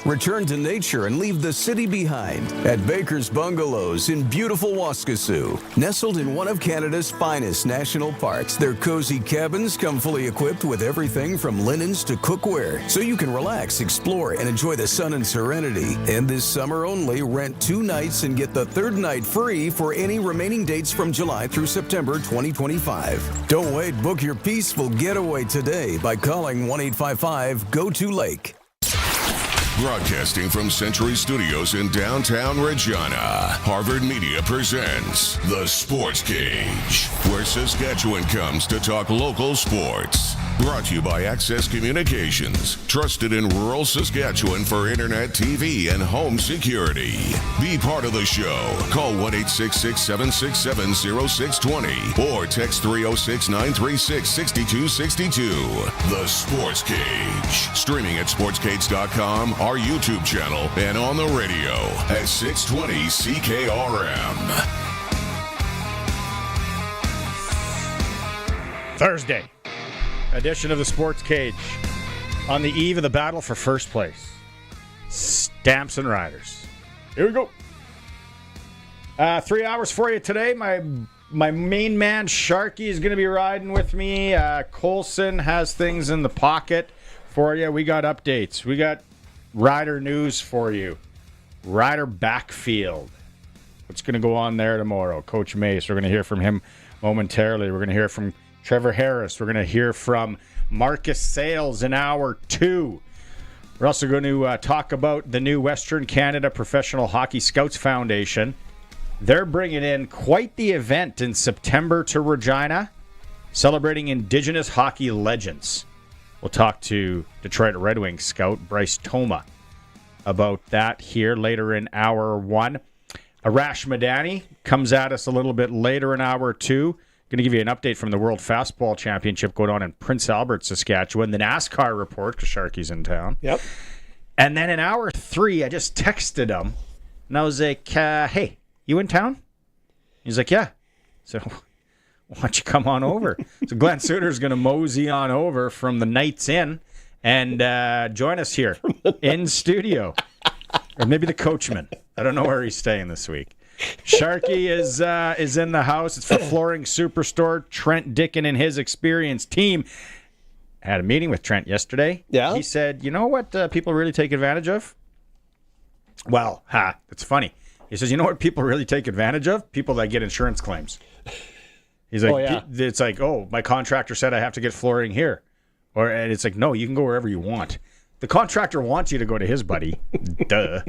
Return to nature and leave the city behind at Baker's Bungalows in beautiful Waskesiu. Nestled in one of Canada's finest national parks, their cozy cabins come fully equipped with everything from linens to cookware, so you can relax, explore, and enjoy the sun and serenity. And this summer only, rent 2 nights and get the 3rd night free for any remaining dates from July through September 2025. Don't wait, book your peaceful getaway today by calling 1-855-GO-TO-LAKE. Broadcasting from Century Studios in downtown Regina, Harvard Media presents The Sportscage, where Saskatchewan comes to talk local sports. Brought to you by Access Communications, trusted in rural Saskatchewan for internet, TV, and home security. Be part of the show. Call 1-866-767-0620 or text 306-936-6262. The Sportscage. Streaming at sportscage.com, our YouTube channel, and on the radio at 620 CKRM. Thursday edition of the Sports Cage on the eve of the battle for first place. Stamps and Riders. Here we go. 3 hours for you today. My main man Sharky is going to be riding with me. Colson has things in the pocket for you. We got updates. We got rider news for you. Rider backfield. What's going to go on there tomorrow? Coach Mace. We're going to hear from him momentarily. We're going to hear from Trevor Harris. We're going to hear from Marcus Sales in hour 2. We're also going to talk about the new Western Canada Professional Hockey Scouts Foundation. They're bringing in quite the event in September to Regina, celebrating Indigenous hockey legends. We'll talk to Detroit Red Wings scout Bryce Toma about that here later in hour 1. Arash Madani comes at us a little bit later in hour 2. Going to give you an update from the World Fastball Championship going on in Prince Albert, Saskatchewan. The NASCAR report, because Sharky's in town. Yep. And then in hour 3, I just texted him, and I was like, hey, you in town? He's like, yeah. So why don't you come on over? So Glenn Suter's going to mosey on over from the Knights Inn and join us here in studio. Or maybe the coachman. I don't know where he's staying this week. Sharky is in the house. It's for Flooring Superstore. Trent Dickin and his experienced team had a meeting with Trent yesterday. Yeah. He said, you know what people really take advantage of? Well, it's funny. He says, you know what people really take advantage of? People that get insurance claims. He's like, it's like, my contractor said I have to get flooring here. And it's like, no, you can go wherever you want. The contractor wants you to go to his buddy. Duh.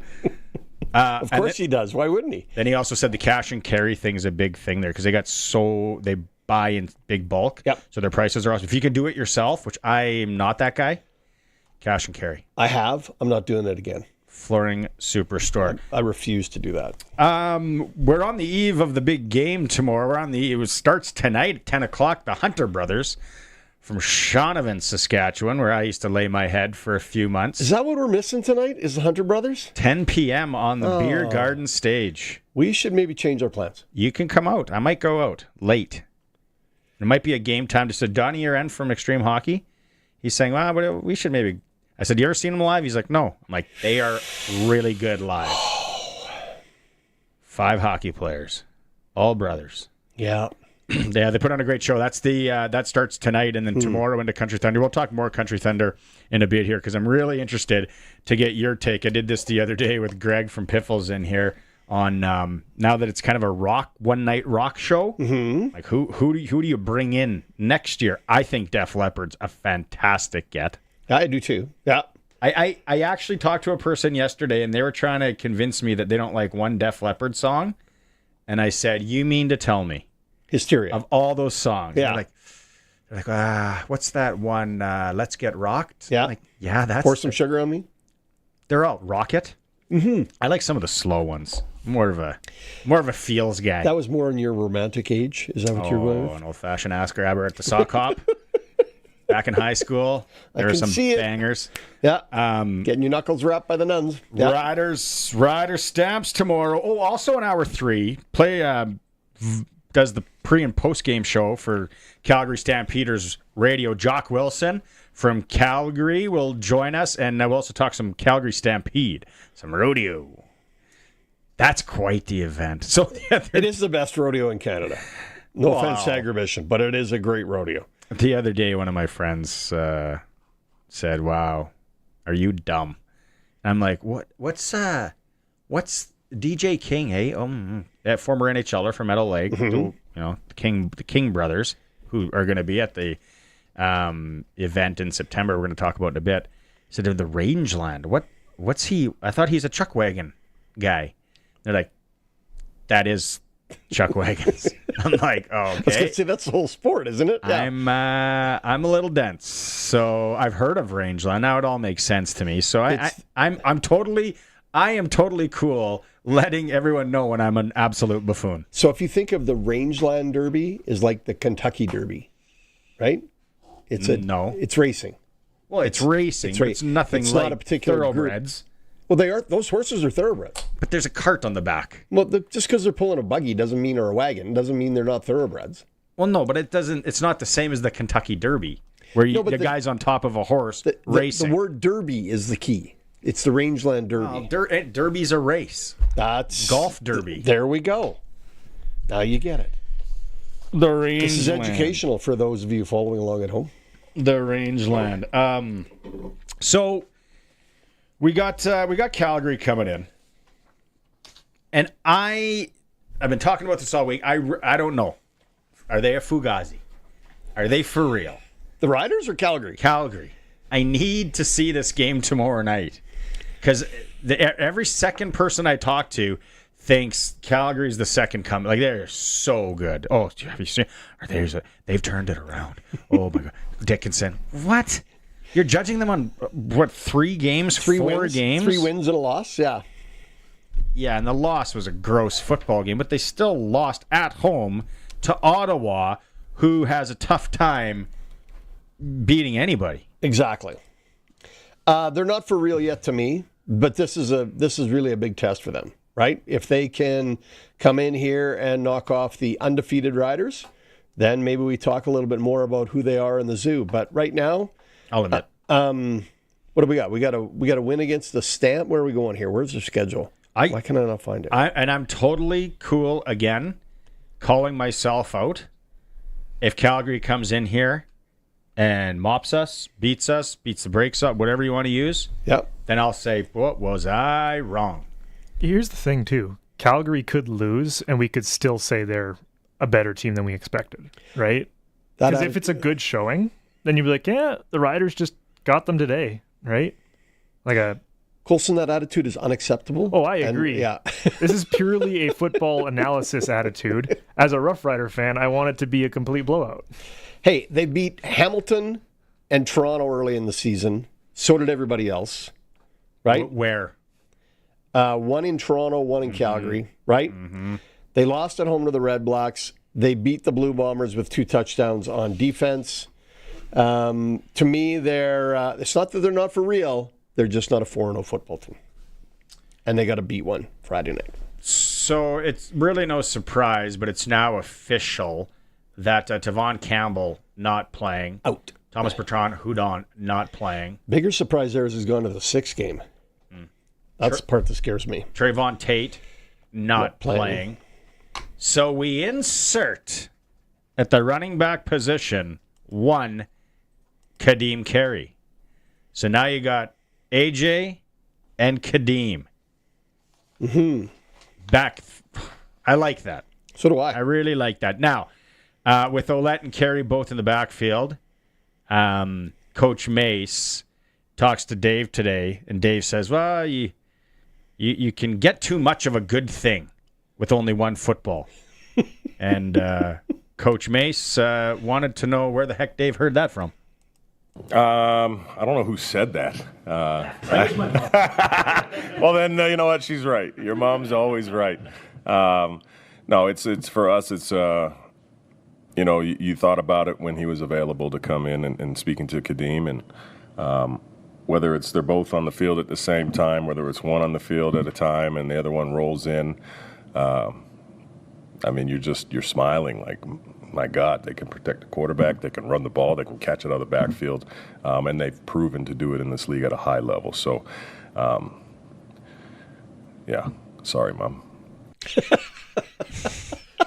Of course he does. Why wouldn't he? Then he also said the cash and carry thing is a big thing there because they buy in big bulk. Yep. So their prices are awesome. If you can do it yourself, which I am not that guy, cash and carry. I'm not doing it again. Flooring Superstore. I refuse to do that. We're on the eve of the big game tomorrow. It starts tonight at 10 o'clock. The Hunter brothers from Shaunavon, Saskatchewan, where I used to lay my head for a few months. Is that what we're missing tonight? Is the Hunter brothers? 10 p.m. on the beer garden stage. We should maybe change our plans. You can come out. I might go out late. It might be a game time. Just said, Donnie Yen from Extreme Hockey. He's saying, well, we should maybe. I said, you ever seen them live? He's like, no. I'm like, they are really good live. 5 hockey players. All brothers. Yeah. Yeah, they put on a great show. That's that starts tonight, and then tomorrow into Country Thunder. We'll talk more Country Thunder in a bit here because I'm really interested to get your take. I did this the other day with Greg from Piffles in here on now that it's kind of a one night rock show. Mm-hmm. Like who do you bring in next year? I think Def Leppard's a fantastic get. I do too. Yeah. I actually talked to a person yesterday, and they were trying to convince me that they don't like one Def Leppard song, and I said, you mean to tell me? Hysteria. Of all those songs. Yeah. They're like, what's that one? Let's Get Rocked? Yeah. I'm like, yeah, that's... Pour Some Sugar on Me? They're all Rocket. Mm-hmm. I like some of the slow ones. More of a feels guy. That was more in your romantic age? Is that what you're going with? An old-fashioned ass grabber at the sock hop. Back in high school, there were some bangers. Yeah. Getting your knuckles wrapped by the nuns. Yeah. Rider Stamps tomorrow. Oh, also in hour 3, play... does the pre- and post-game show for Calgary Stampeders radio. Jock Wilson from Calgary will join us, and we'll also talk some Calgary Stampede, some rodeo. That's quite the event. So it is the best rodeo in Canada. No offense to Agribition, but it is a great rodeo. The other day, one of my friends said, "Wow, are you dumb?" And I'm like, What's DJ King? That former NHLer from Meadow Lake, the King brothers, who are going to be at the event in September. We're going to talk about in a bit. He said, "The Rangeland. What's he? I thought he's a chuck wagon guy." They're like, "That is chuck wagons." I'm like, "Oh, okay." That's the whole sport, isn't it? Yeah. I'm a little dense, so I've heard of Rangeland. Now it all makes sense to me. So I am totally cool letting everyone know when I'm an absolute buffoon. So if you think of the Rangeland Derby is like the Kentucky Derby, right? It's racing. Well, it's racing. It's nothing it's like not a particular thoroughbreds. Group. Well, they are. Those horses are thoroughbreds. But there's a cart on the back. Well, just because they're pulling a buggy doesn't mean, or a wagon, doesn't mean they're not thoroughbreds. Well, no, but it doesn't. It's not the same as the Kentucky Derby, where the guy's on top of a horse racing. The word derby is the key. It's the Rangeland Derby. Derby's a race. That's golf derby. There we go. Now you get it. The Rangeland. This is educational for those of you following along at home. The Rangeland. So we got Calgary coming in, and I've been talking about this all week. I don't know. Are they a fugazi? Are they for real? The Riders or Calgary? Calgary. I need to see this game tomorrow night because every second person I talk to thinks Calgary's the second coming. Like, they're so good. Oh, have you seen? They've turned it around. Oh my God, Dickinson. What? You're judging them on what? 3 games, 4 games, 3 wins and a loss. Yeah. Yeah, and the loss was a gross football game, but they still lost at home to Ottawa, who has a tough time beating anybody. Exactly. They're not for real yet to me, but this is really a big test for them, right? If they can come in here and knock off the undefeated Riders, then maybe we talk a little bit more about who they are in the zoo. But right now, I'll admit. What do we got? We got to win against the Stamp. Where are we going here? Where's their schedule? Why can I not find it? I'm totally cool again, calling myself out. If Calgary comes in here and mops us, beats the brakes up, whatever you want to use, then I'll say, what was I wrong? Here's the thing, too. Calgary could lose, and we could still say they're a better team than we expected, right? Because if it's a good showing, then you'd be like, yeah, the Riders just got them today, right? Colson, that attitude is unacceptable. Oh, I agree. This is purely a football analysis attitude. As a Rough Rider fan, I want it to be a complete blowout. Hey, they beat Hamilton and Toronto early in the season. So did everybody else, right? Where? One in Toronto, one in Calgary, right? Mm-hmm. They lost at home to the Red Blacks. They beat the Blue Bombers with 2 touchdowns on defense. To me, it's not that they're not for real. They're just not a 4-0 football team. And they got to beat one Friday night. So it's really no surprise, but it's now official that Tavon Campbell not playing. Out. Thomas Bertrand-Houdon not playing. Bigger surprise there is he's gone to the 6th game. That's the part that scares me. Trayvon Tate not playing. So we insert at the running back position 1 Kadeem Carey. So now you got AJ and Kadeem. Mm-hmm. Back. I like that. So do I. I really like that. Now, with Ouellette and Carey both in the backfield, Coach Mace talks to Dave today, and Dave says, well, you can get too much of a good thing with only one football. And Coach Mace wanted to know where the heck Dave heard that from. I don't know who said that. Well, then you know what? She's right. Your mom's always right. No, it's for us. It's you thought about it when he was available to come in and speaking to Kadeem, and whether it's they're both on the field at the same time, whether it's one on the field at a time and the other one rolls in. I mean, you're smiling like, my God, they can protect the quarterback, they can run the ball, they can catch it out of the backfield, and they've proven to do it in this league at a high level. So, yeah, sorry, Mom.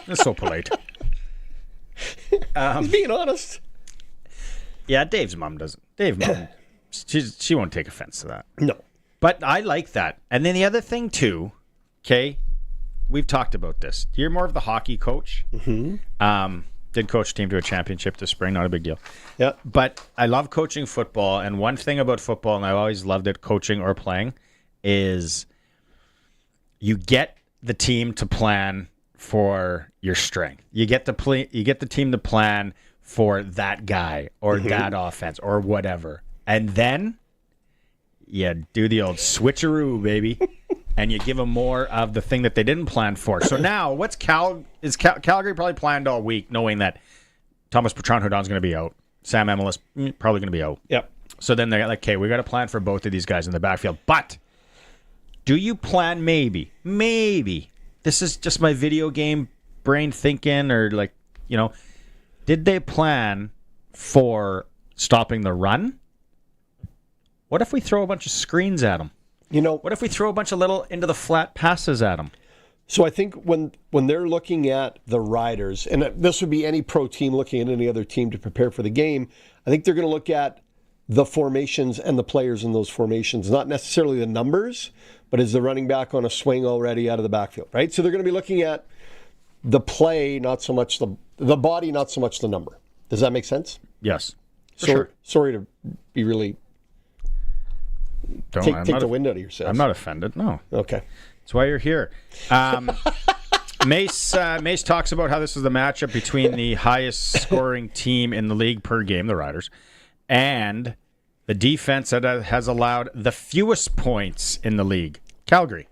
That's so polite. He's being honest. Yeah, Dave's mom doesn't. Dave's mom, she won't take offense to that. No. But I like that. And then the other thing, too, okay, we've talked about this. You're more of the hockey coach. Mm-hmm. Did coach a team to a championship this spring, not a big deal. Yeah. But I love coaching football, and one thing about football, and I've always loved it, coaching or playing, is you get the team to plan for your strength. You get the team to plan for that guy or that offense or whatever. And then you do the old switcheroo, baby, and you give them more of the thing that they didn't plan for. So now, Calgary probably planned all week knowing that Thomas Petron-Hudon's going to be out. Sam Emilus probably going to be out. Yep. So then they're like, okay, we got to plan for both of these guys in the backfield. But do you plan maybe, this is just my video game brain thinking, or like, did they plan for stopping the run? What if we throw a bunch of screens at them? What if we throw a bunch of little into the flat passes at them? So I think when they're looking at the Riders, and this would be any pro team looking at any other team to prepare for the game, I think they're going to look at the formations and the players in those formations, not necessarily the numbers, but is the running back on a swing already out of the backfield, right? So they're going to be looking at the play, not so much the body, not so much the number. Does that make sense? Yes. Sure. Sorry to be really take the wind out of yourself. I'm not offended. No. Okay. That's why you're here. Mace talks about how this is the matchup between the highest scoring team in the league per game, the Riders, and the defense that has allowed the fewest points in the league, Calgary.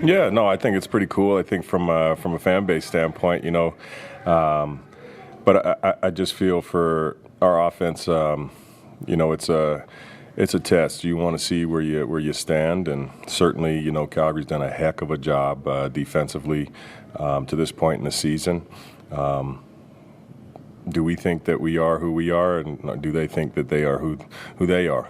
Yeah, no, I think it's pretty cool. I think from a fan base standpoint, but I just feel for our offense, it's a test. You want to see where you stand, and certainly, Calgary's done a heck of a job defensively to this point in the season. Do we think that we are who we are, and do they think that they are who they are?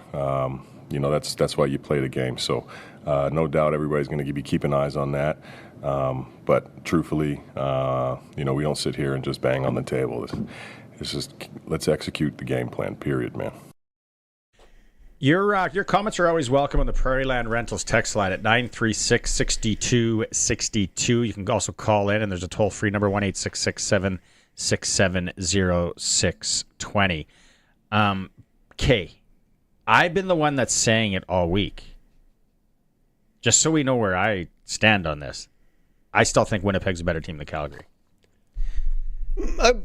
That's why you play the game. So no doubt everybody's going to be keeping eyes on that. But truthfully, we don't sit here and just bang on the table. It's just let's execute the game plan. Period, man. Your comments are always welcome on the Prairie Land Rentals text line at 936-6262. You can also call in, and there's a toll-free number, 1-866-767-0620. Kay, I've been the one that's saying it all week. Just so we know where I stand on this, I still think Winnipeg's a better team than Calgary.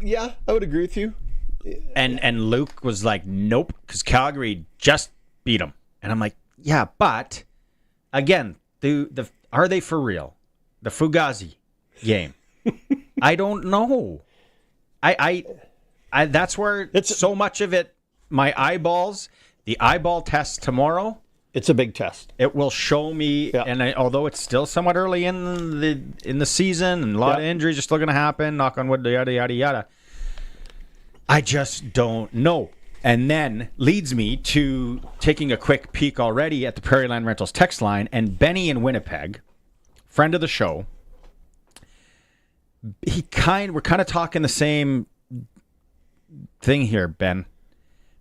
Yeah, I would agree with you. And Luke was like, nope, because Calgary just beat them. And I'm like, yeah, but again, are they for real? The Fugazi game. I don't know. I that's where so much of it, my eyeballs, the eyeball test tomorrow. It's a big test. It will show me, and although it's still somewhat early in the season, and a lot of injuries are still going to happen, knock on wood, yada, yada, yada, I just don't know. And then leads me to taking a quick peek already at the Prairie Land Rentals text line, and Benny in Winnipeg, friend of the show, we're kind of talking the same thing here, Ben.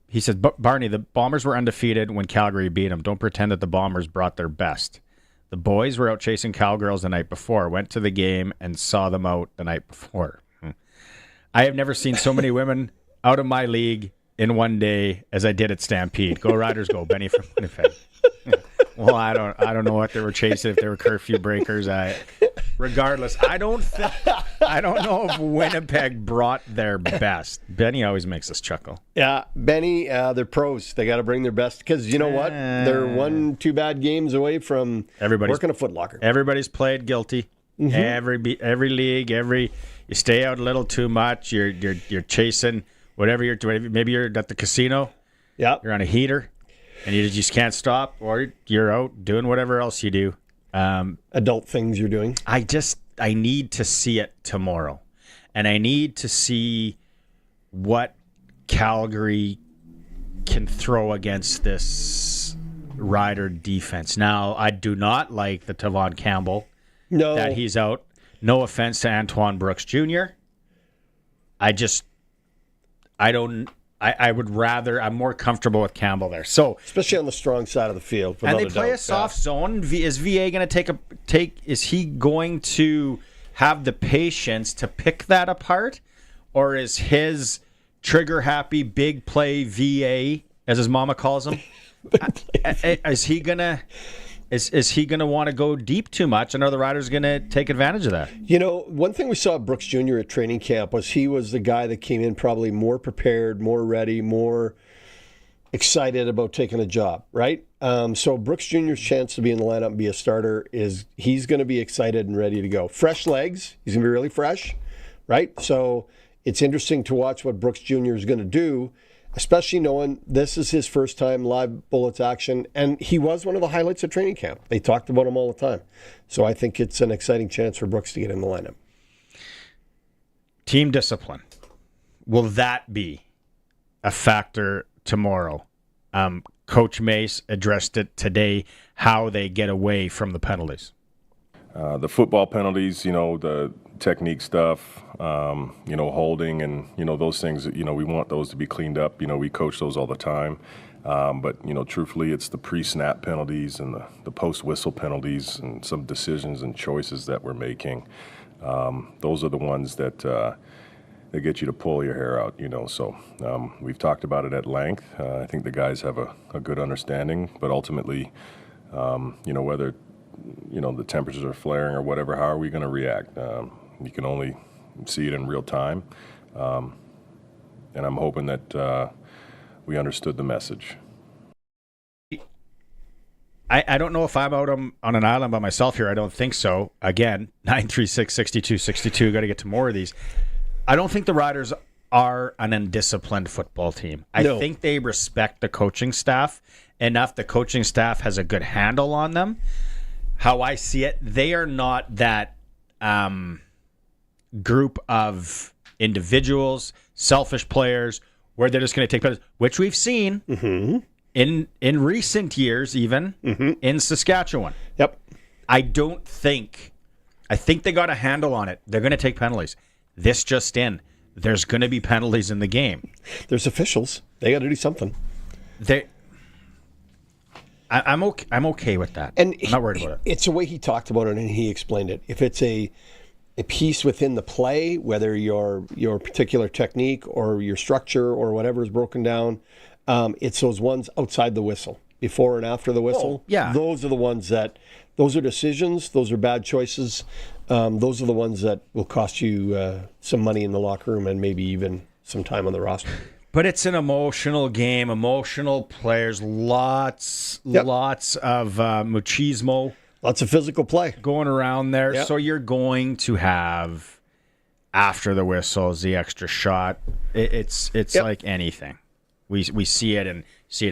He said, Barney, the Bombers were undefeated when Calgary beat them. Don't pretend that the Bombers brought their best. The boys were out chasing cowgirls the night before, went to the game and saw them out the night before. I have never seen so many women out of my league in one day as I did at Stampede. Go Riders, go. Benny from Winnipeg. Well, I don't know what they were chasing, if they were curfew breakers. Regardless, I don't know if Winnipeg brought their best. Benny always makes us chuckle. Yeah, Benny, they're pros. They got to bring their best, because you know what? They're 1-2 bad games away from working a Foot Locker. Everybody's played guilty. Mm-hmm. Every league, you stay out a little too much. You're chasing whatever you're doing. Maybe you're at the casino. Yeah, you're on a heater, and you just can't stop, or you're out doing whatever else you do. Adult things you're doing. I need to see it tomorrow. and I need to see what Calgary can throw against this Rider defense. Now, I do not like the Tavon Campbell that he's out. No offense to Antoine Brooks Jr. I'm more comfortable with Campbell there. So, especially on the strong side of the field. And they play a soft zone. Is VA going to is he going to have the patience to pick that apart? Or is his trigger happy big play VA, as his mama calls him, is he going to want to go deep too much, and are the Riders going to take advantage of that? You know, one thing we saw at Brooks Jr. at training camp was he was the guy that came in probably more prepared, more ready, more excited about taking a job, right? So Brooks Jr.'s chance to be in the lineup and be a starter is he's going to be excited and ready to go. Fresh legs. He's going to be really fresh, right? So it's interesting to watch what Brooks Jr. is going to do, especially knowing this is his first time live Bullets action, and he was one of the highlights of training camp. They talked about him all the time. So I think it's an exciting chance for Brooks to get in the lineup. Team discipline. Will that be a factor tomorrow? Coach Mace addressed it today, how they get away from the penalties. The football penalties, the technique stuff, holding and, those things, we want those to be cleaned up. We coach those all the time. But truthfully, it's the pre-snap penalties and the post-whistle penalties and some decisions and choices that we're making. Those are the ones that get you to pull your hair out, So we've talked about it at length. I think the guys have a good understanding, but ultimately, whether the temperatures are flaring or whatever, how are we going to react? You can only see it in real time. And I'm hoping that we understood the message. I don't know if I'm out on an island by myself here. I don't think so. Again, 936-6262. Got to get to more of these. I don't think the Riders are an undisciplined football team. I think they respect the coaching staff enough. The coaching staff has a good handle on them. How I see it, they are not that group of individuals, selfish players, where they're just going to take penalties, which we've seen in recent years, even in Saskatchewan. Yep. I think they got a handle on it. They're going to take penalties. This just in, there's going to be penalties in the game. There's officials. They got to do something. I'm okay with that. And I'm not worried about it. It's the way he talked about it and he explained it. If it's a piece within the play, whether your particular technique or your structure or whatever is broken down, it's those ones outside the whistle, before and after the whistle. Yeah. Those are the ones those are decisions. Those are bad choices. Those are the ones that will cost you some money in the locker room and maybe even some time on the roster. But it's an emotional game, emotional players, lots of machismo. Lots of physical play going around there. Yep. So you're going to have, after the whistles, the extra shot. It's like anything. We see it in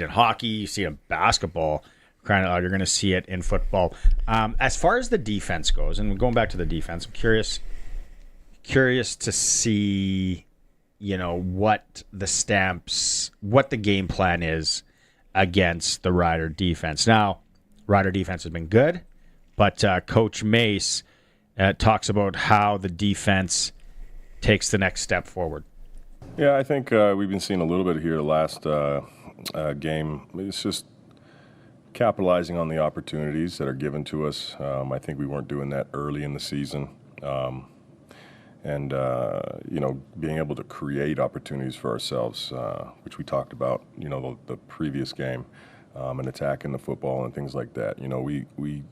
hockey, you see it in basketball. You're going to see it in football. As far as the defense goes, and going back to the defense, I'm curious to see what the game plan is against the Rider defense. Now, Rider defense has been good, but Coach Mace talks about how the defense takes the next step forward. Yeah, I think we've been seeing a little bit here the last game. It's just capitalizing on the opportunities that are given to us. I think we weren't doing that early in the season. And being able to create opportunities for ourselves, which we talked about, the previous game, and attacking the football and things like that. We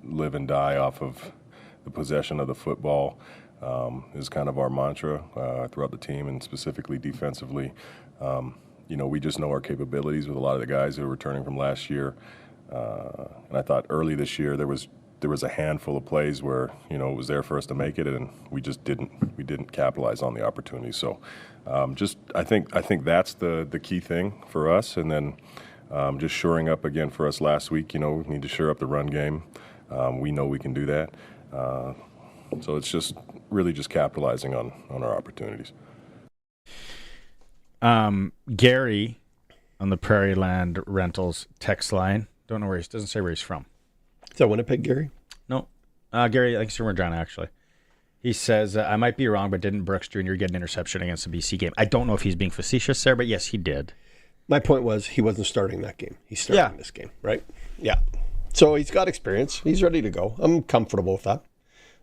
live and die off of the possession of the football. Is kind of our mantra throughout the team, and specifically defensively. We just know our capabilities with a lot of the guys who are returning from last year. And I thought early this year there was a handful of plays where it was there for us to make it, and we just didn't capitalize on the opportunity. So I think that's the key thing for us, and then just shoring up again for us last week. We need to shore up the run game. We know we can do that. So it's just really just capitalizing on our opportunities. Gary on the Prairie Land Rentals text line. Don't know where doesn't say where he's from. Is that Winnipeg, Gary? No. Gary, I think he's from Regina, actually. He says, I might be wrong, but didn't Brooks Jr. get an interception against the BC game? I don't know if he's being facetious there, but yes, he did. My point was he wasn't starting that game. He's starting this game, right? Yeah. So he's got experience. He's ready to go. I'm comfortable with that.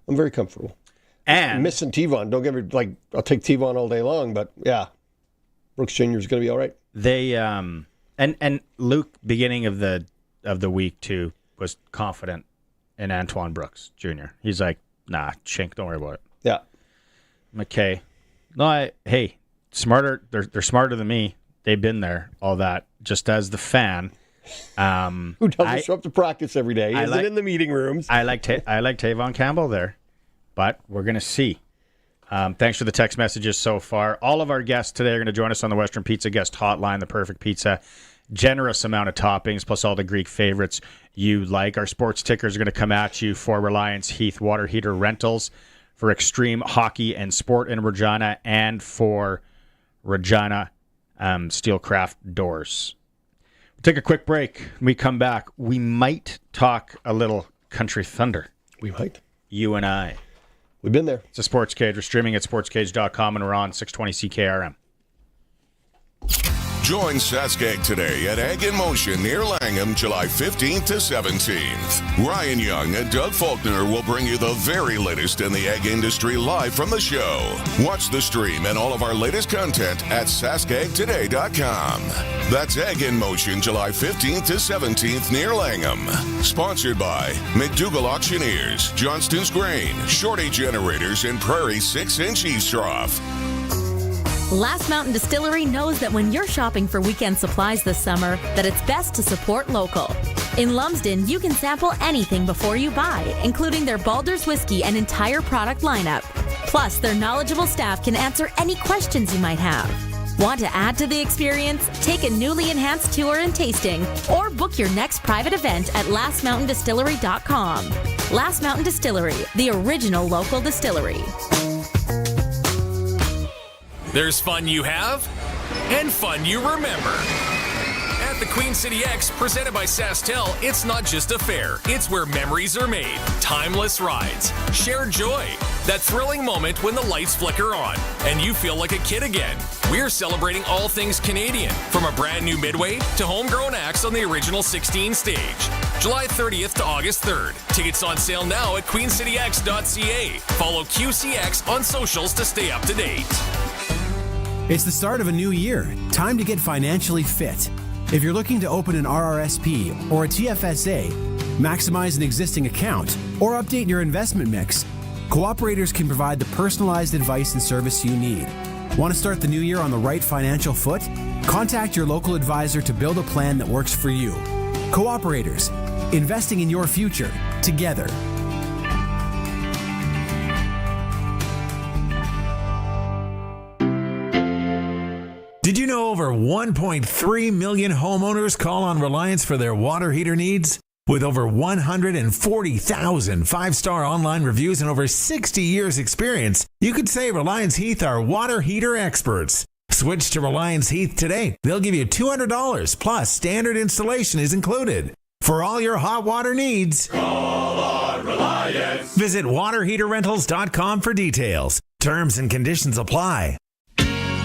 I'm very comfortable. And missing Tevon. Don't get me I'll take Tevon all day long, but yeah, Brooks Jr. is going to be all right. They and Luke, beginning of the week too, was confident in Antoine Brooks Jr. He's like, nah, Shynk, don't worry about it. Yeah. Okay. No, hey, smarter. They're smarter than me. They've been there, all that. Just as the fan, who doesn't show up to practice every day, isn't in the meeting rooms. I like Tavon Campbell there, but we're gonna see. Thanks for the text messages so far. All of our guests today are going to join us on the Western Pizza Guest Hotline. The perfect pizza, generous amount of toppings, plus all the Greek favorites you like. Our sports tickers are going to come at you for Reliance Heath Water Heater Rentals, for Extreme Hockey and Sport in Regina, and for Regina Steelcraft Doors. We'll take a quick break. When we come back, we might talk a little Country Thunder. We might. You and I. We've been there. It's a Sportscage. We're streaming at sportscage.com, and we're on 620 CKRM. Join Saskatchewan today at Ag in Motion near Langham, July 15th to 17th. Ryan Young and Doug Faulkner will bring you the very latest in the ag industry live from the show. Watch the stream and all of our latest content at saskagtoday.com. That's Ag in Motion, July 15th to 17th near Langham. Sponsored by McDougall Auctioneers, Johnston's Grain, Shorty Generators, and Prairie 6-inch Eaves Trough. Last Mountain Distillery knows that when you're shopping for weekend supplies this summer, that it's best to support local. In Lumsden, you can sample anything before you buy, including their Baldur's whiskey and entire product lineup. Plus, their knowledgeable staff can answer any questions you might have. Want to add to the experience? Take a newly enhanced tour and tasting, or book your next private event at lastmountaindistillery.com. Last Mountain Distillery, the original local distillery. There's fun you have and fun you remember. At the Queen City X, presented by SaskTel, it's not just a fair. It's where memories are made. Timeless rides. Shared joy. That thrilling moment when the lights flicker on and you feel like a kid again. We're celebrating all things Canadian, from a brand new Midway to homegrown acts on the original 16 stage. July 30th to August 3rd. Tickets on sale now at queencityx.ca. Follow QCX on socials to stay up to date. It's the start of a new year. Time to get financially fit. If you're looking to open an RRSP or a TFSA, maximize an existing account, or update your investment mix, Cooperators can provide the personalized advice and service you need. Want to start the new year on the right financial foot? Contact your local advisor to build a plan that works for you. Cooperators, investing in your future together. Did you know over 1.3 million homeowners call on Reliance for their water heater needs? With over 140,000 five-star online reviews and over 60 years experience, you could say Reliance Heath are water heater experts. Switch to Reliance Heath today. They'll give you $200 plus standard installation is included. For all your hot water needs, call on Reliance. Visit waterheaterrentals.com for details. Terms and conditions apply.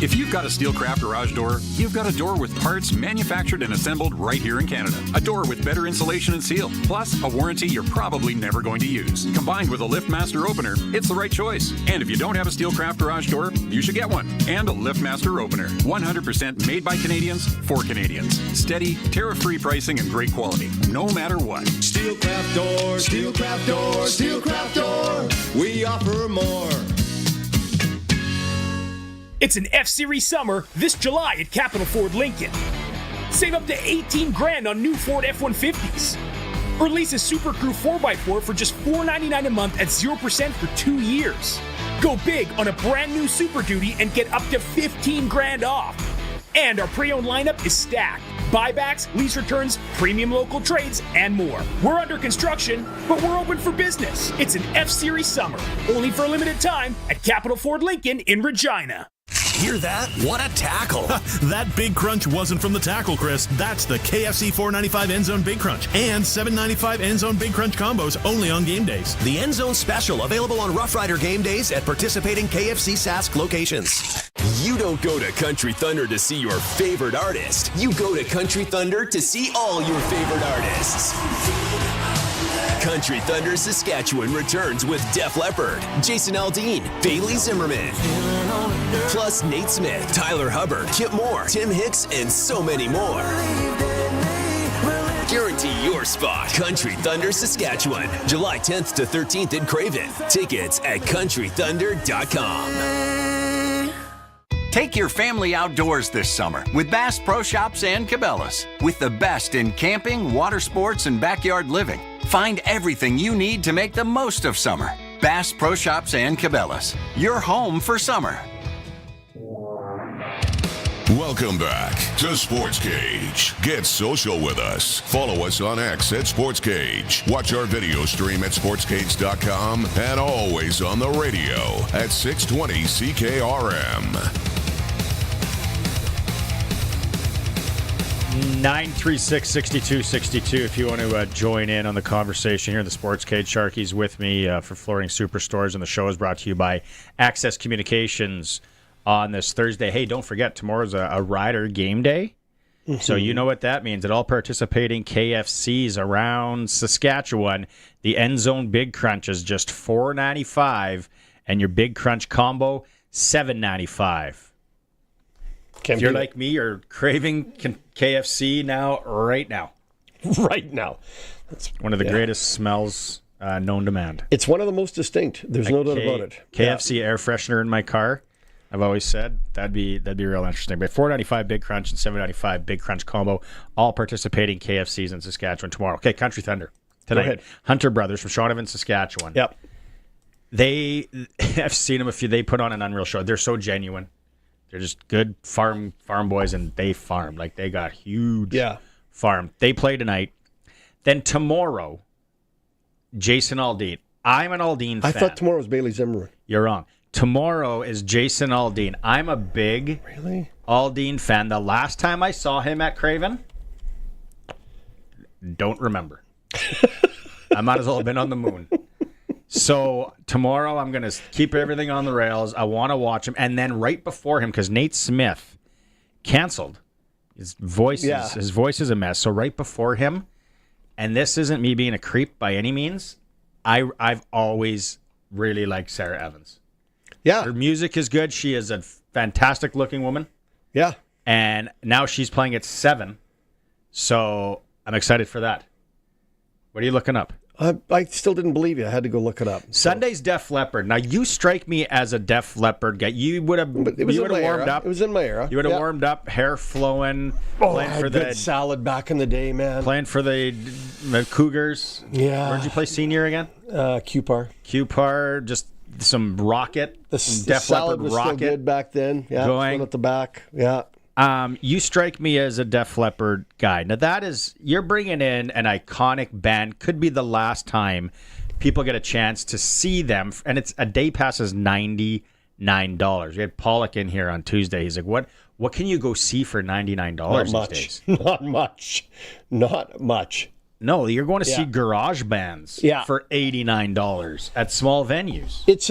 If you've got a Steelcraft garage door, you've got a door with parts manufactured and assembled right here in Canada. A door with better insulation and seal, plus a warranty you're probably never going to use. Combined with a LiftMaster opener, it's the right choice. And if you don't have a Steelcraft garage door, you should get one. And a LiftMaster opener. 100% made by Canadians for Canadians. Steady, tariff-free pricing and great quality, no matter what. Steelcraft door, Steelcraft door, Steelcraft door. We offer more. It's an F-Series summer this July at Capital Ford Lincoln. Save up to $18,000 on new Ford F-150s. Or lease a Super Crew 4x4 for just $499 a month at 0% for 2 years. Go big on a brand new Super Duty and get up to $15,000 off. And our pre-owned lineup is stacked. buybacks, lease returns, premium local trades, and more. We're under construction, but we're open for business. It's an F-Series summer, only for a limited time at Capital Ford Lincoln in Regina. Hear that? What a tackle. That big crunch wasn't from the tackle, Chris. That's the KFC $4.95 End Zone Big Crunch and $7.95 End Zone Big Crunch combos only on game days. The End Zone Special available on Rough Rider game days at participating KFC Sask locations. You don't go to Country Thunder to see your favorite artist. You go to Country Thunder to see all your favorite artists. Country Thunder Saskatchewan returns with Def Leppard, Jason Aldean, Bailey Zimmerman, plus Nate Smith, Tyler Hubbard, Kip Moore, Tim Hicks, and so many more. Guarantee your spot. Country Thunder Saskatchewan, July 10th to 13th in Craven. Tickets at countrythunder.com. Take your family outdoors this summer with Bass Pro Shops and Cabela's. With the best in camping, water sports, and backyard living, find everything you need to make the most of summer. Bass Pro Shops and Cabela's, your home for summer. Welcome back to Sportscage. Get social with us. Follow us on X at Sportscage. Watch our video stream at sportscage.com and always on the radio at 620 CKRM. 936-6262 if you want to join in on the conversation here in the Sports Cage. Sharky's with me for Flooring Superstores, and the show is brought to you by Access Communications on this Thursday. Hey, don't forget, tomorrow's a Rider game day. Mm-hmm. So you know what that means. At all participating KFCs around Saskatchewan, the End Zone Big Crunch is just $4.95, and your Big Crunch combo, $7.95. If you're like me, you're craving KFC right now. Right now. That's one of the greatest smells known to man. It's one of the most distinct. There's no doubt about it. KFC air freshener in my car. I've always said that'd be real interesting. But $4.95 Big Crunch and $7.95 Big Crunch combo, all participating KFCs in Saskatchewan tomorrow. Okay, Country Thunder tonight. Hunter Brothers from Shaunavon, Saskatchewan. Yep. I've seen them a few. They put on an unreal show. They're so genuine. They're just good farm boys, and they farm. Like, they got huge farm. They play tonight. Then tomorrow, Jason Aldean. I'm an Aldean fan. I thought tomorrow was Bailey Zimmerman. You're wrong. Tomorrow is Jason Aldean. I'm a big Aldean fan. The last time I saw him at Craven, don't remember. I might as well have been on the moon. So tomorrow I'm going to keep everything on the rails. I want to watch him. And then right before him, because Nate Smith canceled. His voice is a mess. So right before him, and this isn't me being a creep by any means, I've always really liked Sarah Evans. Yeah. Her music is good. She is a fantastic looking woman. Yeah. And now she's playing at 7. So I'm excited for that. What are you looking up? I still didn't believe you. I had to go look it up. Sunday's Def Leppard. Now, you strike me as a Def Leppard guy. You would have warmed up. It was in my era. You would have warmed up, hair flowing, playing for the good salad back in the day, man. Playing for the Cougars. Yeah. Where'd you play senior again? QPAR, just some rocket. The Def salad Leppard was rocket still good back then. Yeah, going at the back. Yeah. You strike me as a Def Leppard guy. Now you're bringing in an iconic band. Could be the last time people get a chance to see them, and it's a day pass is $99. We had Pollock in here on Tuesday. He's like, "What can you go see for $99 these days?" Not much. No, you're going to see garage bands for $89 at small venues. It's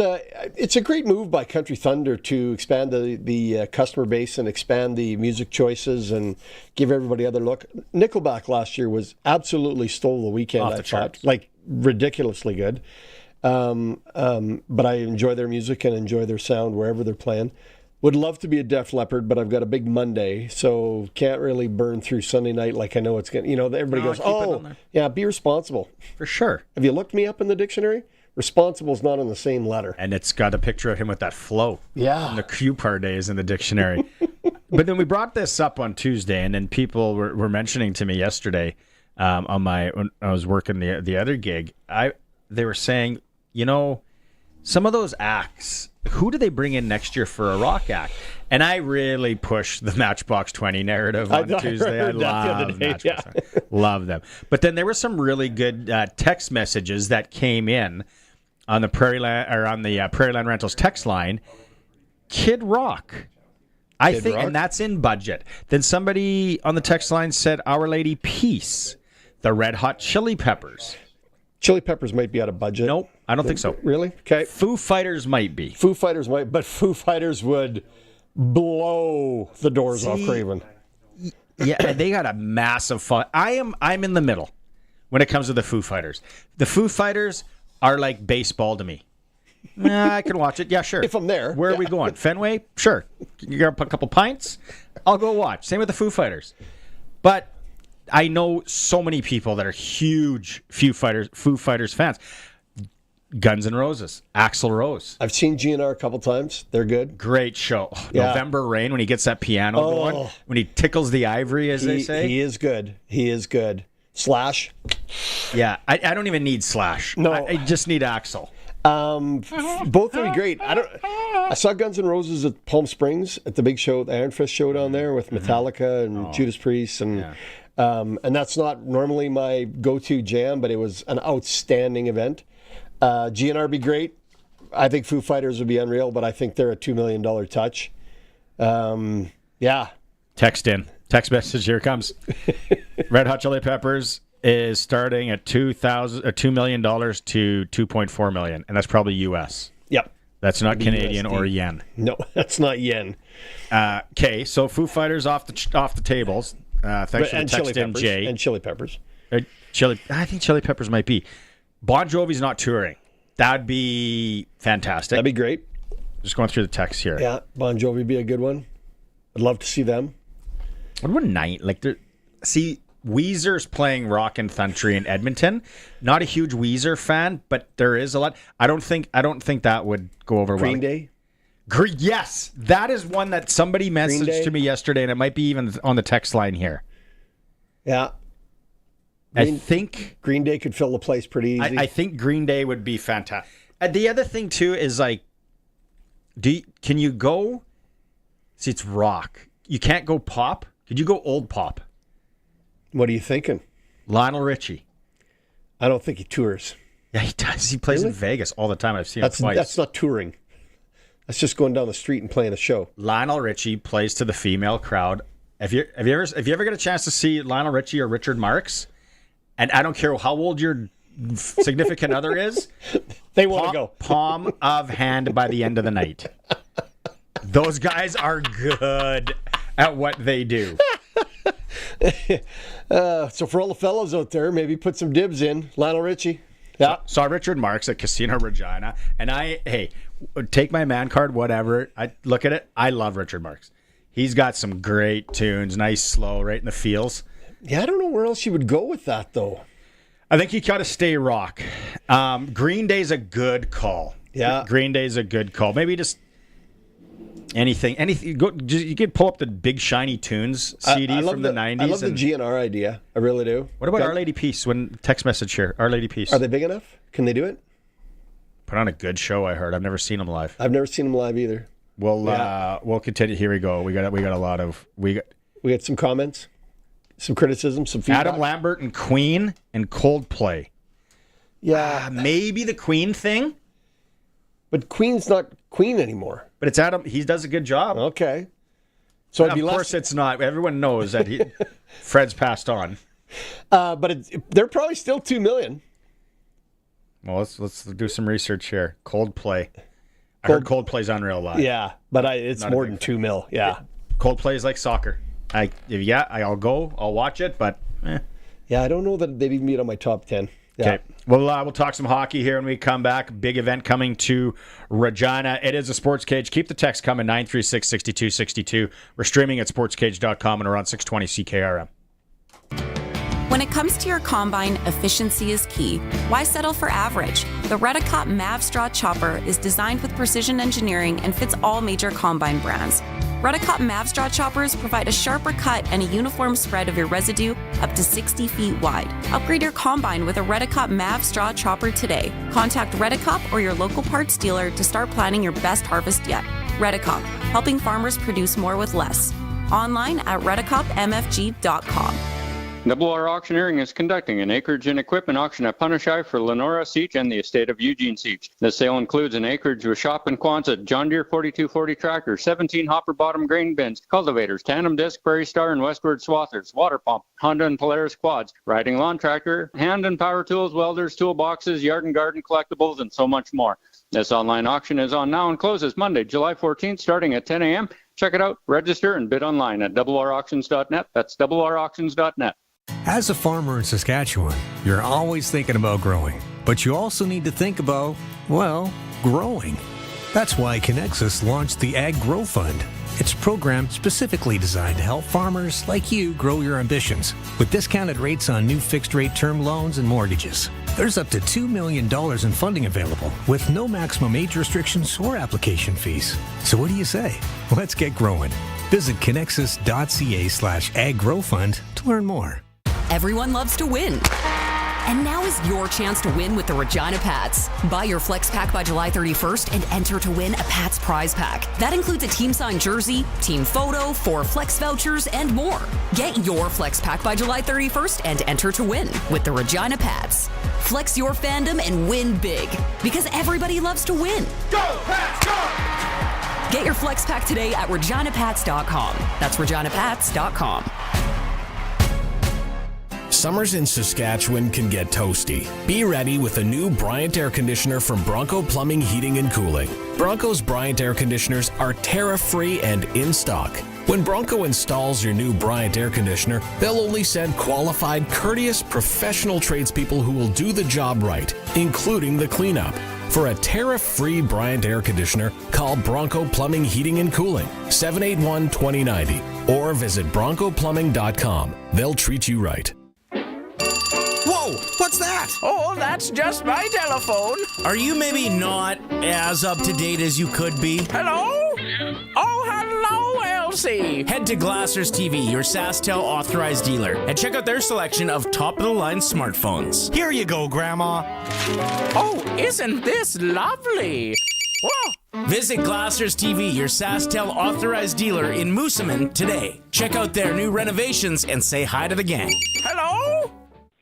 a great move by Country Thunder to expand the customer base and expand the music choices and give everybody other look. Nickelback last year absolutely stole the weekend. Off the charts. Like ridiculously good. But I enjoy their music and enjoy their sound wherever they're playing. Would love to be a Def Leppard, but I've got a big Monday, so can't really burn through Sunday night like I know it's going to. Everybody goes, be responsible. For sure. Have you looked me up in the dictionary? Responsible is not in the same letter. And it's got a picture of him with that flow. Yeah. In the QPAR days in the dictionary. But then we brought this up on Tuesday, and then people were mentioning to me yesterday when I was working the other gig, they were saying, some of those acts who do they bring in next year for a rock act? And I really push the Matchbox 20 narrative on Tuesday. I love Matchbox 20. Love them. But then there were some really good text messages that came in on the Prairieland Rentals text line. Kid Rock. I think, and that's in budget. Then somebody on the text line said Our Lady Peace, the Red Hot Chili Peppers. Chili Peppers might be out of budget. Nope, I don't think so. Really? Okay. Foo Fighters might be. Foo Fighters might, but Foo Fighters would blow the doors off Craven. Yeah, they got a massive fun. I'm in the middle when it comes to the Foo Fighters. The Foo Fighters are like baseball to me. I can watch it. Yeah, sure. If I'm there. Where are we going? Fenway? Sure. You grab a couple pints? I'll go watch. Same with the Foo Fighters. But I know so many people that are huge Foo Fighters fans. Guns N' Roses, Axl Rose. I've seen GNR a couple times. They're good. Great show. Yeah. November Rain, when he gets that piano going, when he tickles the ivory, as they say. He is good. He is good. Slash. Yeah, I don't even need Slash. No. I just need Axl. Both would be great. I saw Guns N' Roses at Palm Springs at the big show, the Iron Fist show down there with Metallica and Judas Priest, and that's not normally my go-to jam, but it was an outstanding event. GNR be great. I think Foo Fighters would be unreal, but I think they're a $2 million touch. Yeah. Text message. Here it comes. Red Hot Chili Peppers is starting at $2 million to $2.4 million, and that's probably U.S. Yep. That's not Canadian USD. Or yen. No, that's not yen. Okay, so Foo Fighters off the tables. Thanks for the text in, Jay. And Chili Peppers. I think Chili Peppers might be. Bon Jovi's not touring. That'd be fantastic. That'd be great. Just going through the text here. Yeah, Bon Jovi would be a good one. I'd love to see them. What about night? Weezer's playing Rock and Country in Edmonton. Not a huge Weezer fan, but there is a lot. I don't think that would go over well. Green Day? Yes, that is one that somebody messaged to me yesterday, and it might be even on the text line here. Yeah. I think Green Day could fill the place pretty easy. I think Green Day would be fantastic. The other thing too is can you go? See, it's rock. You can't go pop. Could you go old pop? What are you thinking? Lionel Richie. I don't think he tours. Yeah, he does. He plays in Vegas all the time. I've seen him twice. That's not touring. That's just going down the street and playing a show. Lionel Richie plays to the female crowd. Have you ever got a chance to see Lionel Richie or Richard Marx? And I don't care how old your significant other is. They want to go. Palm of hand by the end of the night. Those guys are good at what they do. So for all the fellows out there, maybe put some dibs in. Lionel Richie. Yeah. Saw Richard Marx at Casino Regina. And take my man card, whatever. I look at it. I love Richard Marx. He's got some great tunes. Nice, slow, right in the feels. Yeah, I don't know where else you would go with that, though. I think you got to stay rock. Green Day's a good call. Yeah. Green Day's a good call. Maybe just anything. You could pull up the Big Shiny Tunes CD from the 90s. I love the GNR idea. I really do. What about Our Lady Peace? Text message here. Our Lady Peace. Are they big enough? Can they do it? Put on a good show, I heard. I've never seen them live. I've never seen them live either. We'll continue. Here we go. We got a lot of... We got some comments, some criticism, some feedback. Adam Lambert and Queen and Coldplay. Yeah. Maybe the Queen thing. But Queen's not Queen anymore. But it's Adam. He does a good job. Okay. So of course it's not. Everyone knows that Fred's passed on. But they're probably still $2 million. Well, let's do some research here. Coldplay. I heard Coldplay's unreal live. Yeah, but it's not more than $2 million. Yeah. Coldplay is like soccer. I'll go. I'll watch it, but yeah, I don't know that they'd even be on my top 10. Yeah. Okay. Well, we'll talk some hockey here when we come back. Big event coming to Regina. It is a Sports Cage. Keep the text coming, 936-6262. We're streaming at sportscage.com and we're on 620 CKRM. When it comes to your combine, efficiency is key. Why settle for average? The Redicott Mav Straw Chopper is designed with precision engineering and fits all major combine brands. Redicop Mav Straw choppers provide a sharper cut and a uniform spread of your residue up to 60 feet wide. Upgrade your combine with a Redicop Mav Straw chopper today. Contact Redicop or your local parts dealer to start planning your best harvest yet. Redicop, helping farmers produce more with less. Online at redicopmfg.com. Double R Auctioneering is conducting an acreage and equipment auction at Punashai for Lenora Seach and the estate of Eugene Seach. The sale includes an acreage with shop and Quonset, John Deere 4240 tractor, 17 hopper bottom grain bins, cultivators, tandem disc, Prairie Star and Westward swathers, water pump, Honda and Polaris quads, riding lawn tractor, hand and power tools, welders, toolboxes, yard and garden collectibles, and so much more. This online auction is on now and closes Monday, July 14th, starting at 10 a.m. Check it out, register, and bid online at RRauctions.net. That's RRauctions.net. As a farmer in Saskatchewan, you're always thinking about growing, but you also need to think about, well, growing. That's why Connexus launched the Ag Grow Fund. It's a program specifically designed to help farmers like you grow your ambitions with discounted rates on new fixed-rate term loans and mortgages. There's up to $2 million in funding available with no maximum age restrictions or application fees. So what do you say? Let's get growing. Visit connexus.ca/aggrowfund to learn more. Everyone loves to win. And now is your chance to win with the Regina Pats. Buy your Flex Pack by July 31st and enter to win a Pats prize pack. That includes a team signed jersey, team photo, 4 Flex vouchers, and more. Get your Flex Pack by July 31st and enter to win with the Regina Pats. Flex your fandom and win big, because everybody loves to win. Go, Pats, go! Get your Flex Pack today at reginapats.com. That's reginapats.com. Summers in Saskatchewan can get toasty. Be ready with a new Bryant air conditioner from Bronco Plumbing, Heating and Cooling. Bronco's Bryant air conditioners are tariff-free and in stock. When Bronco installs your new Bryant air conditioner, they'll only send qualified, courteous, professional tradespeople who will do the job right, including the cleanup. For a tariff-free Bryant air conditioner, call Bronco Plumbing, Heating and Cooling, 781-2090, or visit broncoplumbing.com. They'll treat you right. Whoa, what's that? Oh, that's just my telephone. Are you maybe not as up to date as you could be? Hello? Oh, hello, Elsie. Head to Glassers TV, your SaskTel authorized dealer, and check out their selection of top-of-the-line smartphones. Here you go, Grandma. Oh, isn't this lovely? Whoa. Visit Glassers TV, your SaskTel authorized dealer in Moosomin today. Check out their new renovations and say hi to the gang. Hello?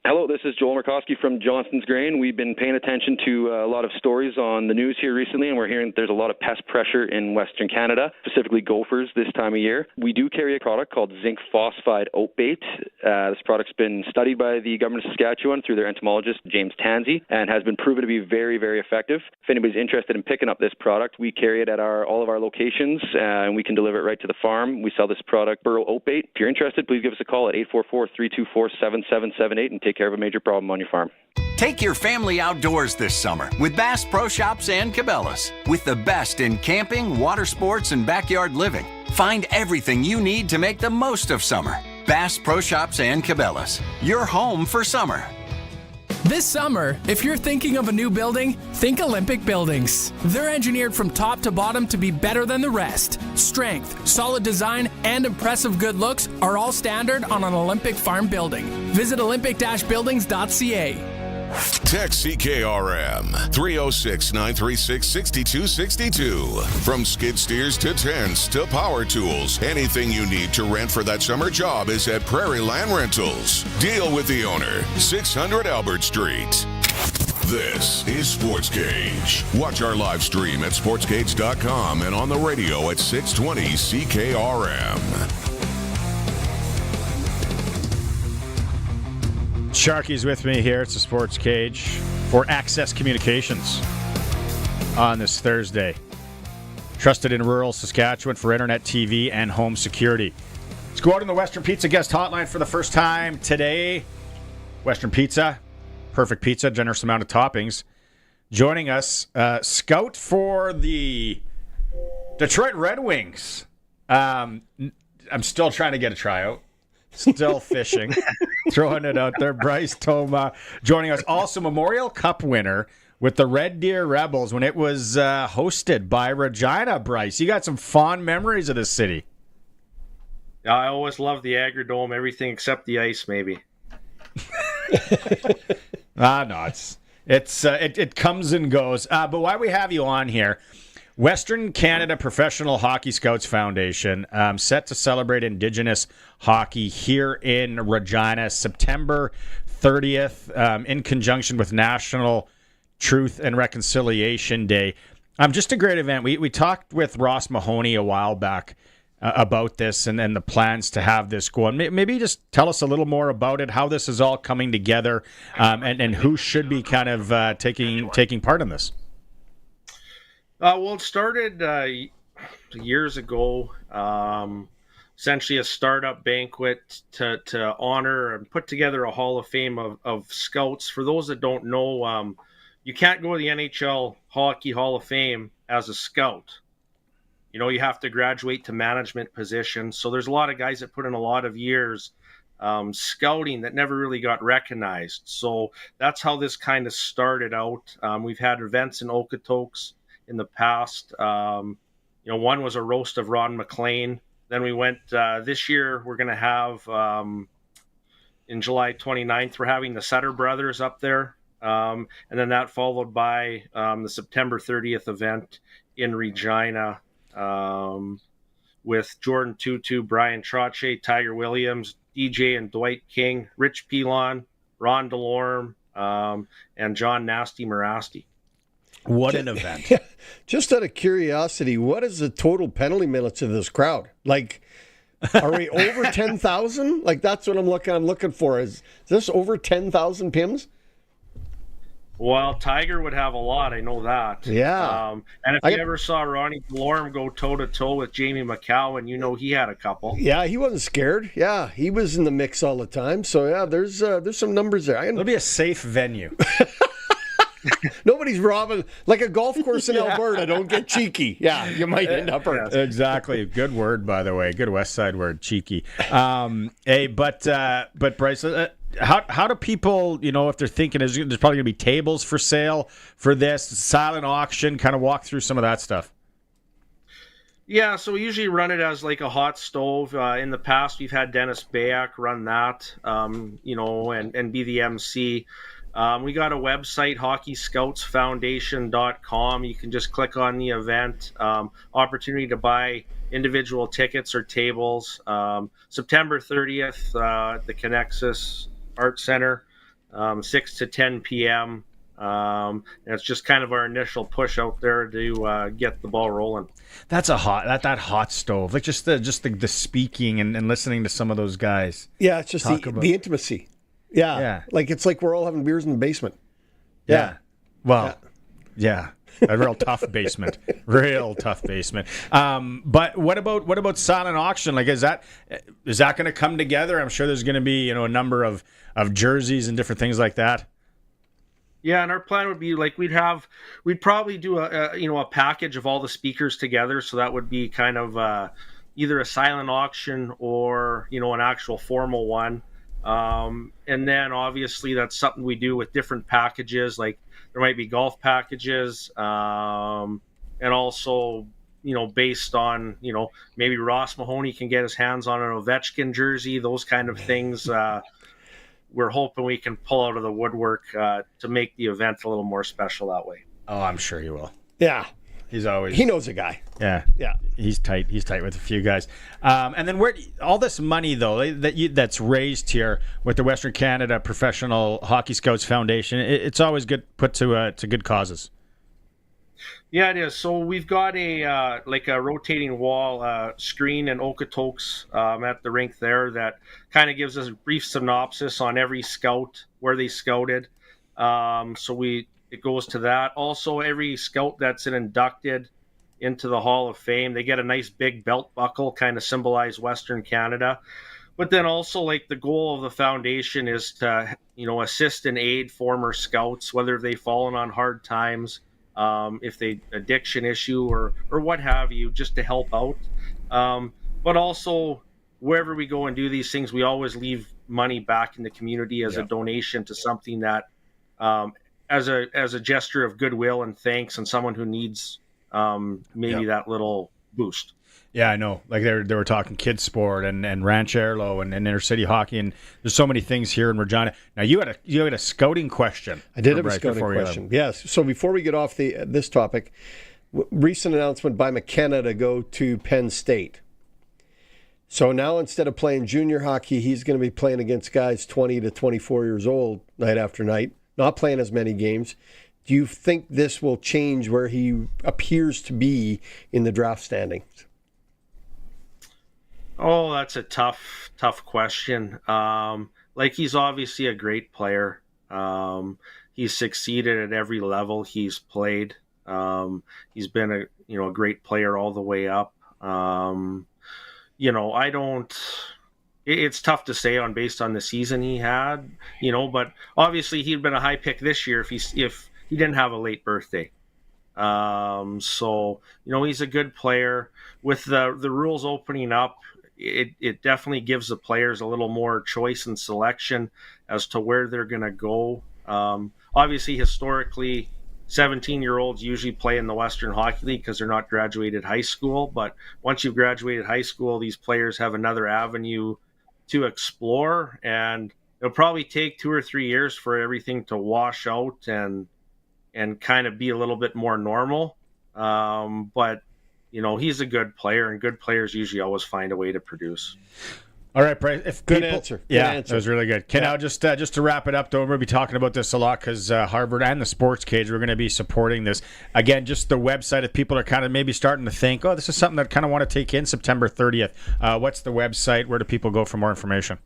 Hello, this is Joel Murkowski from Johnston's Grain. We've been paying attention to a lot of stories on the news here recently, and we're hearing that there's a lot of pest pressure in Western Canada, specifically gophers this time of year. We do carry a product called zinc phosphide oat bait. This product's been studied by the government of Saskatchewan through their entomologist, James Tansey, and has been proven to be very, very effective. If anybody's interested in picking up this product, we carry it at all of our locations, and we can deliver it right to the farm. We sell this product, Burrow Oat Bait. If you're interested, please give us a call at 844-324-7778 and take care of a major problem on your farm. Take your family outdoors this summer with Bass Pro Shops and Cabela's. With the best in camping, water sports, and backyard living. Find everything you need to make the most of summer. Bass Pro Shops and Cabela's. Your home for summer. This summer, if you're thinking of a new building, think Olympic Buildings. They're engineered from top to bottom to be better than the rest. Strength, solid design, and impressive good looks are all standard on an Olympic farm building. Visit olympic-buildings.ca. Text CKRM 306-936-6262. From skid steers to tents to power tools, anything you need to rent for that summer job is at Prairie Land Rentals. Deal with the owner, 600 Albert Street. This is Sportscage. Watch our live stream at sportscage.com and on the radio at 620 CKRM. Sharky's with me here. It's the Sports Cage for Access Communications on this Thursday. Trusted in rural Saskatchewan for internet, TV, and home security. Let's go out in the Western Pizza guest hotline for the first time today. Western Pizza, perfect pizza, generous amount of toppings. Joining us, scout for the Detroit Red Wings. I'm still trying to get a tryout. Still fishing. Throwing it out there. Bryce Thoma joining us. Also, Memorial Cup winner with the Red Deer Rebels when it was hosted by Regina. Bryce, you got some fond memories of this city. I always loved the Agrodome, everything except the ice, maybe. No, it comes and goes. But why we have you on here, Western Canada Professional Hockey Scouts Foundation, set to celebrate Indigenous hockey here in Regina, September 30th, in conjunction with National Truth and Reconciliation Day. Just a great event. We talked with Ross Mahoney a while back about this and the plans to have this go on. Maybe just tell us a little more about it, how this is all coming together, and who should be kind of taking part in this. Well, it started years ago, essentially a startup banquet to honor and put together a Hall of Fame of scouts. For those that don't know, you can't go to the NHL Hockey Hall of Fame as a scout. You have to graduate to management positions. So there's a lot of guys that put in a lot of years scouting that never really got recognized. So that's how this kind of started out. We've had events in Okotoks in the past. One was a roast of Ron McLean. Then we went, this year we're going to have, in July 29th, we're having the Sutter Brothers up there. And then that followed by the September 30th event in Regina, with Jordan Tutu, Brian Trottier, Tiger Williams, DJ and Dwight King, Rich Pilon, Ron DeLorme, and John Nasty Morasti. What an event. Just out of curiosity, what is the total penalty minutes of this crowd? Like, are we over 10,000? Like, that's what I'm looking for. Is this over 10,000 PIMs? Well, Tiger would have a lot. I know that. Yeah. And if you ever saw Ronnie DeLorme go toe-to-toe with Jamie McCowan, he had a couple. Yeah, he wasn't scared. Yeah, he was in the mix all the time. So, yeah, there's some numbers there. It'll be a safe venue. Nobody's robbing. Like a golf course in Alberta, don't get cheeky. Yeah, you might end up hurt. Exactly. Good word, by the way. Good West Side word, cheeky. But Bryce, how do people, if they're thinking there's probably going to be tables for sale for this, silent auction, kind of walk through some of that stuff? Yeah, so we usually run it as like a hot stove. In the past, we've had Dennis Bayak run that, and be the MC. We got a website, hockeyscoutsfoundation.com. You can just click on the event, opportunity to buy individual tickets or tables. September 30th at the Connexus Art Center, 6 to 10 p.m. And it's just kind of our initial push out there to get the ball rolling. That's that hot stove, like just the speaking and listening to some of those guys. Yeah, it's just the intimacy. Yeah. Like it's like we're all having beers in the basement. Yeah. Well, yeah. A real tough basement. Real tough basement. But what about silent auction? Like is that going to come together? I'm sure there's going to be, a number of jerseys and different things like that. Yeah, and our plan would be like we'd probably do a package of all the speakers together, so that would be kind of either a silent auction or, an actual formal one. And then obviously that's something we do with different packages, like there might be golf packages, and also, based on, maybe Ross Mahoney can get his hands on an Ovechkin jersey, those kind of things. We're hoping we can pull out of the woodwork to make the event a little more special that way. Oh, I'm sure he will. Yeah. He knows a guy. Yeah. He's tight with a few guys. And then where all this money though that's raised here with the Western Canada Professional Hockey Scouts Foundation, it's always good put to good causes. Yeah, it is. So we've got a rotating wall screen in Okotoks at the rink there that kind of gives us a brief synopsis on every scout, where they scouted. It goes to that. Also, every scout that's inducted into the Hall of Fame, they get a nice big belt buckle, kind of symbolize Western Canada. But then also, the goal of the foundation is to, assist and aid former scouts, whether they've fallen on hard times, if they addiction issue or what have you, just to help out. But also, wherever we go and do these things, we always leave money back in the community as a donation to something that as a gesture of goodwill and thanks, and someone who needs maybe that little boost. Yeah, I know. Like they were talking kids sport and Ranch Airlo and inner city hockey, and there's so many things here in Regina. Now you had a scouting question. I did have a scouting question. Yes. So before we get off this topic, recent announcement by McKenna to go to Penn State. So now instead of playing junior hockey, he's going to be playing against guys 20 to 24 years old night after night, not playing as many games. Do you think this will change where he appears to be in the draft standings? Oh, that's a tough question. Like, he's obviously a great player. He's succeeded at every level he's played. He's been a great player all the way up. It's tough to say based on the season he had, but obviously he'd been a high pick this year if he didn't have a late birthday. So he's a good player. With the rules opening up, it definitely gives the players a little more choice and selection as to where they're going to go. Obviously, historically, 17-year-olds usually play in the Western Hockey League because they're not graduated high school. But once you've graduated high school, these players have another avenue to explore, and it'll probably take 2 or 3 years for everything to wash out and kind of be a little bit more normal. But he's a good player, and good players usually always find a way to produce. All right, Bryce. Good answer. That was really good. Now, just to wrap it up, though, we're going to be talking about this a lot because Harvard and the Sportscage, we're going to be supporting this. Again, just the website, if people are kind of maybe starting to think, oh, this is something that kind of want to take in September 30th. What's the website? Where do people go for more information?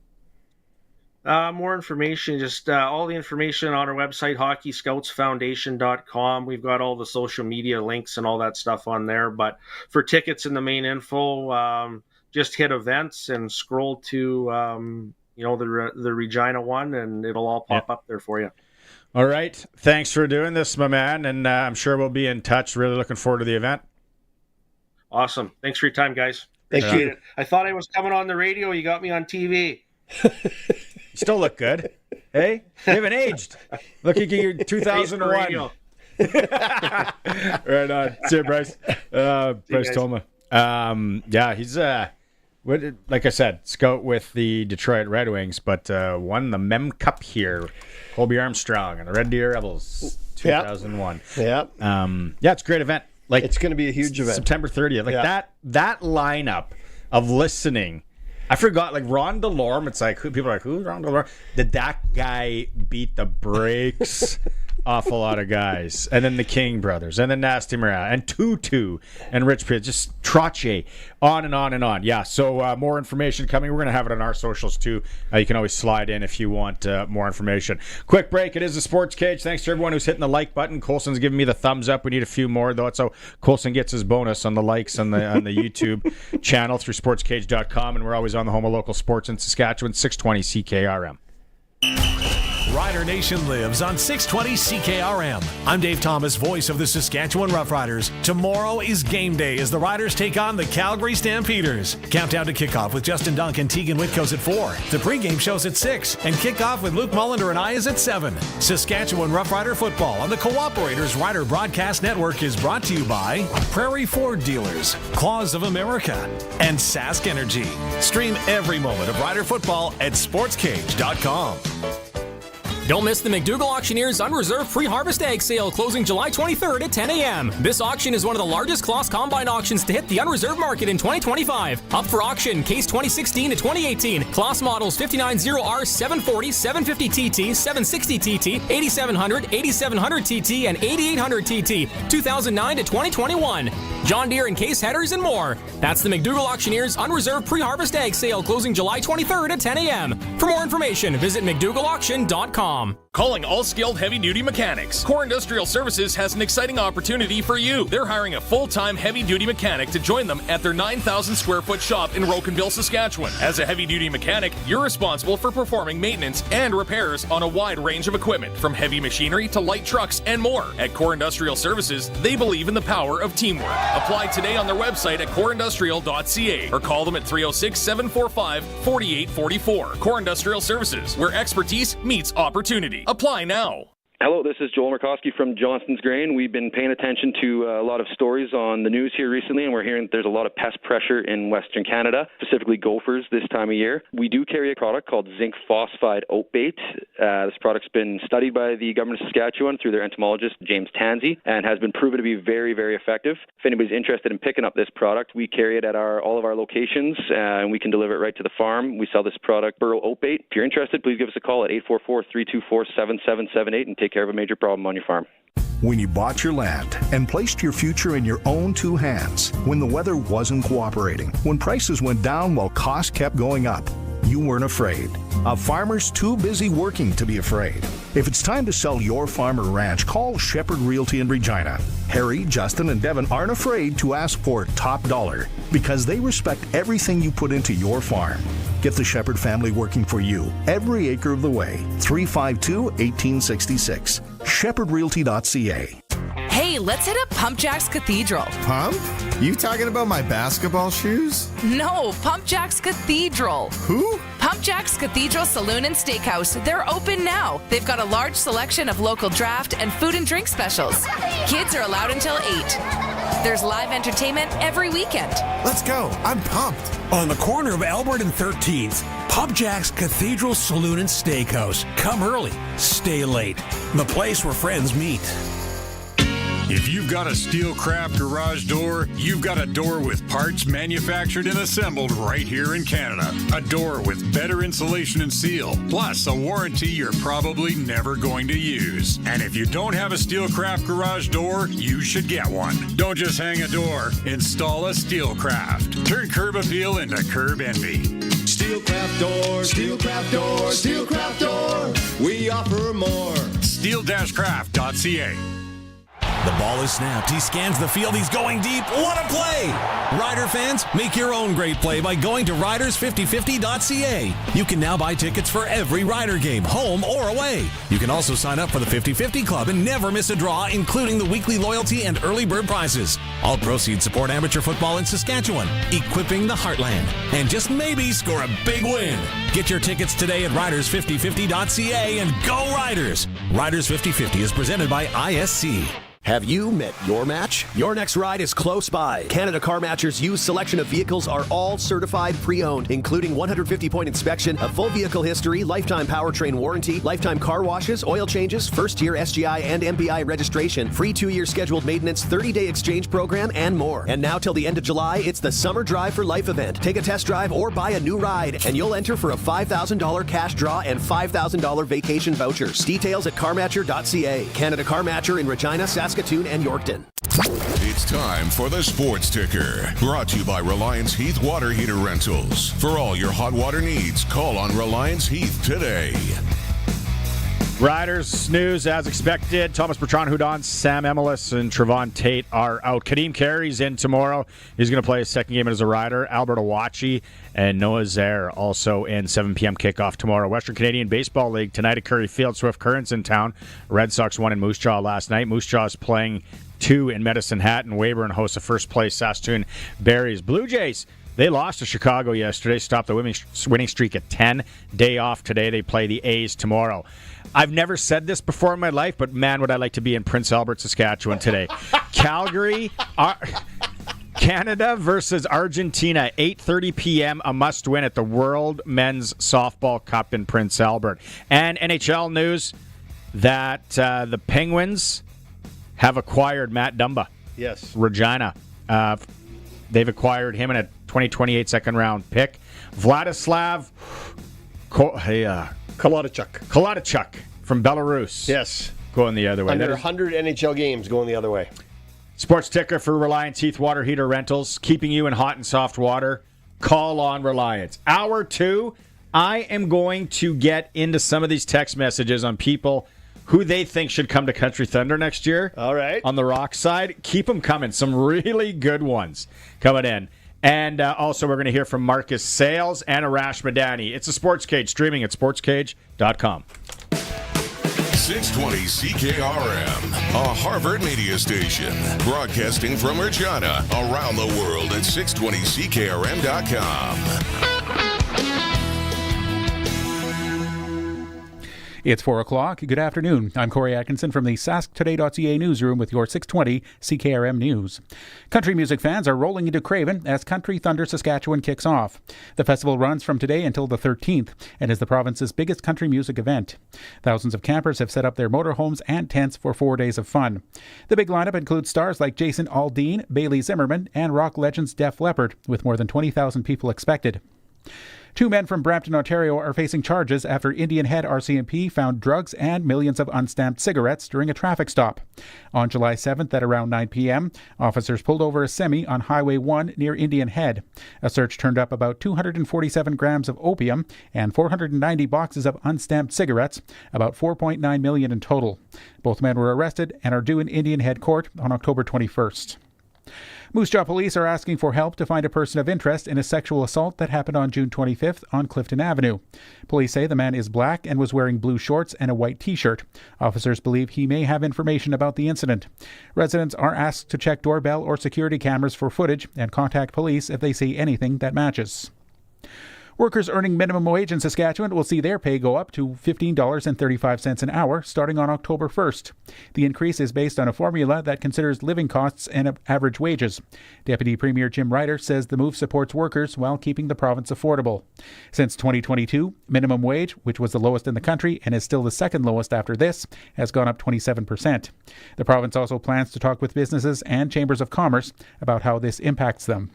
More information, just all the information on our website, hockeyscoutsfoundation.com. We've got all the social media links and all that stuff on there. But for tickets and the main info, just hit events and scroll to the Regina one, and it'll all pop up there for you. All right. Thanks for doing this, my man, and I'm sure we'll be in touch. Really looking forward to the event. Awesome. Thanks for your time, guys. Thank you. It. I thought I was coming on the radio. You got me on TV. You still look good. Hey, you haven't aged. Look at your 2001. Right on. See you, Bryce. Bryce Toma. He's like I said, scout with the Detroit Red Wings, but won the Mem Cup here. Colby Armstrong and the Red Deer Rebels, 2001. Yeah. It's a great event. Like, it's going to be a huge event. September 30th. Like that lineup of listening. I forgot, like, Ron DeLorme. It's like, people are like, who's Ron DeLorme? Did that guy beat the brakes off a lot of guys? And then the King brothers, and then Nasty Morale, and Tutu, and Rich Pitt, just Trache, on and on and on. Yeah, so more information coming. We're going to have it on our socials, too. You can always slide in if you want more information. Quick break. It is the Sports Cage. Thanks to everyone who's hitting the like button. Colson's giving me the thumbs up. We need a few more, though. That's how Colson gets his bonus on the likes on the YouTube channel through sportscage.com, and we're always on the home of local sports in Saskatchewan, 620 CKRM. Rider Nation lives on 620 CKRM. I'm Dave Thomas, voice of the Saskatchewan Roughriders. Tomorrow is game day as the Riders take on the Calgary Stampeders. Countdown to kickoff with Justin Dunk and Tegan Whitco's at 4. The pregame show's at 6, and kickoff with Luke Mullender and I is at 7. Saskatchewan Roughrider football on the Cooperators Rider Broadcast Network is brought to you by Prairie Ford Dealers, Claws of America, and Sask Energy. Stream every moment of Rider football at sportscage.com. Don't miss the McDougall Auctioneers Unreserved Pre-Harvest Egg Sale closing July 23rd at 10 a.m. This auction is one of the largest Claas Combine auctions to hit the unreserved market in 2025. Up for auction, case 2016 to 2018. Claas models 590R, 740, 750TT, 760TT, 8700, 8700TT, and 8800 TT, 2009 to 2021. John Deere and case headers and more. That's the McDougall Auctioneers Unreserved Pre-Harvest Egg Sale closing July 23rd at 10 a.m. For more information, visit McDougallAuction.com. Calling all skilled heavy-duty mechanics. Core Industrial Services has an exciting opportunity for you. They're hiring a full-time heavy-duty mechanic to join them at their 9,000-square-foot shop in Rocanville, Saskatchewan. As a heavy-duty mechanic, you're responsible for performing maintenance and repairs on a wide range of equipment, from heavy machinery to light trucks and more. At Core Industrial Services, they believe in the power of teamwork. Apply today on their website at coreindustrial.ca or call them at 306-745-4844. Core Industrial Services, where expertise meets opportunity. Apply now. Hello, this is Joel Murkowski from Johnston's Grain. We've been paying attention to a lot of stories on the news here recently, and we're hearing that there's a lot of pest pressure in Western Canada, specifically gophers this time of year. We do carry a product called zinc phosphide oat bait. This product's been studied by the government of Saskatchewan through their entomologist, James Tansey, and has been proven to be very, very effective. If anybody's interested in picking up this product, we carry it at all of our locations, and we can deliver it right to the farm. We sell this product, Burrow Oat Bait. If you're interested, please give us a call at 844-324-7778 and take care of a major problem on your farm. When you bought your land and placed your future in your own two hands, when the weather wasn't cooperating, when prices went down while costs kept going up, you weren't afraid. A farmer's too busy working to be afraid. If it's time to sell your farm or ranch, call Shepherd Realty in Regina. Harry, Justin, and Devin aren't afraid to ask for top dollar because they respect everything you put into your farm. Get the Shepherd family working for you every acre of the way. 352-1866. ShepherdRealty.ca. Hey, let's hit up Pump Jack's Cathedral. Pump? You talking about my basketball shoes? No, Pump Jack's Cathedral. Who? Pump Jack's Cathedral Saloon and Steakhouse. They're open now. They've got a large selection of local draft and food and drink specials. Kids are allowed until 8. There's live entertainment every weekend. Let's go. I'm pumped. On the corner of Albert and 13th, Pump Jack's Cathedral Saloon and Steakhouse. Come early, stay late. The place where friends meet. If you've got a Steelcraft garage door, you've got a door with parts manufactured and assembled right here in Canada. A door with better insulation and seal, plus a warranty you're probably never going to use. And if you don't have a Steelcraft garage door, you should get one. Don't just hang a door, install a Steelcraft. Turn curb appeal into curb envy. Steelcraft door, Steelcraft door, Steelcraft door. We offer more. Steel-craft.ca. The ball is snapped. He scans the field. He's going deep. What a play! Rider fans, make your own great play by going to riders5050.ca. You can now buy tickets for every Rider game, home or away. You can also sign up for the 50-50 Club and never miss a draw, including the weekly loyalty and early bird prizes. All proceeds support amateur football in Saskatchewan, equipping the heartland, and just maybe score a big win. Get your tickets today at riders5050.ca and go Riders! Riders 50-50 is presented by ISC. Have you met your match? Your next ride is close by. Canada Car Matcher's used selection of vehicles are all certified pre-owned, including 150-point inspection, a full vehicle history, lifetime powertrain warranty, lifetime car washes, oil changes, first-year SGI and MBI registration, free 2-year scheduled maintenance, 30-day exchange program, and more. And now till the end of July, it's the Summer Drive for Life event. Take a test drive or buy a new ride, and you'll enter for a $5,000 cash draw and $5,000 vacation vouchers. Details at carmatcher.ca. Canada Car Matcher in Regina, Saskatchewan, and Yorkton. It's time for the Sports Ticker, brought to you by Reliance Heath Water Heater Rentals. For all your hot water needs, call on Reliance Heath today. Riders news as expected. Thomas Bertrand-Houdon, Sam Emelis, and Trevon Tate are out. Kadeem Carey's in tomorrow. He's going to play his second game as a Rider. Albert Awachi and Noah Zaire also in 7 p.m. kickoff tomorrow. Western Canadian Baseball League tonight at Curry Field. Swift Current's in town. Red Sox won in Moose Jaw last night. Moose Jaw's playing 2 in Medicine Hat, and Weyburn hosts a first-place Saskatoon Berries. Blue Jays, they lost to Chicago yesterday, stopped the winning streak at 10. Day off today. They play the A's tomorrow. I've never said this before in my life, but man, would I like to be in Prince Albert, Saskatchewan today. Calgary, Canada versus Argentina, 8:30 p.m., a must-win at the World Men's Softball Cup in Prince Albert. And NHL news that the Penguins have acquired Matt Dumba. Yes. Regina. They've acquired him in a 2028 second-round pick. Vladislav Kolodachuk from Belarus. Yes. Going the other way. Under 100 NHL games going the other way. Sports Ticker for Reliance Heath Water Heater Rentals, keeping you in hot and soft water. Call on Reliance. Hour 2, I am going to get into some of these text messages on people who they think should come to Country Thunder next year. All right. On the rock side, keep them coming. Some really good ones coming in. And also, we're going to hear from Marcus Sales and Arash Madani. It's a Sports Cage, streaming at sportscage.com. 620 CKRM, a Harvard media station, broadcasting from Regina, around the world at 620CKRM.com. It's 4 o'clock. Good afternoon. I'm Corey Atkinson from the sasktoday.ca newsroom with your 620 CKRM News. Country music fans are rolling into Craven as Country Thunder Saskatchewan kicks off. The festival runs from today until the 13th and is the province's biggest country music event. Thousands of campers have set up their motorhomes and tents for 4 days of fun. The big lineup includes stars like Jason Aldean, Bailey Zimmerman, and rock legends Def Leppard, with more than 20,000 people expected. 2 men from Brampton, Ontario are facing charges after Indian Head RCMP found drugs and millions of unstamped cigarettes during a traffic stop. On July 7th at around 9 p.m., officers pulled over a semi on Highway 1 near Indian Head. A search turned up about 247 grams of opium and 490 boxes of unstamped cigarettes, about $4.9 million in total. Both men were arrested and are due in Indian Head Court on October 21st. Moose Jaw police are asking for help to find a person of interest in a sexual assault that happened on June 25th on Clifton Avenue. Police say the man is black and was wearing blue shorts and a white t-shirt. Officers believe he may have information about the incident. Residents are asked to check doorbell or security cameras for footage and contact police if they see anything that matches. Workers earning minimum wage in Saskatchewan will see their pay go up to $15.35 an hour starting on October 1st. The increase is based on a formula that considers living costs and average wages. Deputy Premier Jim Ryder says the move supports workers while keeping the province affordable. Since 2022, minimum wage, which was the lowest in the country and is still the second lowest after this, has gone up 27%. The province also plans to talk with businesses and chambers of commerce about how this impacts them.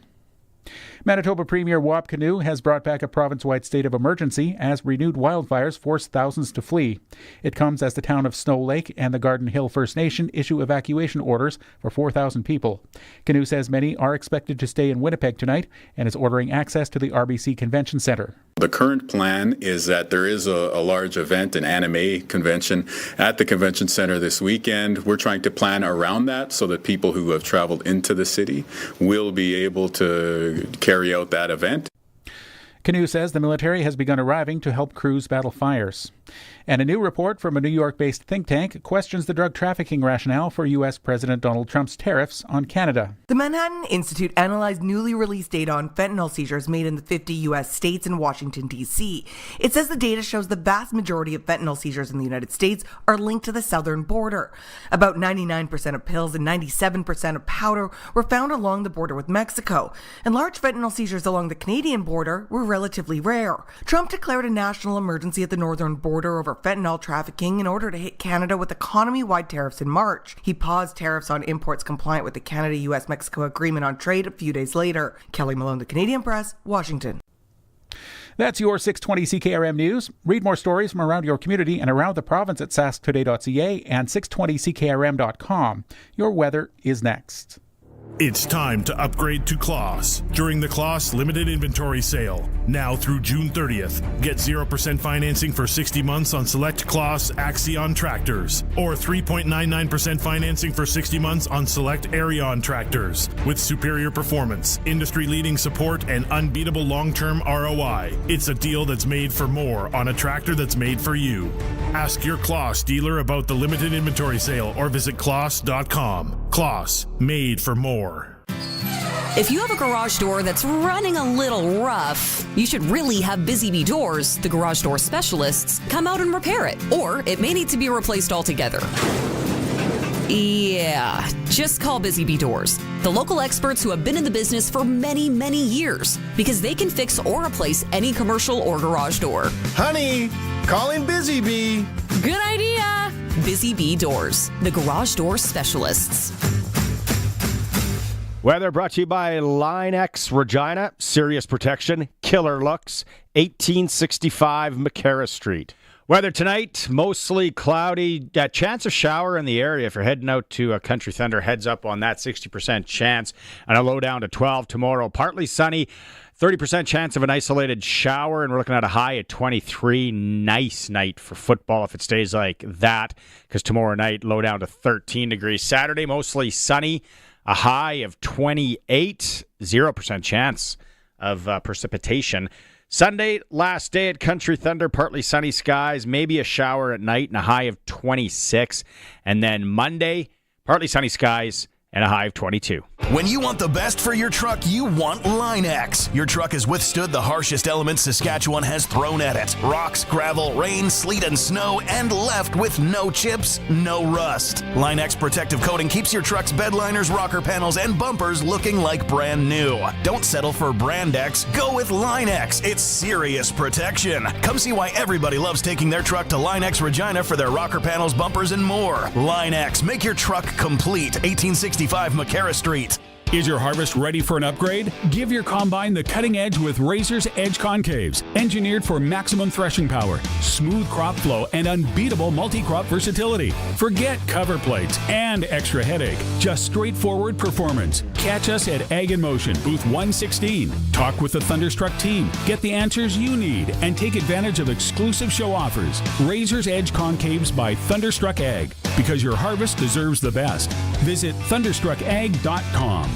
Manitoba Premier Wap Kinew has brought back a province-wide state of emergency as renewed wildfires force thousands to flee. It comes as the town of Snow Lake and the Garden Hill First Nation issue evacuation orders for 4,000 people. Kinew says many are expected to stay in Winnipeg tonight and is ordering access to the RBC Convention Centre. The current plan is that there is a large event, an anime convention, at the convention center this weekend. We're trying to plan around that so that people who have traveled into the city will be able to carry out that event. Kinew says the military has begun arriving to help crews battle fires. And a new report from a New York-based think tank questions the drug trafficking rationale for U.S. President Donald Trump's tariffs on Canada. The Manhattan Institute analyzed newly released data on fentanyl seizures made in the 50 U.S. states and Washington, D.C. It says the data shows the vast majority of fentanyl seizures in the United States are linked to the southern border. About 99% of pills and 97% of powder were found along the border with Mexico, and large fentanyl seizures along the Canadian border were relatively rare. Trump declared a national emergency at the northern border over fentanyl trafficking in order to hit Canada with economy-wide tariffs in March. He paused tariffs on imports compliant with the Canada-US-Mexico Agreement on Trade a few days later. Kelly Malone, The Canadian Press, Washington. That's your 620 CKRM News. Read more stories from around your community and around the province at sasktoday.ca and 620ckrm.com. Your weather is next. It's time to upgrade to Kloss during the Kloss Limited Inventory Sale. Now through June 30th. Get 0% financing for 60 months on select Kloss Axion tractors, or 3.99% financing for 60 months on select Arion tractors. With superior performance, industry-leading support, and unbeatable long-term ROI, it's a deal that's made for more on a tractor that's made for you. Ask your Kloss dealer about the Limited Inventory Sale or visit kloss.com. Kloss, made for more. If you have a garage door that's running a little rough, you should really have Busy Bee Doors, the garage door specialists, come out and repair it. Or it may need to be replaced altogether. Yeah, just call Busy Bee Doors, the local experts who have been in the business for many, many years, because they can fix or replace any commercial or garage door. Honey, calling Busy Bee. Good idea. Busy Bee Doors, the garage door specialists. Weather brought to you by Line X Regina, Serious Protection, Killer Looks, 1865 McCarra Street. Weather tonight, mostly cloudy, chance of shower in the area. If you're heading out to Country Thunder, heads up on that 60% chance, and a low down to 12 tomorrow. Partly sunny, 30% chance of an isolated shower, and we're looking at a high at 23. Nice night for football if it stays like that, because tomorrow night, low down to 13 degrees. Saturday, mostly sunny. A high of 28, 0% chance of precipitation. Sunday, last day at Country Thunder, partly sunny skies, maybe a shower at night, and a high of 26. And then Monday, partly sunny skies and a high of 22. When you want the best for your truck, you want Line-X. Your truck has withstood the harshest elements Saskatchewan has thrown at it. Rocks, gravel, rain, sleet, and snow, and left with no chips, no rust. Line-X protective coating keeps your truck's bed liners, rocker panels, and bumpers looking like brand new. Don't settle for Brand X. Go with Line-X. It's serious protection. Come see why everybody loves taking their truck to Line-X Regina for their rocker panels, bumpers, and more. Line-X. Make your truck complete. 1865 McCarra Street. Is your harvest ready for an upgrade? Give your combine the cutting edge with Razor's Edge Concaves, engineered for maximum threshing power, smooth crop flow, and unbeatable multi-crop versatility. Forget cover plates and extra headache. Just straightforward performance. Catch us at Ag in Motion, booth 116. Talk with the Thunderstruck team. Get the answers you need and take advantage of exclusive show offers. Razor's Edge Concaves by Thunderstruck Ag, because your harvest deserves the best. Visit thunderstruckag.com.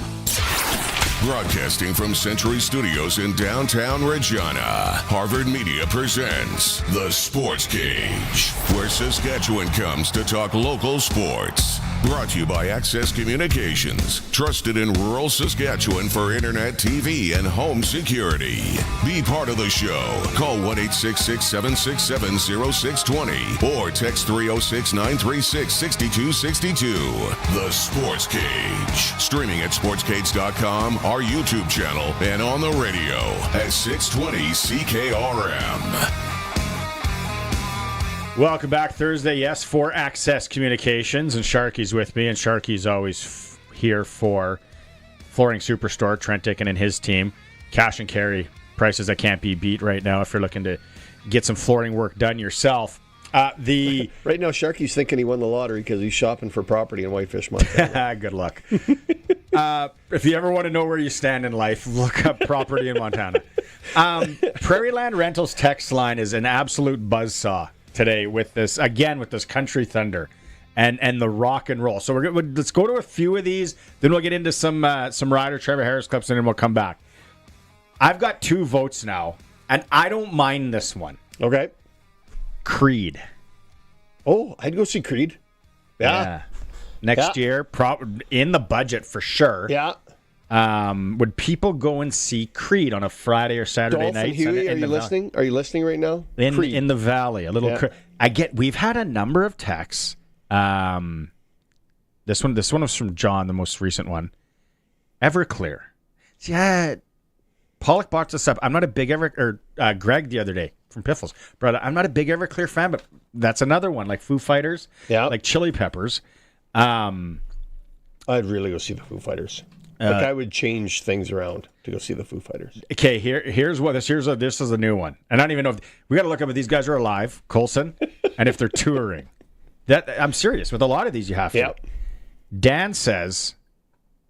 Broadcasting from Century Studios in downtown Regina, Harvard Media presents The Sports Cage, where Saskatchewan comes to talk local sports. Brought to you by Access Communications, trusted in rural Saskatchewan for internet, TV, and home security. Be part of the show. Call 1-866-767-0620 or text 306-936-6262. The Sports Cage. Streaming at sportscage.com, our YouTube channel, and on the radio at 620 CKRM. Welcome back Thursday, yes, for Access Communications, and Sharky's with me, and Sharky's always here for Flooring Superstore, Trent Dickin and his team. Cash and carry prices that can't be beat right now if you're looking to get some flooring work done yourself. Right now, Sharky's thinking he won the lottery because he's shopping for property in Whitefish, Montana. Good luck. If you ever want to know where you stand in life, look up property in Montana. Prairie Land Rentals text line is an absolute buzzsaw today with this country thunder and the rock and roll. So let's go to a few of these, then we'll get into some rider Trevor Harris clips, and then we'll come back. I've got 2 votes now, and I don't mind this one. Okay. Creed. Oh, I'd go see Creed. Yeah. Next year, in the budget for sure. Yeah. Would people go and see Creed on a Friday or Saturday night? Huey, are you listening? Are you listening right now? In the valley, we've had a number of texts. This one was from John, the most recent one. Everclear. Yeah, Pollock brought this up. I'm not a big Greg the other day from Piffles, brother. I'm not a big Everclear fan, but that's another one, like Foo Fighters, like Chili Peppers. I'd really go see the Foo Fighters. I would change things around to go see the Foo Fighters. Okay, here's this is a new one, and I don't even know if we got to look up if these guys are alive, Coulson, and if they're touring. I'm serious. With a lot of these, you have to. Yep. Dan says,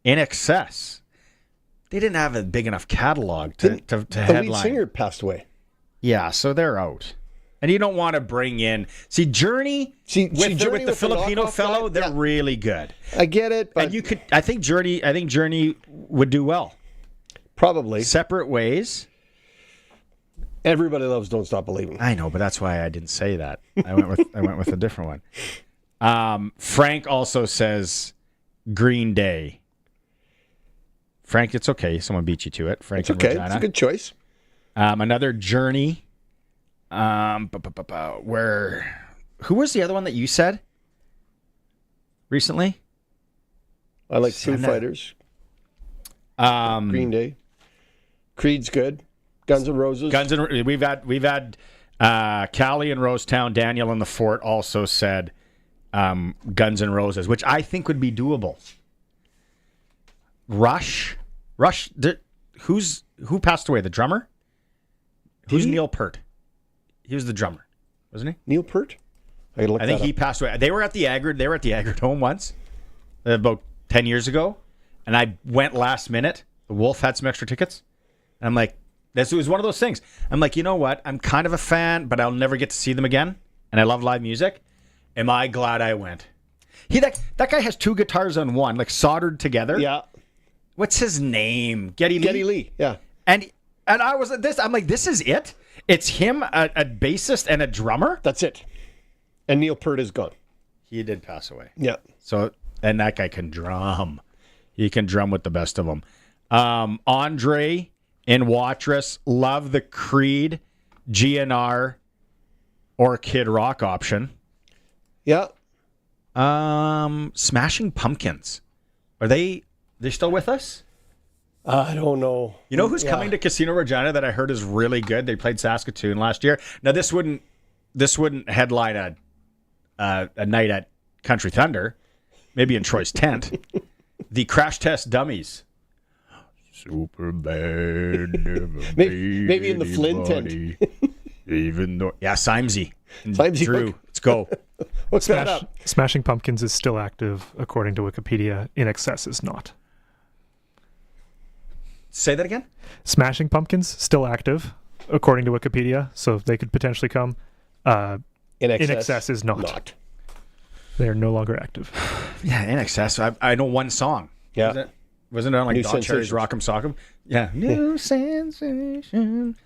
In Excess. They didn't have a big enough catalog to headline. The lead singer passed away. Yeah, so they're out. And you don't want to bring in... Journey, with the Filipino fellow, they're really good. I get it, but... And I think Journey would do well. Probably. Separate ways. Everybody loves Don't Stop Believing. I know, but that's why I didn't say that. I went with a different one. Frank also says Green Day. Frank, it's okay. Someone beat you to it. Frank, it's okay. It's a good choice. Another Journey. Who was the other one that you said recently? I like Foo Fighters. Green Day. Creed's good. Guns N' Roses. We've had Callie in Rosetown. Daniel in the Fort also said Guns N' Roses, which I think would be doable. Rush. Who passed away? The drummer? Who's Neil Peart? He was the drummer, wasn't he? Neil Peart? I think he passed away. They were at the Agard home once, about 10 years ago, and I went last minute. The Wolf had some extra tickets. And I'm like, it was one of those things. I'm like, you know what? I'm kind of a fan, but I'll never get to see them again. And I love live music. Am I glad I went? That guy has 2 guitars on one, like soldered together. Yeah. What's his name? Geddy Lee. Yeah. And I was at this. I'm like, this is it. It's him, a bassist, and a drummer. That's it. And Neil Peart is gone. He did pass away. Yeah. So, and that guy can drum. he can drum with the best of them. Andre in Watrous, love the Creed, GNR, or Kid Rock option. Yeah. Smashing Pumpkins. Are they still with us? I don't know. You know who's coming to Casino Regina that I heard is really good? They played Saskatoon last year. Now this wouldn't headline a night at Country Thunder, maybe in Troy's tent. The Crash Test Dummies. Super bad. Maybe in the Flint tent. Even though, Simesy. Simesy. Drew, let's go. What's that up? Smashing Pumpkins is still active, according to Wikipedia. In Excess is not. Say that again? Smashing Pumpkins, still active, according to Wikipedia, so they could potentially come. In Excess is not. They're no longer active. Yeah, In Excess. I know one song. Yeah. Wasn't it on like New Don Cherry's Sensations. Rock'em Sock'em? Yeah. New Sensation.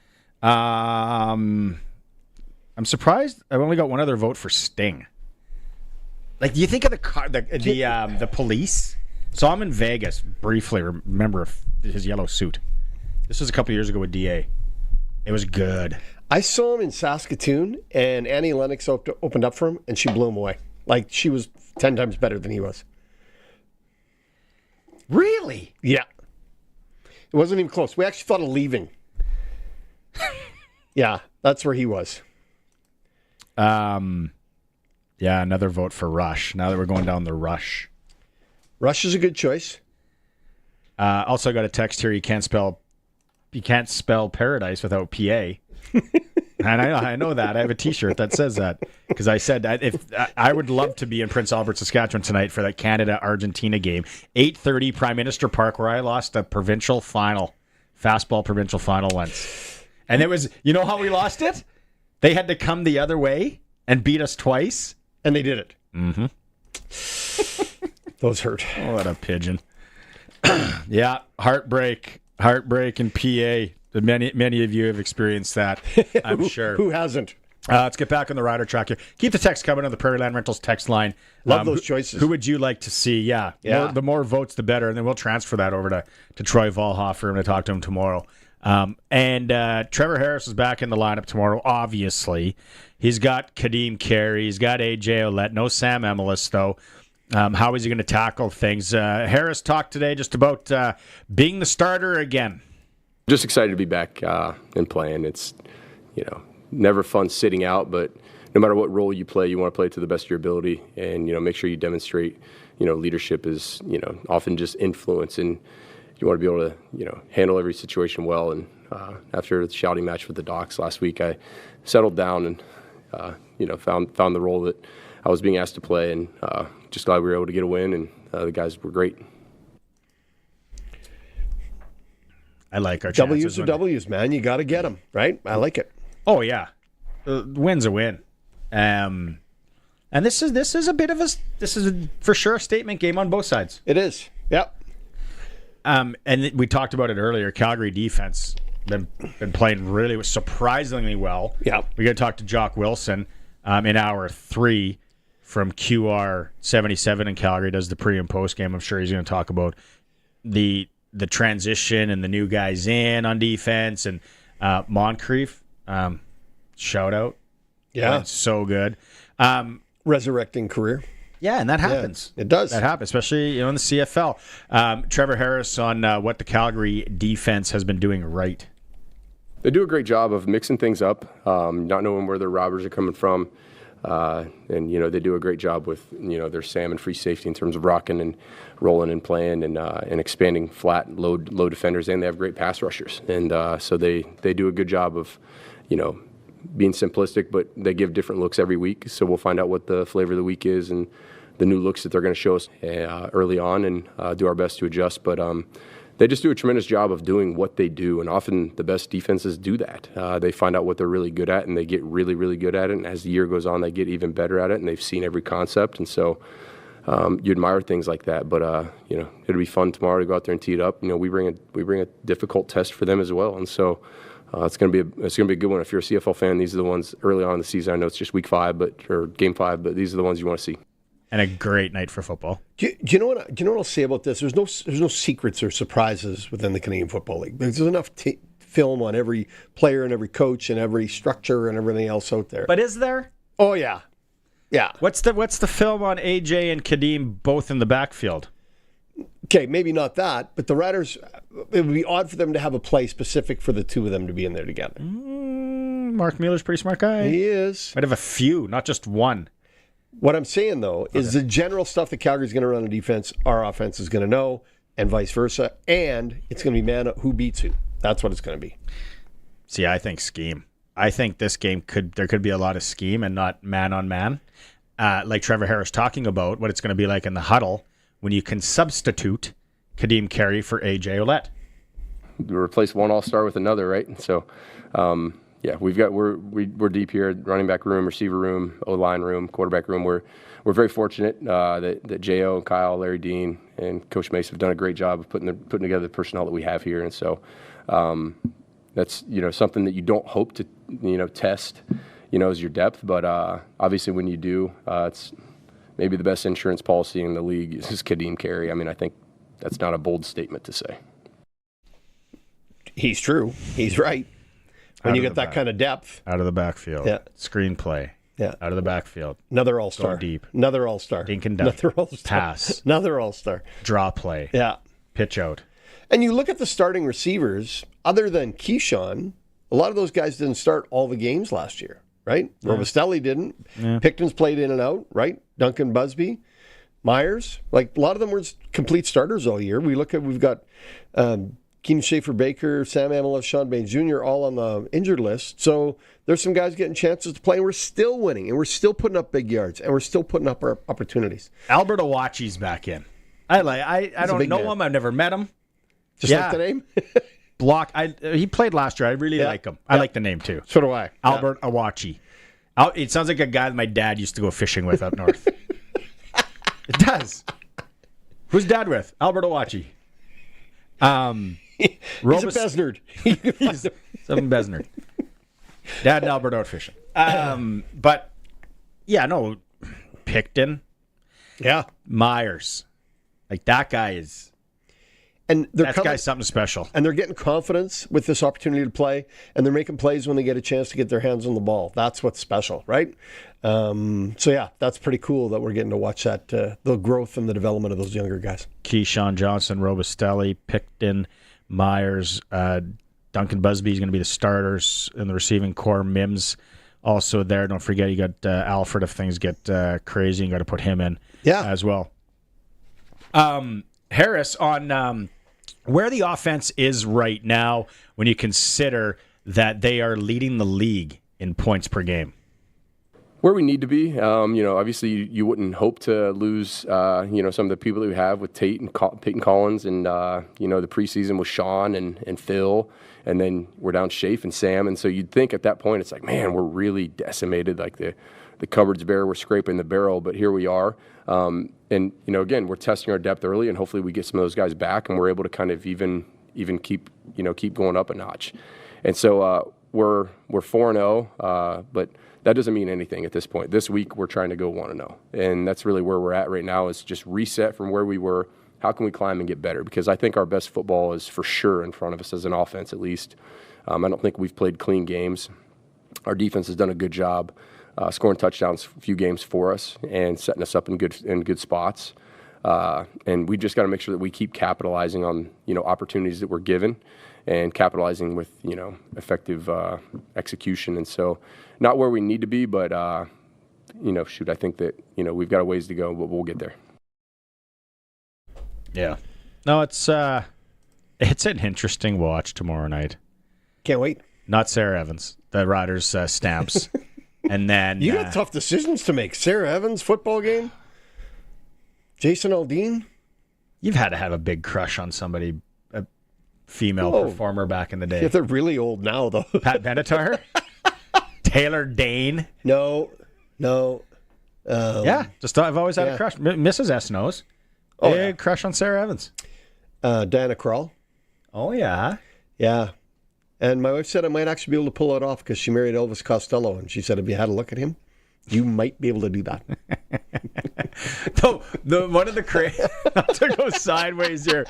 I'm surprised I've only got one other vote for Sting. Like, do you think of the police? So I'm in Vegas briefly. Remember his yellow suit. This was a couple years ago with DA. It was good. I saw him in Saskatoon, and Annie Lennox opened up for him, and she blew him away. Like, she was 10 times better than he was. Really? Yeah. It wasn't even close. We actually thought of leaving. Yeah, that's where he was. Yeah, another vote for Rush. Now that we're going down the Rush. Rush is a good choice. Also got a text here. You can't spell paradise without PA. And I know that. I have a T-shirt that says that because I said if I would love to be in Prince Albert, Saskatchewan tonight for that Canada-Argentina game, 8:30 Prime Minister Park, where I lost a provincial final, fastball provincial final once, and it was, you know how we lost it? They had to come the other way and beat us twice, and they did it. Mm-hmm. Those hurt. Oh, what a pigeon! Yeah, heartbreak in PA. Many of you have experienced that, I'm sure. Who hasn't? Let's get back on the Rider track here. Keep the text coming on the Prairie Land Rentals text line. Love those choices. Who would you like to see? Yeah. The more votes, the better. And then we'll transfer that over to Troy Volhoff. We're going to talk to him tomorrow. And Trevor Harris is back in the lineup tomorrow, obviously. He's got Kadeem Carey. He's got A.J. Ouellette. No Sam Emelis, though. How is he going to tackle things? Harris talked today just about being the starter again. Just excited to be back and playing. It's, never fun sitting out, but no matter what role you play, you want to play to the best of your ability and, make sure you demonstrate, leadership is, often just influence, and you want to be able to, handle every situation well. And after the shouting match with the Docs last week, I settled down and, found the role that I was being asked to play, and just glad we were able to get a win, and the guys were great. I like our chances. W's are W's, man. You got to get them, right? I like it. Oh, yeah. Win's a win. And this is for sure a statement game on both sides. It is. Yep. And we talked about it earlier. Calgary defense been playing really surprisingly well. Yeah. We got to talk to Jock Wilson in hour 3 from QR 77 in Calgary. Does the pre and post game. I'm sure he's going to talk about the transition and the new guys in on defense, and Moncrief, shout out. Yeah. It's so good. Resurrecting career. Yeah, and that happens. Yeah, it does. That happens, especially in the CFL. Trevor Harris on what the Calgary defense has been doing right. They do a great job of mixing things up, not knowing where their robbers are coming from. And they do a great job with their Sam and free safety in terms of rocking and rolling and playing and expanding flat low defenders, and they have great pass rushers, and so they do a good job of being simplistic, but they give different looks every week. So we'll find out what the flavor of the week is and the new looks that they're going to show us early on, and do our best to adjust. But they just do a tremendous job of doing what they do, and often the best defenses do that. They find out what they're really good at, and they get really, really good at it. And as the year goes on, they get even better at it, and they've seen every concept. And so you admire things like that. But it'll be fun tomorrow to go out there and tee it up. We bring a difficult test for them as well, and so it's gonna be a good one. If you're a CFL fan, these are the ones early on in the season. I know it's just week 5, or game 5, but these are the ones you want to see. And a great night for football. Do you know what I'll say about this? There's no secrets or surprises within the Canadian Football League. There's enough film on every player and every coach and every structure and everything else out there. But is there? Oh yeah, yeah. What's the film on AJ and Kadeem both in the backfield? Okay, maybe not that, but the Riders, it would be odd for them to have a play specific for the two of them to be in there together. Mark Mueller's a pretty smart guy. He is. Might have a few, not just one. What I'm saying, though, is the general stuff that Calgary's going to run on defense, our offense is going to know, and vice versa, and it's going to be man who beats who. That's what it's going to be. See, I think scheme. I think this game there could be a lot of scheme and not man on man. Like Trevor Harris talking about what it's going to be like in the huddle when you can substitute Kadeem Carey for AJ Ouellette. Replace one all-star with another, right? So, yeah, we're deep here, running back room, receiver room, O-line room, quarterback room. We're very fortunate that J.O. and Kyle, Larry Dean, and Coach Mace have done a great job of putting together the personnel that we have here, and so that's something that you don't hope to test as your depth, but obviously when you do, it's maybe the best insurance policy in the league is Kadeem Carey. I mean, I think that's not a bold statement to say. He's true. He's right. When you get that kind of depth. Out of the backfield. Yeah. Screenplay. Yeah. Out of the backfield. Another all-star. Go deep. Another all-star. Dink and dunk. Another all-star. Pass. Another all-star. Draw play. Yeah. Pitch out. And you look at the starting receivers, other than Keyshawn, a lot of those guys didn't start all the games last year, right? Yeah. Robistelli didn't. Yeah. Picton's played in and out, right? Duncan Busby. Myers. Like, a lot of them were complete starters all year. We've got Keenan Schaefer-Baker, Sam Amiloff, Sean Bain Jr. all on the injured list. So there's some guys getting chances to play, and we're still winning, and we're still putting up big yards, and we're still putting up our opportunities. Albert Awachi's back in. I don't know him. I've never met him. Just like the name? Block. He played last year. I really like him. I like the name, too. So do I. Albert Awachi. It sounds like a guy that my dad used to go fishing with up north. It does. Who's dad with? Albert Awachi. He's a Besnard. He's some Besnard. Dad and Albert out fishing. But, yeah, no. Picton. Yeah. Myers. Like, that guy is... And that guy's something special. And they're getting confidence with this opportunity to play, and they're making plays when they get a chance to get their hands on the ball. That's what's special, right? So, yeah, that's pretty cool that we're getting to watch that, the growth and the development of those younger guys. Keyshawn Johnson, Robistelli, Picton, Myers, Duncan Busby is going to be the starters in the receiving core. Mims also there. Don't forget, you got Alfred if things get crazy. You got to put him in as well. Harris, on where the offense is right now when you consider that they are leading the league in points per game. Where we need to be, obviously you wouldn't hope to lose, some of the people that we have with Tate and Peyton Collins and, the preseason with Sean and Phil, and then we're down Shafe and Sam. And so you'd think at that point, it's like, man, we're really decimated. Like the cupboard's bare, we're scraping the barrel, but here we are. And, again, we're testing our depth early, and hopefully we get some of those guys back and we're able to kind of even keep going up a notch. And so we're 4-0, but that doesn't mean anything at this point. This week we're trying to go 1-0, and that's really where we're at right now, is just reset from where we were. How can we climb and get better? Because I think our best football is for sure in front of us as an offense, at least. I don't think we've played clean games. Our defense has done a good job scoring touchdowns a few games for us and setting us up in good spots. And we just got to make sure that we keep capitalizing on opportunities that we're given and capitalizing with effective execution. And so, not where we need to be, but I think that we've got a ways to go, but we'll get there. Yeah. No, it's an interesting watch tomorrow night. Can't wait. Not Sarah Evans, the Riders Stamps. And then you got tough decisions to make. Sarah Evans football game. Jason Aldean. You've had to have a big crush on somebody, a female performer back in the day. Yeah, they're really old now, though. Pat Benatar, Taylor Dane. No. Yeah, I've always had a crush. Mrs. S knows. Big crush on Sarah Evans. Diana Krall. Oh yeah. Yeah. And my wife said I might actually be able to pull it off because she married Elvis Costello, and she said if you had a look at him, you might be able to do that. One of the not to go sideways here.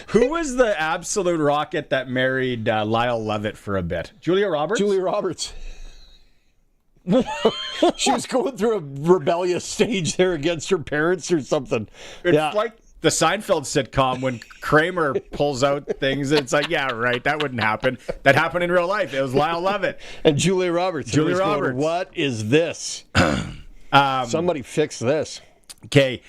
Who was the absolute rocket that married Lyle Lovett for a bit? Julia Roberts? Julia Roberts. She was going through a rebellious stage there against her parents or something. It's like the Seinfeld sitcom when Kramer pulls out things. It's like, yeah, right, that wouldn't happen. That happened in real life. It was Lyle Lovett. And Julia Roberts. Julia Roberts. Going, what is this? Somebody fix this. Okay,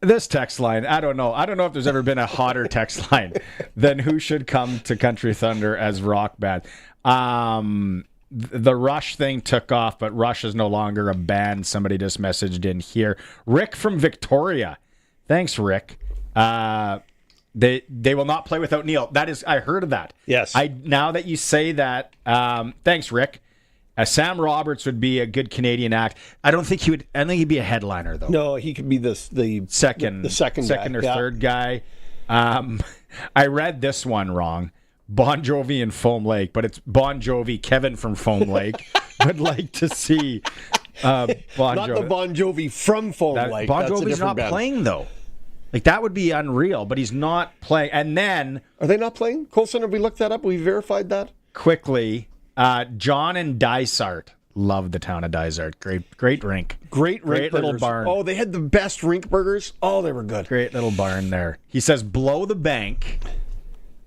this text line, I don't know if there's ever been a hotter text line than who should come to Country Thunder as rock band. The Rush thing took off, but Rush is no longer a band. Somebody just messaged in here. Rick from Victoria. Thanks, Rick. They will not play without Neil. That is, I heard of that. Yes. Now that you say that, thanks, Rick. Sam Roberts would be a good Canadian act. I don't think he'd be a headliner though. No, he could be the second or third guy. I read this one wrong. Bon Jovi and Foam Lake, but it's Bon Jovi. Kevin from Foam Lake would like to see Bon Jovi. Not the Bon Jovi from Foam Lake. Bon Jovi's not playing though. Like that would be unreal, but he's not playing. And then are they not playing? Colson, have we looked that up? We verified that quickly. John and Dysart. Love the town of Dysart. Great rink. Great little barn. Oh, they had the best rink burgers. Oh, they were good. Great little barn there. He says blow the bank,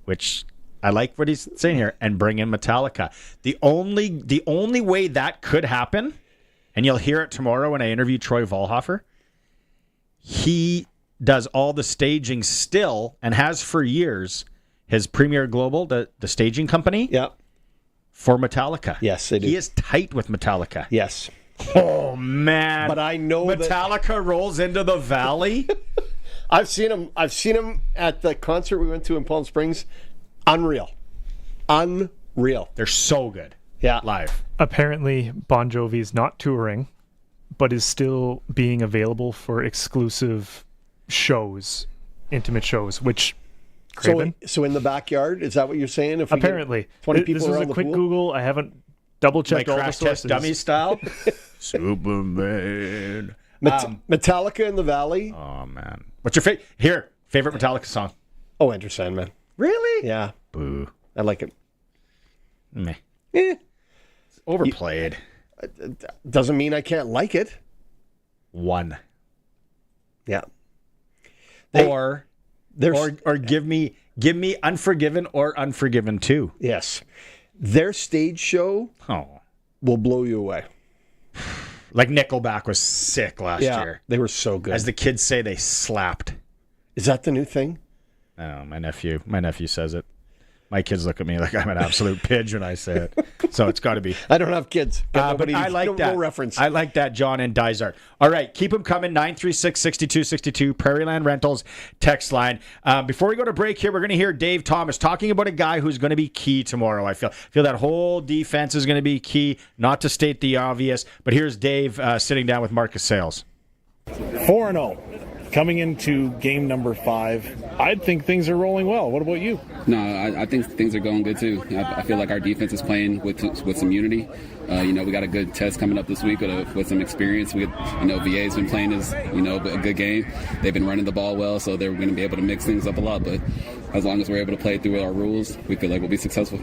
which I like what he's saying here, and bring in Metallica. The only way that could happen, and you'll hear it tomorrow when I interview Troy Volhofer, he does all the staging still and has for years. His Premier Global, the staging company, for Metallica. Yes, they do. He is tight with Metallica. Yes. Oh man! But I know Metallica rolls into the valley. I've seen him at the concert we went to in Palm Springs. Unreal. They're so good. Yeah. Live. Apparently, Bon Jovi is not touring, but is still being available for exclusive shows, intimate shows, which Craven. So in the backyard, is that what you're saying? If apparently. 20 people this was around a quick the pool? Google. I haven't double-checked all the Crash sources. Test Dummy style? Superman. Metallica in the Valley. Oh, man. What's your favorite Metallica song? Oh, Enter Sandman. Really? Yeah. Boo. I like it. Meh. It's overplayed. Doesn't mean I can't like it. One. Yeah. Or give me Unforgiven or Unforgiven 2. Yes. Their stage show will blow you away. Like Nickelback was sick last year. They were so good. As the kids say, they slapped. Is that the new thing? I don't know. My nephew says it. My kids look at me like I'm an absolute pidge when I say it. So it's got to be. I don't have kids. But I like that. No reference. I like that, John and Dysart. All right, keep them coming. 936-6262, Prairieland Rentals text line. Before we go to break here, we're going to hear Dave Thomas talking about a guy who's going to be key tomorrow. I feel that whole defense is going to be key, not to state the obvious. But here's Dave sitting down with Marcus Sales. 4-0. Coming into game number 5, I think things are rolling well. What about you? No, I think things are going good too. I feel like our defense is playing with some unity. We got a good test coming up this week with some experience. VA's been playing a good game. They've been running the ball well, so they're going to be able to mix things up a lot. But as long as we're able to play through our rules, we feel like we'll be successful.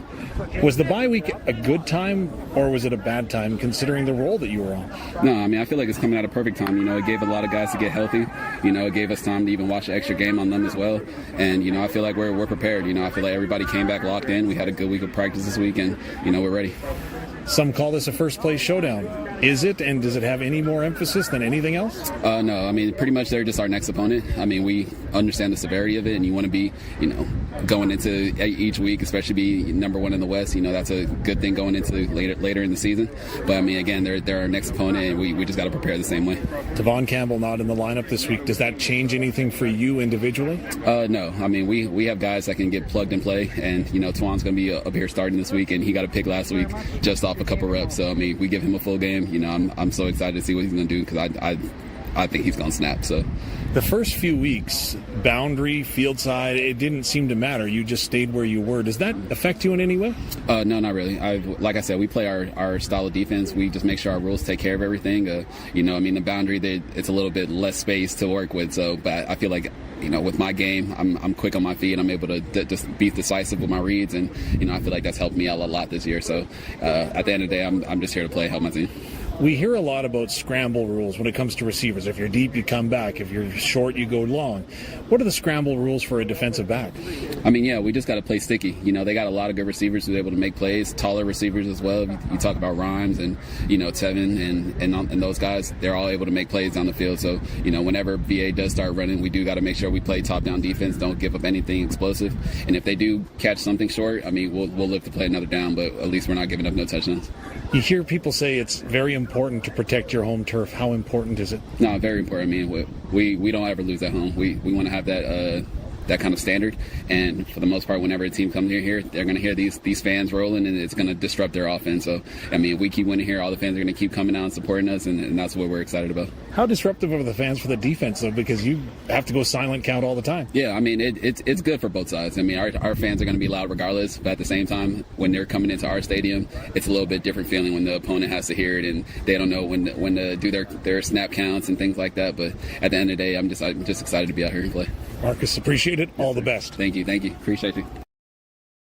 Was the bye week a good time, or was it a bad time, considering the role that you were on? No, I feel like it's coming at a perfect time. It gave a lot of guys to get healthy. It gave us time to even watch the extra game on them as well. And, I feel like we're prepared. I feel like everybody came back locked in. We had a good week of practice this week, and, we're ready. Some call this a first-place showdown. Is it, and does it have any more emphasis than anything else? No, pretty much they're just our next opponent. We understand the severity of it, and you want to be, going into each week, especially be number one in the West. That's a good thing going into later in the season. But, again, they're our next opponent, and we just got to prepare the same way. Tavon Campbell not in the lineup this week. Does that change anything for you individually? No. We have guys that can get plugged and play, and, Tavon's going to be up here starting this week, and he got a pick last week just off a couple reps. So, we give him a full game. I'm so excited to see what he's going to do because I think he's going to snap. So the first few weeks, boundary, field side, it didn't seem to matter. You just stayed where you were. Does that affect you in any way? No, not really. Like I said, we play our style of defense. We just make sure our rules take care of everything. The boundary, it's a little bit less space to work with. So, but I feel like, with my game, I'm quick on my feet. I'm able to just be decisive with my reads, and I feel like that's helped me out a lot this year. So, at the end of the day, I'm just here to play, help my team. We hear a lot about scramble rules when it comes to receivers. If you're deep, you come back. If you're short, you go long. What are the scramble rules for a defensive back? We just got to play sticky. They got a lot of good receivers who are able to make plays, taller receivers as well. You talk about Rhymes and, Tevin and those guys, they're all able to make plays down the field. So, whenever VA does start running, we do got to make sure we play top-down defense, don't give up anything explosive. And if they do catch something short, we'll live to play another down, but at least we're not giving up no touchdowns. You hear people say it's very important to protect your home turf. How important is it? No, very important. We don't ever lose at home. We want to have that kind of standard, and for the most part, whenever a team comes here, they're going to hear these fans rolling, and it's going to disrupt their offense. So, if we keep winning here, all the fans are going to keep coming out and supporting us, and that's what we're excited about. How disruptive are the fans for the defense, though, because you have to go silent count all the time? Yeah, it's good for both sides. Our fans are going to be loud regardless, but at the same time, when they're coming into our stadium, it's a little bit different feeling when the opponent has to hear it, and they don't know when to do their snap counts and things like that. But at the end of the day, I'm just excited to be out here and play. Marcus, appreciate it. All the best. Thank you. Appreciate you.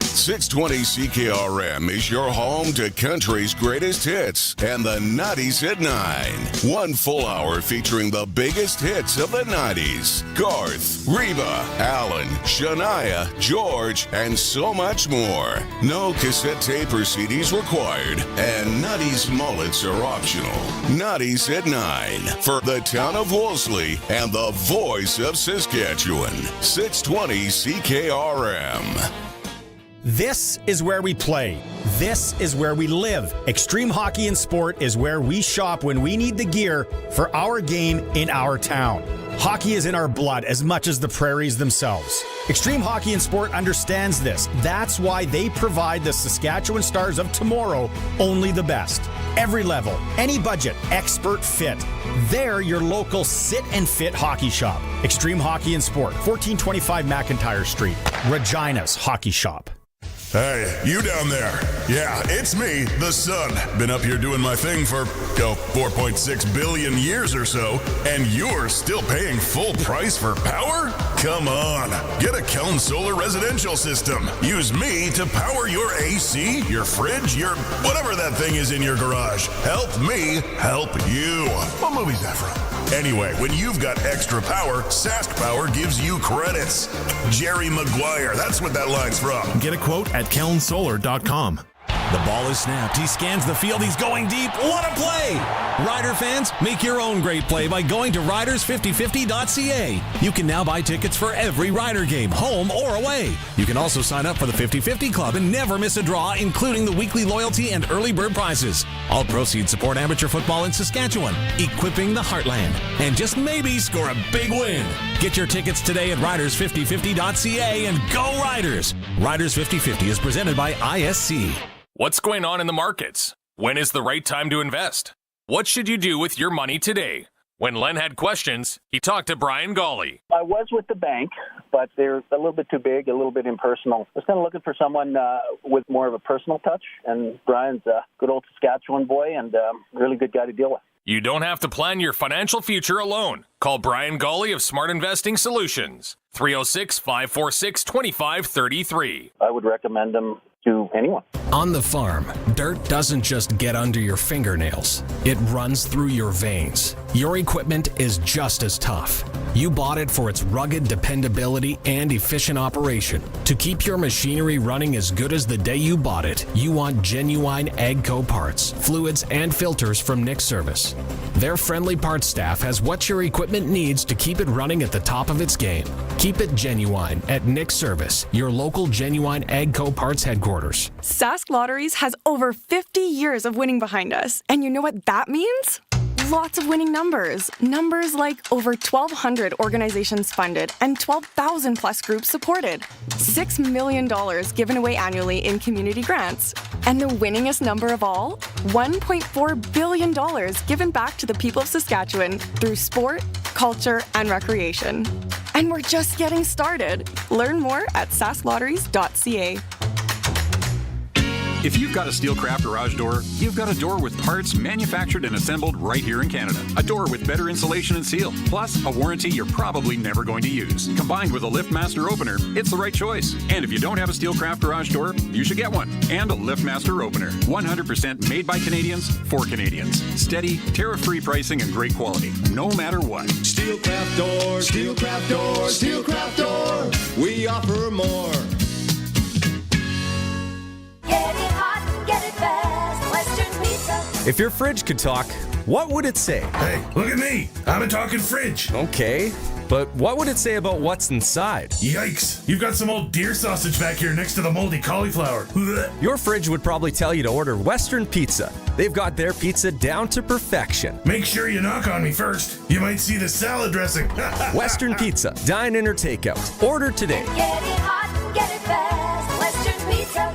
620 CKRM is your home to country's greatest hits and the 90s at 9. 1 full hour featuring the biggest hits of the 90s. Garth, Reba, Alan, Shania, George, and so much more. No cassette tape or CDs required, and 90s mullets are optional. 90s at 9 for the town of Wolseley and the voice of Saskatchewan. 620 CKRM. This is where we play. This is where we live. Extreme Hockey and Sport is where we shop when we need the gear for our game in our town. Hockey is in our blood as much as the prairies themselves. Extreme Hockey and Sport understands this. That's why they provide the Saskatchewan Stars of tomorrow only the best. Every level, any budget, expert fit. They're your local sit and fit hockey shop. Extreme Hockey and Sport, 1425 McIntyre Street, Regina's hockey shop. Hey, you down there. Yeah, it's me, the sun. Been up here doing my thing for, 4.6 billion years or so, and you're still paying full price for power? Come on. Get a Keln Solar residential system. Use me to power your AC, your fridge, your whatever that thing is in your garage. Help me help you. What movie's that from? Anyway, when you've got extra power, Sask Power gives you credits. Jerry Maguire, that's what that line's from. Get a quote at kelnsolar.com. The ball is snapped. He scans the field. He's going deep. What a play! Rider fans, make your own great play by going to riders5050.ca. You can now buy tickets for every Rider game, home or away. You can also sign up for the 50-50 Club and never miss a draw, including the weekly loyalty and early bird prizes. All proceeds support amateur football in Saskatchewan, equipping the heartland, and just maybe score a big win. Get your tickets today at riders5050.ca and go Riders! Riders 50-50 is presented by ISC. What's going on in the markets? When is the right time to invest? What should you do with your money today? When Len had questions, he talked to Brian Gawley. I was with the bank, but they're a little bit too big, a little bit impersonal. I was kind of looking for someone with more of a personal touch, and Brian's a good old Saskatchewan boy and a really good guy to deal with. You don't have to plan your financial future alone. Call Brian Gawley of Smart Investing Solutions, 306-546-2533. I would recommend them to anyone. On the farm, dirt doesn't just get under your fingernails. It runs through your veins. Your equipment is just as tough. You bought it for its rugged dependability and efficient operation. To keep your machinery running as good as the day you bought it, you want genuine AGCO parts, fluids, and filters from Nick Service. Their friendly parts staff has what your equipment needs to keep it running at the top of its game. Keep it genuine at Nick Service, your local genuine AGCO parts headquarters. Sask Lotteries has over 50 years of winning behind us. And you know what that means? lots of winning numbers. Numbers like over 1,200 organizations funded and 12,000 plus groups supported. $6 million given away annually in community grants. And the winningest number of all? $1.4 billion given back to the people of Saskatchewan through sport, culture, and recreation. And we're just getting started. Learn more at sasklotteries.ca. If you've got a Steelcraft garage door, you've got a door with parts manufactured and assembled right here in Canada. A door with better insulation and seal, plus a warranty you're probably never going to use. Combined with a LiftMaster opener, it's the right choice. And if you don't have a Steelcraft garage door, you should get one. And a LiftMaster opener. 100% made by Canadians for Canadians. Steady, tariff-free pricing and great quality, no matter what. Steelcraft door, Steelcraft door, Steelcraft door. We offer more. Get it hot and get it fast. Western Pizza. If your fridge could talk, what would it say? Hey, look at me. I'm a talking fridge. Okay, but what would it say about what's inside? Yikes. You've got some old deer sausage back here next to the moldy cauliflower. Your fridge would probably tell you to order Western Pizza. They've got their pizza down to perfection. Make sure you knock on me first. You might see the salad dressing. Western Pizza. Dine in or take out. Order today. Get it hot and get it fast. Western Pizza.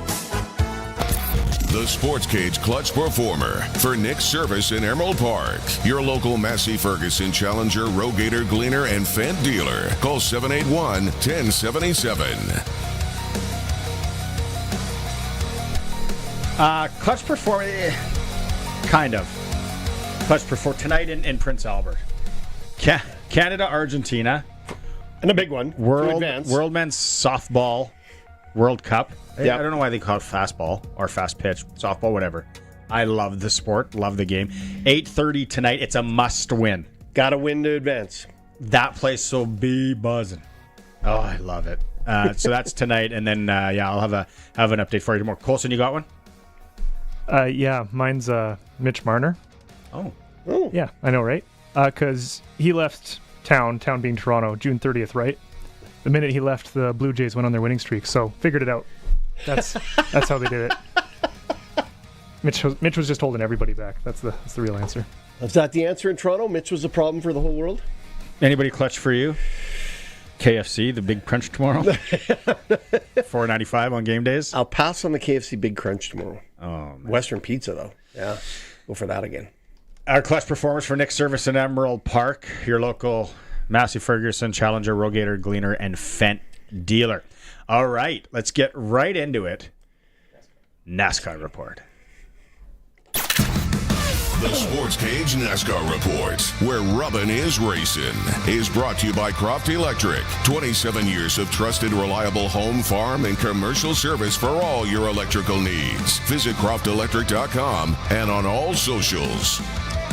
The Sportscage Clutch Performer for Nick's Service in Emerald Park. Your local Massey Ferguson Challenger, Rogator, Gleaner, and Fendt dealer. Call 781-1077. Clutch Performer, kind of. Clutch Performer tonight in Prince Albert. Canada, Argentina. And a big one. World Men's Softball World Cup. Yep. I don't know why they call it fastball or fast pitch, softball, whatever. I love the sport, love the game. 8:30 tonight. It's a must win. Got to win to advance. That place will be buzzing. Oh, I love it. So that's tonight, and then I'll have an update for you tomorrow. Colson, you got one? Yeah, mine's Mitch Marner. Oh, yeah, I know, right? Because he left town being Toronto, June 30th, right? The minute he left, the Blue Jays went on their winning streak. So figured it out. That's how they did it. Mitch was just holding everybody back. That's the real answer. Is that the answer in Toronto? Mitch was the problem for the whole world? Anybody clutch for you? KFC, the big crunch tomorrow? $4.95 on game days? I'll pass on the KFC big crunch tomorrow. Oh, man. Western Pizza, though. Yeah, go for that again. Our clutch performers for Nick's Service in Emerald Park. Your local Massey Ferguson, Challenger, Rogator, Gleaner, and Fendt dealer. All right, let's get right into it. NASCAR report. The Sportscage NASCAR Report, where rubbin' is racing, is brought to you by Croft Electric. 27 years of trusted, reliable home, farm, and commercial service for all your electrical needs. Visit croftelectric.com and on all socials.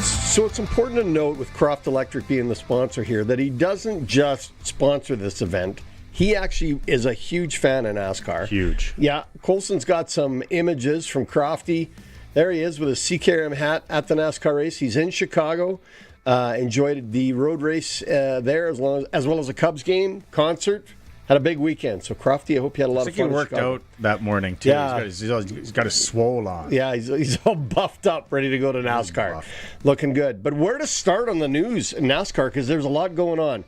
So it's important to note, with Croft Electric being the sponsor here, that he doesn't just sponsor this event. He actually is a huge fan of NASCAR. Huge. Yeah, Colson's got some images from Crofty. There he is with his CKRM hat at the NASCAR race. He's in Chicago. Enjoyed the road race there as well as a Cubs game, concert. Had a big weekend. So Crofty, I hope you had a lot of fun. He worked out that morning too. Yeah. He's got his swole on. Yeah, he's all buffed up, ready to go to NASCAR. Looking good. But where to start on the news in NASCAR, because there's a lot going on.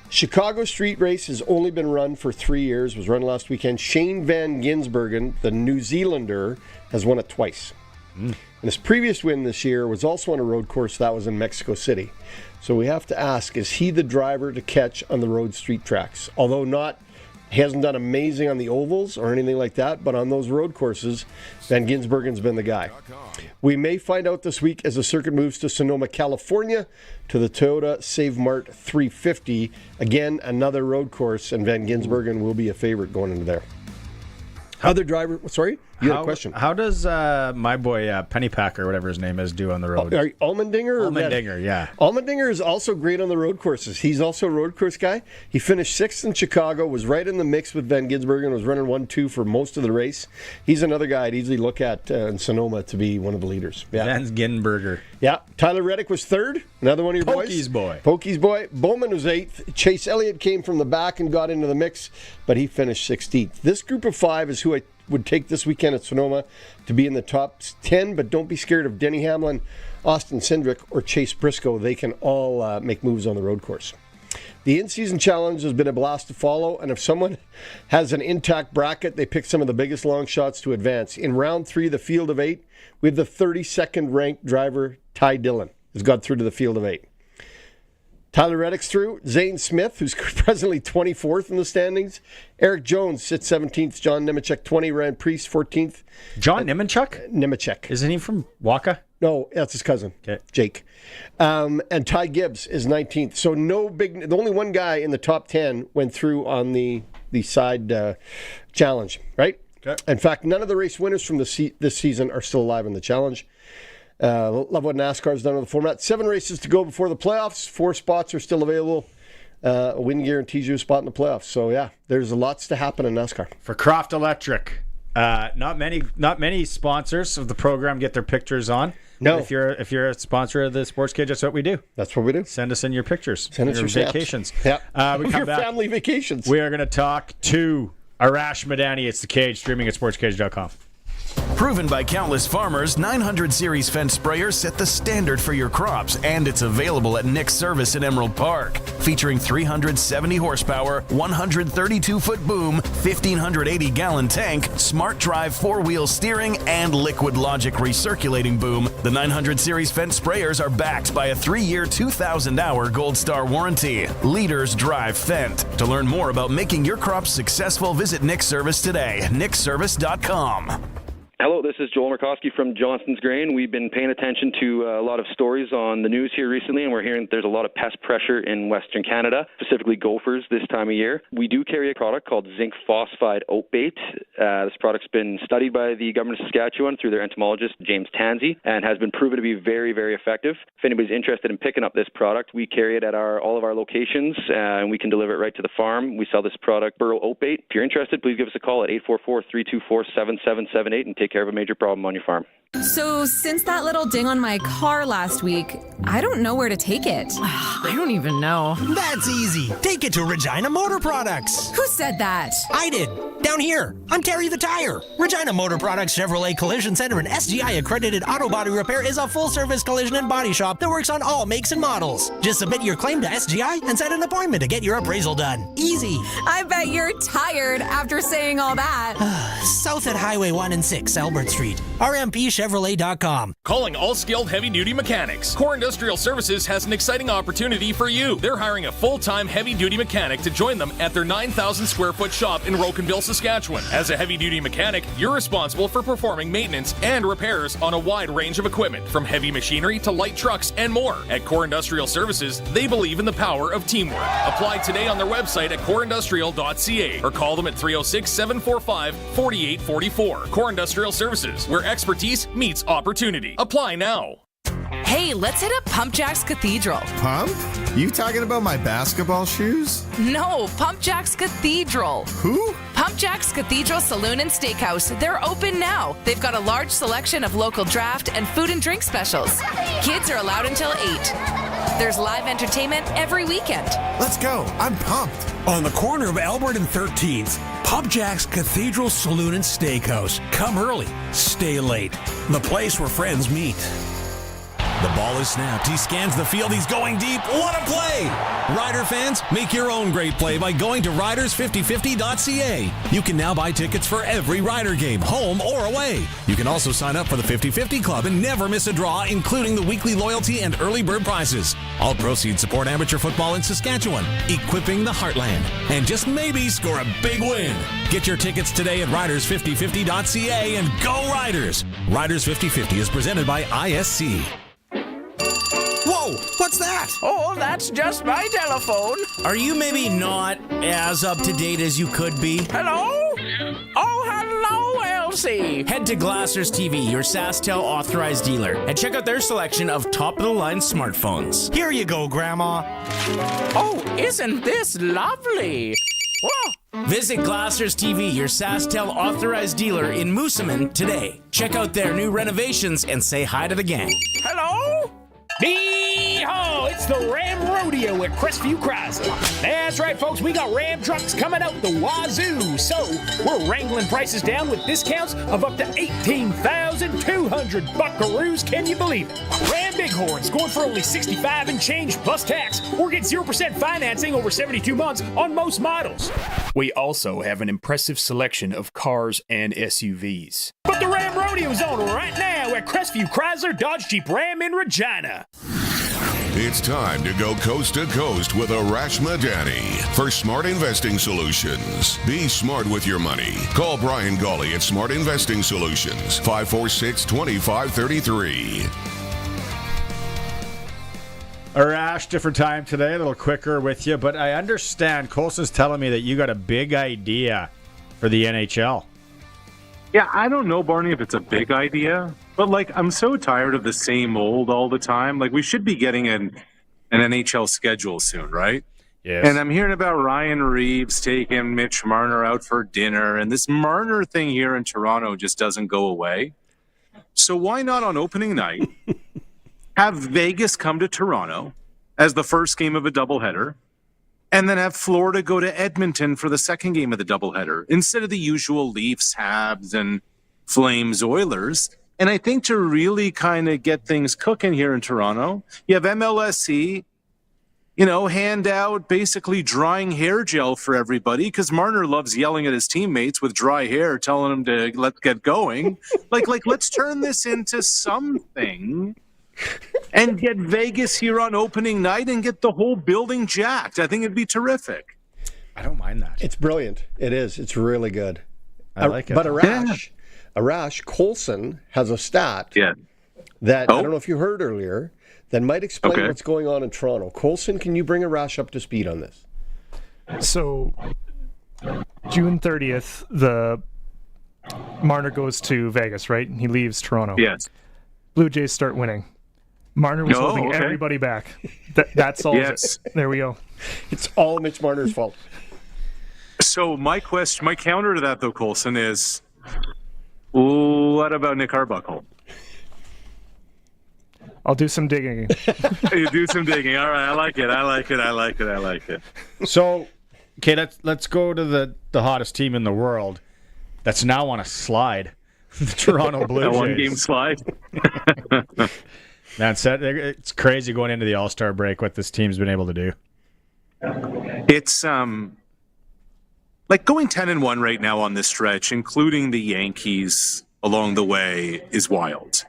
Chicago street race has only been run for 3 years, was run last weekend. Shane Van Gisbergen, the New Zealander, has won it twice. And his previous win this year was also on a road course that was in Mexico City. So we have to ask, is he the driver to catch on the road street tracks? Although he hasn't done amazing on the ovals or anything like that, but on those road courses, Van Gisbergen's been the guy. We may find out this week as the circuit moves to Sonoma, California, to the Toyota Save Mart 350. Again, another road course, and Van Gisbergen will be a favorite going into there. Other driver, sorry? You had a question. How does my boy Pennypacker, whatever his name is, do on the road? Allmendinger? Allmendinger, yeah. Allmendinger is also great on the road courses. He's also a road course guy. He finished 6th in Chicago, was right in the mix with Van Gisbergen, was running 1-2 for most of the race. He's another guy I'd easily look at in Sonoma to be one of the leaders. Yeah. Van Gisbergen. Yeah. Tyler Reddick was 3rd. Another one of your boys. Pokey's boy. Bowman was 8th. Chase Elliott came from the back and got into the mix, but he finished 16th. This group of 5 is who I would take this weekend at Sonoma to be in the top 10, but don't be scared of Denny Hamlin Austin Cindric, or Chase Briscoe, they can all make moves on the road course. The in-season challenge has been a blast to follow, and if someone has an intact bracket, they pick some of the biggest long shots to advance. In round 3, the field of 8, we have the 32nd ranked driver, Ty Dillon, has got through to the field of 8. Tyler Reddick's through. Zane Smith, who's presently 24th in the standings. Eric Jones sits 17th. John Nemechek 20. Ryan Priest 14th. John Nemechek? Nemechek. Isn't he from Waka? No, that's his cousin, Jake. And Ty Gibbs is 19th. So the only one guy in the top 10 went through on the side challenge, right? Okay. In fact, none of the race winners from this season are still alive in the challenge. Love what NASCAR's done with the format. 7 races to go before the playoffs. 4 spots are still available. A win guarantees you a spot in the playoffs. So yeah, there's lots to happen in NASCAR. For Croft Electric, not many sponsors of the program get their pictures on. No, if you're a sponsor of the Sportscage, that's what we do. That's what we do. Send us in your pictures. Send us your vacations. Yeah, we come your back. Family vacations. We are going to talk to Arash Madani. It's The Cage, streaming at sportscage.com. Proven by countless farmers, 900 Series fence sprayers set the standard for your crops, and it's available at Nick's Service in Emerald Park. Featuring 370 horsepower, 132-foot boom, 1,580-gallon tank, smart drive 4-wheel steering, and Liquid Logic recirculating boom, the 900 Series fence sprayers are backed by a 3-year, 2,000-hour Gold Star warranty. Leaders drive Fendt. To learn more about making your crops successful, visit Nick's Service today. nicksservice.com. Hello, this is Joel Murkowski from Johnston's Grain. We've been paying attention to a lot of stories on the news here recently, and we're hearing that there's a lot of pest pressure in Western Canada, specifically gophers this time of year. We do carry a product called zinc phosphide oat bait. This product's been studied by the government of Saskatchewan through their entomologist, James Tansey, and has been proven to be very, very effective. If anybody's interested in picking up this product, we carry it at all of our locations, and we can deliver it right to the farm. We sell this product, Burrow Oat Bait. If you're interested, please give us a call at 844-324-7778 and take care of a major problem on your farm. So, since that little ding on my car last week, I don't know where to take it. I don't even know. That's easy. Take it to Regina Motor Products. Who said that? I did. Down here. I'm Terry the Tire. Regina Motor Products Chevrolet Collision Center and SGI accredited auto body repair is a full-service collision and body shop that works on all makes and models. Just submit your claim to SGI and set an appointment to get your appraisal done. Easy. I bet you're tired after saying all that. South at Highway 1 and 6, Albert Street. RMPChevrolet.com. Calling all skilled heavy-duty mechanics. Core Industrial Services has an exciting opportunity for you. They're hiring a full-time heavy-duty mechanic to join them at their 9,000-square-foot shop in Rocanville, Saskatchewan. As a heavy-duty mechanic, you're responsible for performing maintenance and repairs on a wide range of equipment, from heavy machinery to light trucks and more. At Core Industrial Services, they believe in the power of teamwork. Apply today on their website at coreindustrial.ca or call them at 306-745-4844. Core Industrial Services, where expertise meets opportunity. Apply now. Hey, let's hit up Pump Jack's Cathedral. Pump? You talking about my basketball shoes? No, Pump Jack's Cathedral. Who? Pump Jack's Cathedral Saloon and Steakhouse. They're open now. They've got a large selection of local draft and food and drink specials. Kids are allowed until 8. There's live entertainment every weekend. Let's go. I'm pumped. On the corner of Albert and 13th, Pump Jack's Cathedral Saloon and Steakhouse. Come early, stay late. The place where friends meet. The ball is snapped. He scans the field. He's going deep. What a play! Rider fans, make your own great play by going to riders5050.ca. You can now buy tickets for every Rider game, home or away. You can also sign up for the 50-50 Club and never miss a draw, including the weekly loyalty and early bird prizes. All proceeds support amateur football in Saskatchewan, equipping the heartland, and just maybe score a big win. Get your tickets today at riders5050.ca and go Riders! Riders 50-50 is presented by ISC. Whoa, what's that? Oh, that's just my telephone. Are you maybe not as up to date as you could be? Hello? Oh, hello, Elsie. Head to Glassers TV, your SaskTel authorized dealer, and check out their selection of top-of-the-line smartphones. Here you go, Grandma. Oh, isn't this lovely? Whoa. Visit Glassers TV, your SaskTel authorized dealer in Moosomin today. Check out their new renovations and say hi to the gang. Hello? Hee-haw! Well, it's the Ram Rodeo at Crestview Chrysler. That's right, folks. We got Ram trucks coming out the wazoo. So we're wrangling prices down with discounts of up to 18,200 buckaroos. Can you believe it? Ram Bighorns going for only $65 and change plus tax, or get 0% financing over 72 months on most models. We also have an impressive selection of cars and SUVs. But the Ram Rodeo's on right now at Crestview Chrysler Dodge Jeep Ram in Regina. It's time to go coast to coast with Arash Madani for Smart Investing Solutions. Be smart with your money. Call Brian Gawley at Smart Investing Solutions, 546-2533. Arash, different time today, a little quicker with you, but I understand Colson's telling me that you got a big idea for the NHL. Yeah, I don't know, Barney, if it's a big idea, but I'm so tired of the same old all the time. We should be getting an NHL schedule soon, right? Yes. And I'm hearing about Ryan Reeves taking Mitch Marner out for dinner, and this Marner thing here in Toronto just doesn't go away. So why not on opening night have Vegas come to Toronto as the first game of a doubleheader, and then have Florida go to Edmonton for the second game of the doubleheader instead of the usual Leafs, Habs, and Flames, Oilers. And I think to really kind of get things cooking here in Toronto, you have MLSE, hand out basically drying hair gel for everybody because Marner loves yelling at his teammates with dry hair, telling them to let's get going. Let's turn this into something and get Vegas here on opening night and get the whole building jacked. I think it'd be terrific. I don't mind that. It's brilliant. It is. It's really good. I like it. But Arash, Colson has a stat that I don't know if you heard earlier that might explain what's going on in Toronto. Colson, can you bring Arash up to speed on this? So, June 30th, the Marner goes to Vegas, right? And he leaves Toronto. Yes. Blue Jays start winning. Marner was holding everybody back. That solves it. There we go. It's all Mitch Marner's fault. So my counter to that, though, Colson, is what about Nick Arbuckle? I'll do some digging. You do some digging. All right, I like it. So, okay, let's go to the hottest team in the world that's now on a slide. The Toronto Blue Jays. A one-game slide. Man, it's crazy going into the All-Star break what this team's been able to do. It's going 10-1 right now on this stretch, including the Yankees along the way, is wild.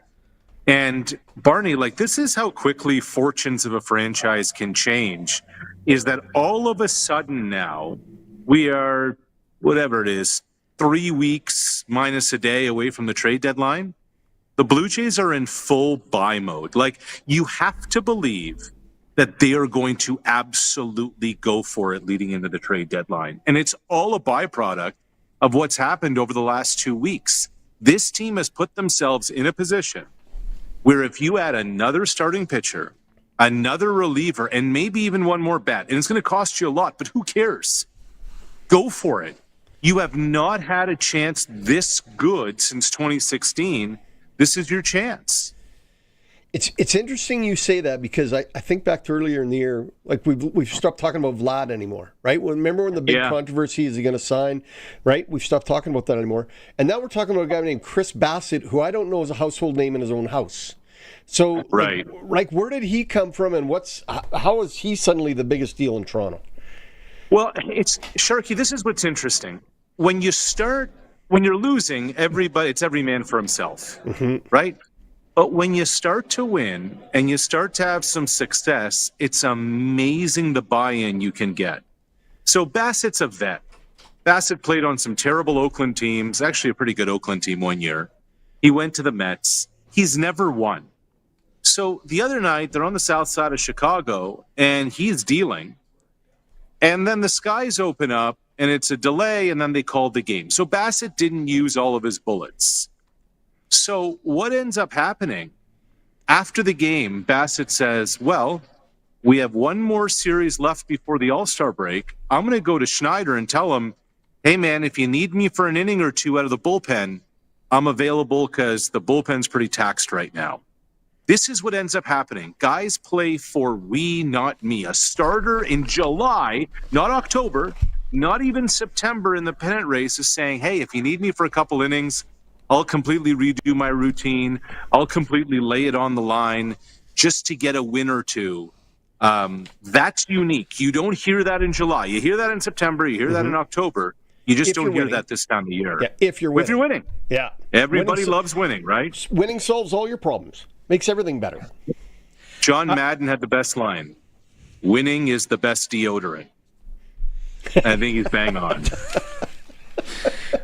And Barney, this is how quickly fortunes of a franchise can change, is that all of a sudden now we are, whatever it is, 3 weeks minus a day away from the trade deadline. The Blue Jays are in full buy mode. You have to believe that they are going to absolutely go for it leading into the trade deadline. And it's all a byproduct of what's happened over the last 2 weeks. This team has put themselves in a position where if you add another starting pitcher, another reliever, and maybe even one more bat, and it's going to cost you a lot, but who cares? Go for it. You have not had a chance this good since 2016. This is your chance. It's interesting you say that because I think back to earlier in the year, we've stopped talking about Vlad anymore, right? Remember when the big controversy, is he going to sign, right? We've stopped talking about that anymore. And now we're talking about a guy named Chris Bassett, who I don't know is a household name in his own house. So, where did he come from and how is he suddenly the biggest deal in Toronto? Well, it's Sharky, this is what's interesting. When you're losing, it's every man for himself, right? But when you start to win and you start to have some success, it's amazing the buy-in you can get. So Bassett's a vet. Bassett played on some terrible Oakland teams, actually a pretty good Oakland team one year. He went to the Mets. He's never won. So the other night, they're on the south side of Chicago, and he's dealing. And then the skies open up, and it's a delay, and then they called the game. So Bassett didn't use all of his bullets. So what ends up happening? After the game, Bassett says, well, we have one more series left before the All-Star break. I'm going to go to Schneider and tell him, hey, man, if you need me for an inning or two out of the bullpen, I'm available because the bullpen's pretty taxed right now. this is what ends up happening. Guys play for we, not me. A starter in July, not October, not even September in the pennant race is saying, hey, if you need me for a couple innings, I'll completely redo my routine. I'll completely lay it on the line just to get a win or two. That's unique. You don't hear that in July. You hear that in September. You hear that in October. You just don't hear that this time of year. Yeah, if you're winning. If you're winning. Yeah. Everybody loves winning, right? Winning solves all your problems. Makes everything better. John Madden had the best line. Winning is the best deodorant. I think he's bang on.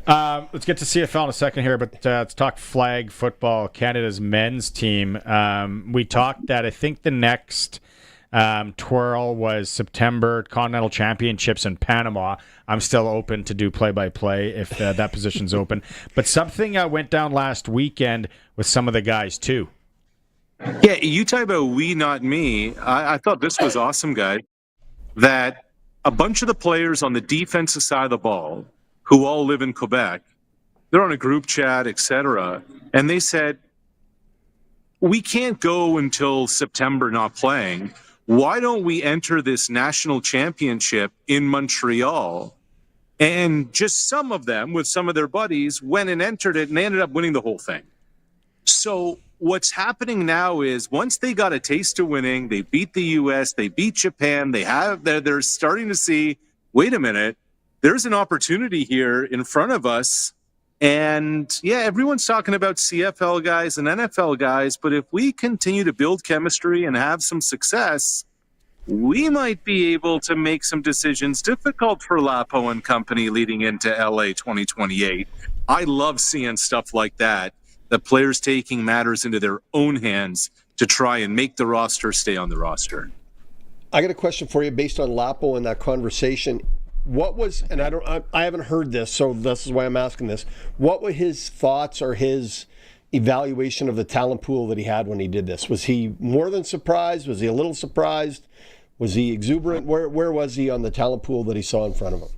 Let's get to CFL in a second here, but let's talk flag football, Canada's men's team. We talked that I think the next twirl was September Continental Championships in Panama. I'm still open to do play-by-play if that position's open. But something went down last weekend with some of the guys, too. Yeah, you talk about we, not me. I thought this was awesome, guy, that a bunch of the players on the defensive side of the ball who all live in Quebec, they're on a group chat, etc., and they said, we can't go until September not playing. Why don't we enter this national championship in Montreal? And just some of them, with some of their buddies, went and entered it, and they ended up winning the whole thing. So what's happening now is once they got a taste of winning, they beat the U.S., they beat Japan, they're starting to see, wait a minute, there's an opportunity here in front of us. And yeah, everyone's talking about CFL guys and NFL guys, but if we continue to build chemistry and have some success, we might be able to make some decisions difficult for Lapo and company leading into LA 2028. I love seeing stuff like that, the players taking matters into their own hands to try and make the roster stay on the roster. I got a question for you based on Lapo and that conversation. What was, and I haven't heard this, so this is why I'm asking this. What were his thoughts or his evaluation of the talent pool that he had when he did this? Was he more than surprised? Was he a little surprised? Was he exuberant? Where was he on the talent pool that he saw in front of him?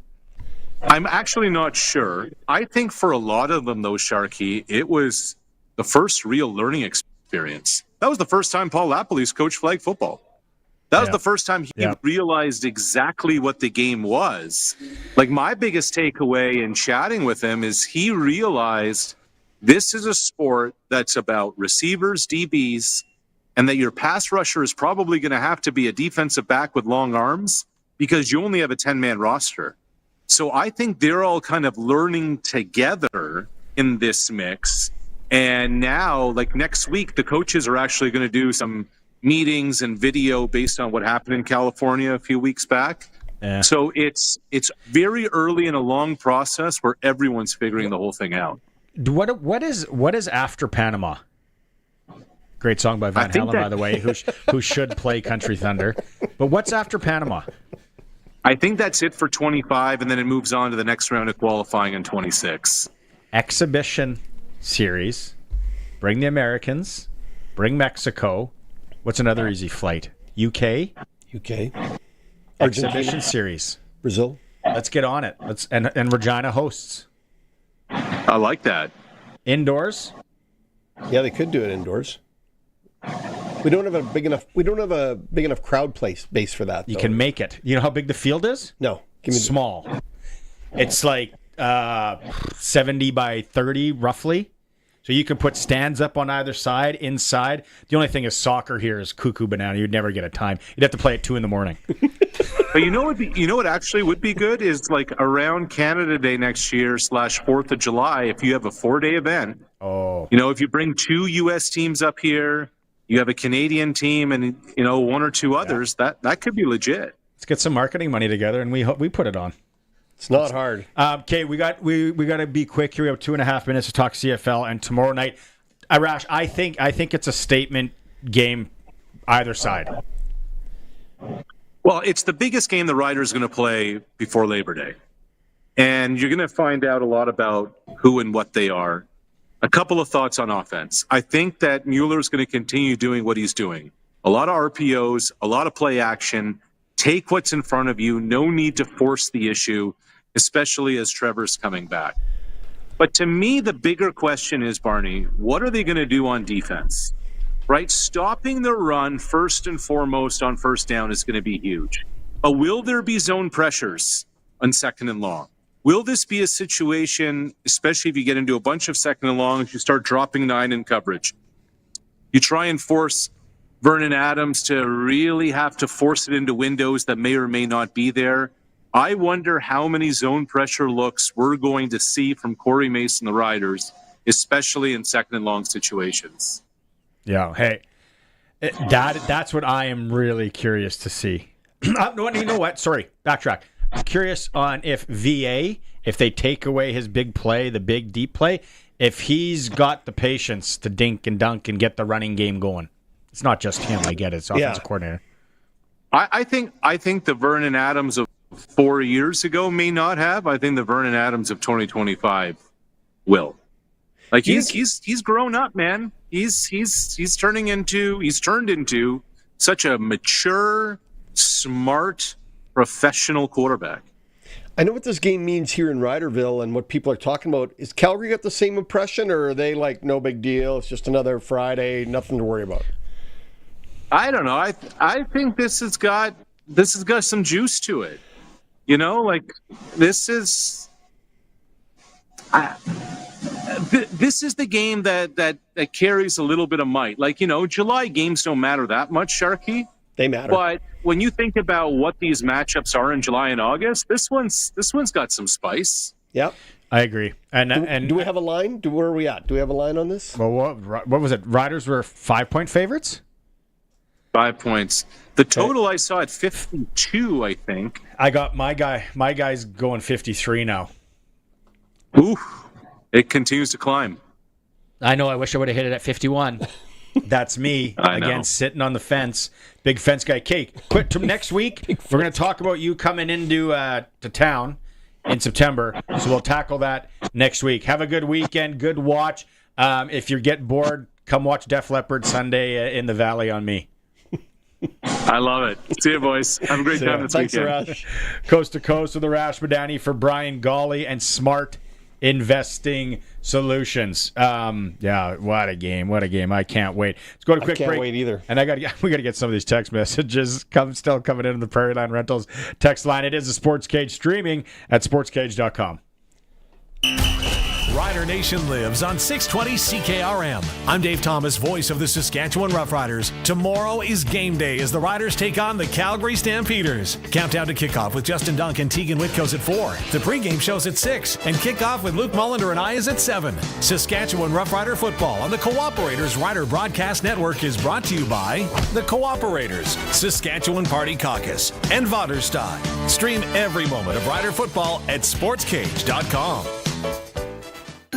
I'm actually not sure. I think for a lot of them, though, Sharky, it was the first real learning experience. That was the first time Paul Lapalisse coached flag football. That was the first time he realized exactly what the game was. Like, my biggest takeaway in chatting with him is he realized this is a sport that's about receivers, DBs, and that your pass rusher is probably going to have to be a defensive back with long arms because you only have a 10-man roster. So I think they're all kind of learning together in this mix. And now, like next week, the coaches are actually going to do some meetings and video based on what happened in California a few weeks back. Yeah. So it's very early in a long process where everyone's figuring the whole thing out. What is after Panama? Great song by Van Halen, by the way, who should play Country Thunder. But what's after Panama? I think that's it for 25, and then it moves on to the next round of qualifying in 26. Exhibition series. Bring the Americans. Bring Mexico. What's another easy flight? UK. Exhibition series. Brazil. Let's get on it. And Regina hosts. I like that. Indoors. Yeah, they could do it indoors. We don't have a big enough crowd base for that. You can make it. You know how big the field is? No. Small. It's like 70 by 30 roughly. So you can put stands up on either side, inside. The only thing is soccer here is cuckoo banana. You'd never get a time. You'd have to play at 2 a.m. But you know what actually would be good is like around Canada Day next year / 4th of July, if you have a 4-day event. Oh. You know, if you bring 2 U.S. teams up here, you have a Canadian team and, 1 or 2 others, that could be legit. Let's get some marketing money together and we put it on. It's not hard. Okay, we got to be quick here. We have 2.5 minutes to talk CFL, and tomorrow night, Arash, I think it's a statement game either side. Well, it's the biggest game the Riders are going to play before Labor Day, and you're going to find out a lot about who and what they are. A couple of thoughts on offense. I think that Mueller is going to continue doing what he's doing. A lot of RPOs, a lot of play action. Take what's in front of you. No need to force the issue, especially as Trevor's coming back. But to me, the bigger question is, Barney, what are they going to do on defense? right? Stopping the run first and foremost on first down is going to be huge. But will there be zone pressures on second and long? Will this be a situation, especially if you get into a bunch of second and longs, you start dropping 9 in coverage? You try and force Vernon Adams to really have to force it into windows that may or may not be there. I wonder how many zone pressure looks we're going to see from Corey Mason, the Riders, especially in second and long situations. Yeah, hey, that's what I am really curious to see. No, you know what? Sorry, backtrack. I'm curious on if VA, if they take away his big play, the big deep play, if he's got the patience to dink and dunk and get the running game going. It's not just him. I get it. It's offensive coordinator. I think the Vernon Adams of 4 years ago may not have. I think the Vernon Adams of 2025 will. Like he's grown up, man. He's turned into such a mature, smart, professional quarterback. I know what this game means here in Riderville and what people are talking about. Is Calgary got the same impression, or are they like, no big deal, it's just another Friday, nothing to worry about? I don't know. I think this has got some juice to it. You know, like this is the game that carries a little bit of might. Like, you know, July games don't matter that much, Sharky. They matter. But when you think about what these matchups are in July and August, this one's got some spice. Yep. I agree. And do we have a line? Where are we at? Do we have a line on this? Well, what was it? Riders were 5-point favorites? 5 points. The total I saw at 52, I think. I got my guy's going 53 now. Ooh. It continues to climb. I know. I wish I would have hit it at 51. That's me again, sitting on the fence. Big fence guy. Kate, next week we're going to talk about you coming into to town in September. So we'll tackle that next week. Have a good weekend. Good watch. If you get bored, come watch Def Leppard Sunday in the Valley on me. I love it. See you, boys. Have a great time this weekend. Arash. Coast to Coast with Arash Madani for Brian Gawley and Smart Investing Solutions. Yeah, what a game. I can't wait. Let's go to a quick break. I can't wait either. And we got to get some of these text messages still coming in on the Prairie Line Rentals text line. It is a Sports Cage streaming at sportscage.com. Rider Nation lives on 620 CKRM. I'm Dave Thomas, voice of the Saskatchewan Roughriders. Tomorrow is game day as the Riders take on the Calgary Stampeders. Countdown to kickoff with Justin Dunk and Tegan Whitco's at 4. The pregame show's at 6. And kickoff with Luke Mullender and I is at 7. Saskatchewan Roughrider football on the Cooperators Rider Broadcast Network is brought to you by the Cooperators, Saskatchewan Party Caucus, and Vaderstad. Stream every moment of Rider football at sportscage.com.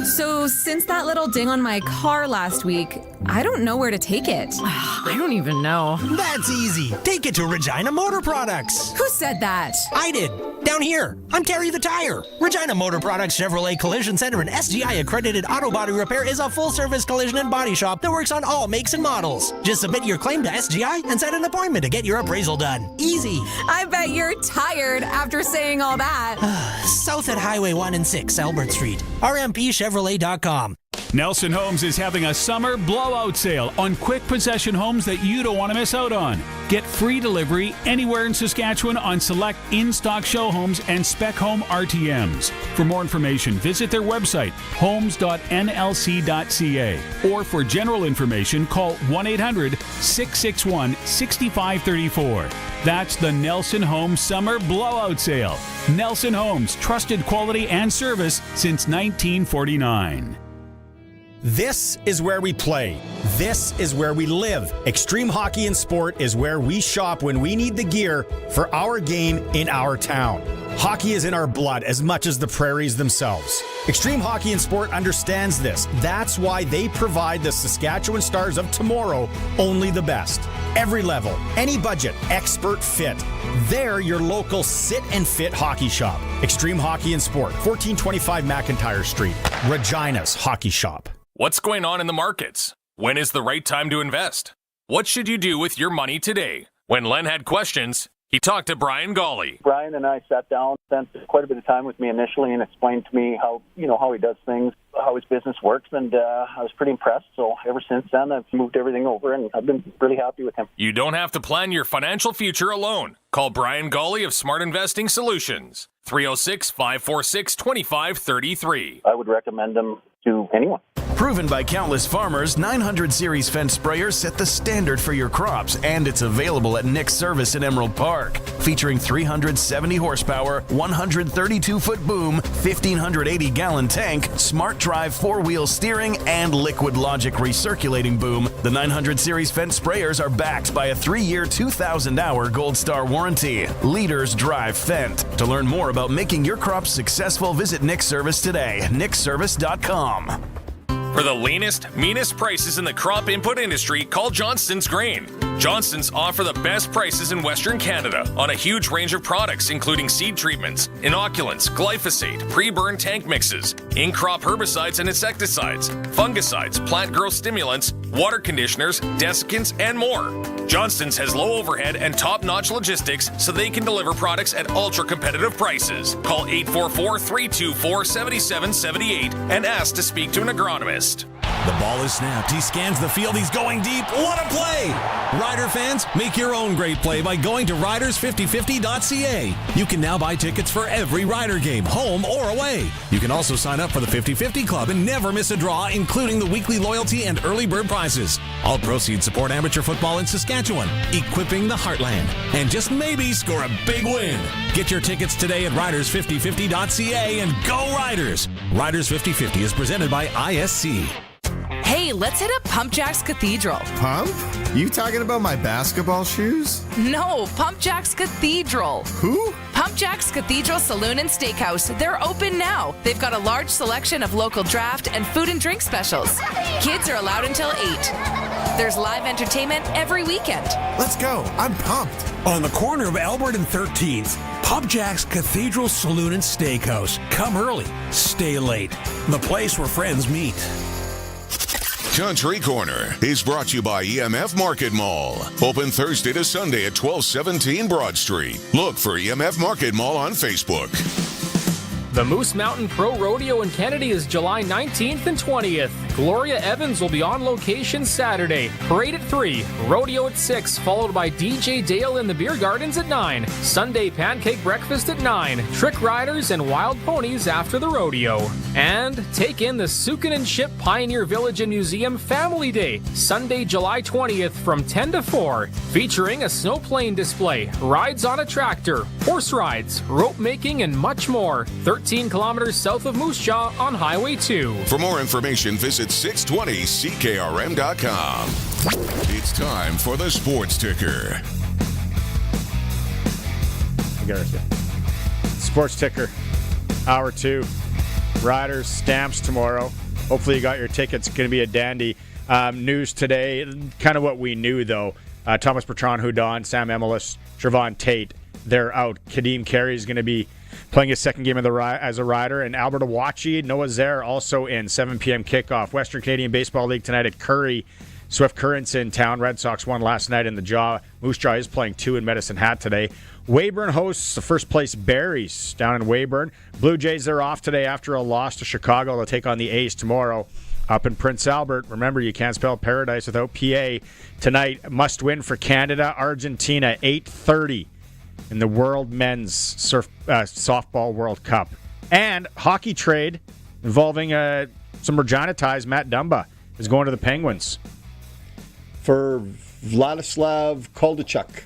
So, since that little ding on my car last week, I don't know where to take it. I don't even know. That's easy. Take it to Regina Motor Products. Who said that? I did. Down here. I'm Terry the Tire. Regina Motor Products Chevrolet Collision Center and SGI accredited auto body repair is a full-service collision and body shop that works on all makes and models. Just submit your claim to SGI and set an appointment to get your appraisal done. Easy. I bet you're tired after saying all that. South at Highway 1 and 6, Albert Street. RMPChevrolet.com. Nelson Homes is having a summer blowout sale on quick possession homes that you don't want to miss out on. Get free delivery anywhere in Saskatchewan on select in-stock show homes and spec home RTMs. For more information, visit their website, homes.nlc.ca. Or for general information, call 1-800-661-6534. That's the Nelson Homes Summer Blowout Sale. Nelson Homes, trusted quality and service since 1949. This is where we play. This is where we live. Extreme Hockey and Sport is where we shop when we need the gear for our game in our town. Hockey is in our blood as much as the prairies themselves. Extreme Hockey and Sport understands this. That's why they provide the Saskatchewan Stars of tomorrow only the best. Every level, any budget, expert fit. They're your local sit and fit hockey shop. Extreme Hockey and Sport, 1425 McIntyre Street, Regina's Hockey Shop. What's going on in the markets? When is the right time to invest? What should you do with your money today? When Len had questions, He talked to Brian Gawley. Brian and I sat down, spent quite a bit of time with me initially, and explained to me how he does things, how his business works, and I was pretty impressed. So ever since then, I've moved everything over, and I've been really happy with him. You don't have to plan your financial future alone. Call Brian Gawley of Smart Investing Solutions. 306-546-2533. I would recommend them to anyone. Proven by countless farmers, 900 Series fence sprayers set the standard for your crops, and it's available at Nick's Service in Emerald Park. Featuring 370 horsepower, 132-foot boom, 1,580-gallon tank, smart drive 4-wheel steering, and liquid logic recirculating boom, the 900 Series fence sprayers are backed by a 3-year, 2,000-hour Gold Star warranty. Leaders drive Fendt. To learn more about making your crops successful, visit Nick's Service today. nicksservice.com. For the leanest, meanest prices in the crop input industry, call Johnston's Grain. Johnston's offer the best prices in Western Canada on a huge range of products, including seed treatments, inoculants, glyphosate, pre-burn tank mixes, in-crop herbicides and insecticides, fungicides, plant growth stimulants, water conditioners, desiccants, and more. Johnston's has low overhead and top-notch logistics, so they can deliver products at ultra-competitive prices. Call 844-324-7778 and ask to speak to an agronomist. The ball is snapped. He scans the field. He's going deep. What a play! Rider fans, make your own great play by going to riders5050.ca. You can now buy tickets for every Rider game, home or away. You can also sign up for the 50-50 Club and never miss a draw, including the weekly loyalty and early bird prizes. All proceeds support amateur football in Saskatchewan, equipping the heartland, and just maybe score a big win. Get your tickets today at riders5050.ca and go Riders! Riders 50-50 is presented by ISC. Hey, let's hit up Pump Jack's Cathedral. Pump? You talking about my basketball shoes? No, Pump Jack's Cathedral. Who? Pump Jack's Cathedral Saloon and Steakhouse. They're open now. They've got a large selection of local draft and food and drink specials. Kids are allowed until 8. There's live entertainment every weekend. Let's go. I'm pumped. On the corner of Albert and 13th, Pump Jack's Cathedral Saloon and Steakhouse. Come early, stay late. The place where friends meet. Country Corner is brought to you by EMF Market Mall. Open Thursday to Sunday at 1217 Broad Street. Look for EMF Market Mall on Facebook. The Moose Mountain Pro Rodeo in Kennedy is July 19th and 20th. Gloria Evans will be on location Saturday. Parade at 3, rodeo at 6, followed by DJ Dale in the Beer Gardens at 9. Sunday pancake breakfast at 9. Trick riders and wild ponies after the rodeo. And take in the Sukin and Ship Pioneer Village and Museum Family Day, Sunday, July 20th from 10 to 4, featuring a snowplane display, rides on a tractor, horse rides, rope making, and much more. 13 kilometers south of Moose Jaw on Highway 2. For more information, visit 620ckrm.com. It's time for the Sports Ticker. Sports Ticker, Hour 2. Riders, Stamps tomorrow. Hopefully you got your tickets. It's going to be a dandy. News today, kind of what we knew, though. Thomas Bertrand, Houdon, Sam Emelis, Trevon Tate, they're out. Kadeem Carey is going to be playing his second game of as a rider, and Albert Awachi, Noah Zare also in. 7 p.m. kickoff. Western Canadian Baseball League tonight at Curry. Swift Current's in town. Red Sox won last night in the Jaw. Moose Jaw is playing 2 in Medicine Hat today. Weyburn hosts the first place Berries down in Weyburn. Blue Jays, they're off today after a loss to Chicago. They'll take on the A's tomorrow. Up in Prince Albert, remember, you can't spell paradise without PA. Tonight, must win for Canada, Argentina, 8:30 in the World Men's Softball World Cup. And hockey trade involving some Regina ties. Matt Dumba is going to the Penguins. For Vladislav Koldachuk.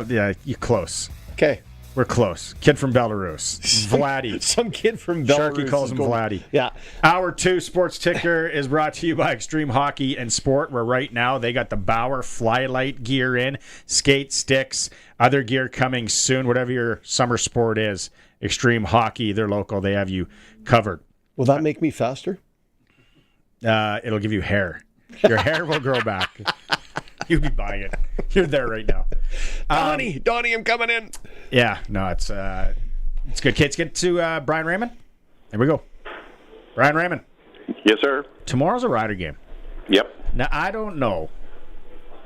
Yeah, you're close. Okay. We're close. Kid from Belarus. Vladdy. Some kid from Belarus. Sharky calls him Vladdy. Yeah. Hour 2 Sports Ticker is brought to you by Extreme Hockey and Sport, where right now they got the Bauer Flylight gear in, skate sticks, other gear coming soon, whatever your summer sport is. Extreme Hockey, they're local. They have you covered. Will that make me faster? It'll give you hair. Your hair will grow back. You'll be buying it. You're there right now. Donnie, I'm coming in. Yeah, no, it's good. Okay, let's get to Brian Raymond. There we go. Brian Raymond. Yes, sir. Tomorrow's a Rider game. Yep. Now, I don't know.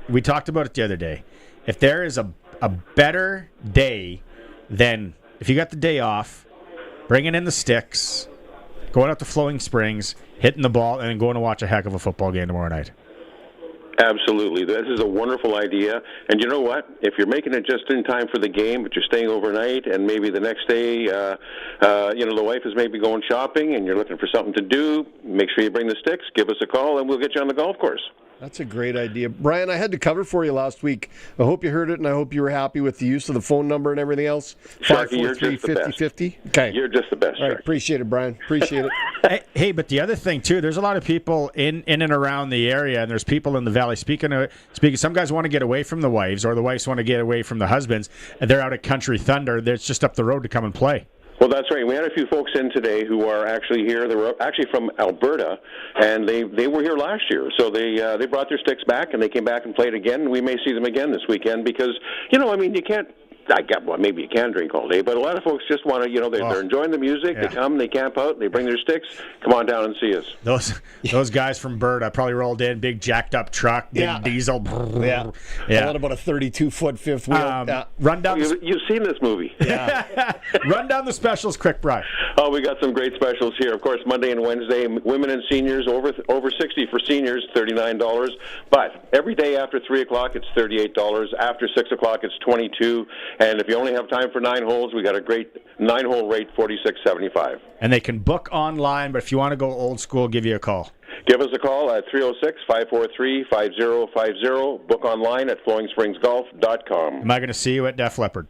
We talked about it the other day. If there is a a better day than if you got the day off, bringing in the sticks, going out to Flowing Springs, hitting the ball, and then going to watch a heck of a football game tomorrow night. Absolutely. This is a wonderful idea. And you know what? If you're making it just in time for the game, but you're staying overnight, and maybe the next day, the wife is maybe going shopping, and you're looking for something to do, make sure you bring the sticks, give us a call, and we'll get you on the golf course. That's a great idea. Brian, I had to cover for you last week. I hope you heard it, and I hope you were happy with the use of the phone number and everything else. Sharky, you're just the best. 50. Okay. You're just the best, All right, Sharky. appreciate it, Brian. Appreciate it. Hey, but the other thing, too, there's a lot of people in and around the area, and there's people in the valley. Speaking, some guys want to get away from the wives, or the wives want to get away from the husbands, and they're out at Country Thunder. It's just up the road to come and play. Well, that's right. We had a few folks in today who are actually here. They were actually from Alberta, and they were here last year. So they brought their sticks back, and they came back and played again. And we may see them again this weekend because, you can't. Maybe you can drink all day, but a lot of folks just want to, they're enjoying the music. Yeah. They come, they camp out, they bring their sticks. Come on down and see us. Those guys from Berta probably rolled in, big jacked up truck, big diesel. Yeah. What about a 32-foot fifth wheel? Run down. You've seen this movie. Yeah. Run down the specials quick, Brian. Oh, we got some great specials here. Of course, Monday and Wednesday, women and seniors over 60 for seniors, $39. But every day after 3 o'clock, it's $38. After 6 o'clock, it's $22. And if you only have time for 9 holes, we got a great 9-hole rate, $46.75. And they can book online, but if you want to go old school, give you a call. Give us a call at 306-543-5050. Book online at flowingspringsgolf.com. Am I going to see you at Def Leppard?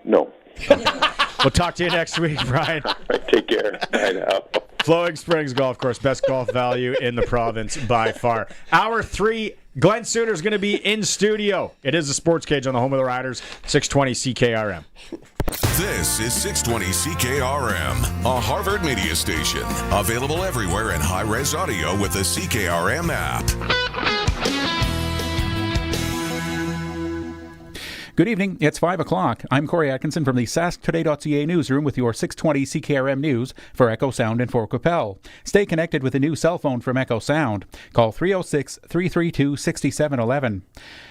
No. We'll talk to you next week, Brian. All right, take care. Bye now. Flowing Springs Golf Course, best golf value in the province by far. Hour 3, Glenn Suter's going to be in studio. It is the Sports Cage on the home of the Riders, 620 CKRM. This is 620 CKRM, a Harvard media station. Available everywhere in high-res audio with the CKRM app. Good evening. It's 5 o'clock. I'm Corey Atkinson from the SaskToday.ca newsroom with your 620 CKRM news for Echo Sound and Fort Qu'Appelle. Stay connected with a new cell phone from Echo Sound. Call 306-332-6711.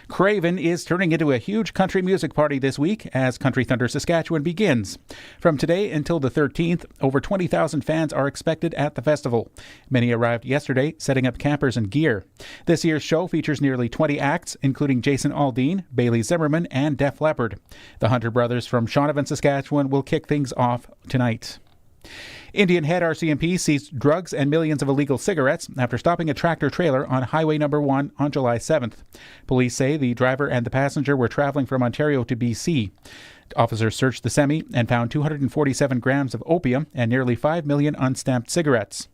Craven is turning into a huge country music party this week as Country Thunder Saskatchewan begins. From today until the 13th, over 20,000 fans are expected at the festival. Many arrived yesterday, setting up campers and gear. This year's show features nearly 20 acts, including Jason Aldean, Bailey Zimmerman, and Def Leppard. The Hunter Brothers from Shaunavon, Saskatchewan will kick things off tonight. Indian Head RCMP seized drugs and millions of illegal cigarettes after stopping a tractor-trailer on Highway No. 1 on July 7th. Police say the driver and the passenger were traveling from Ontario to BC. Officers searched the semi and found 247 grams of opium and nearly 5 million unstamped cigarettes.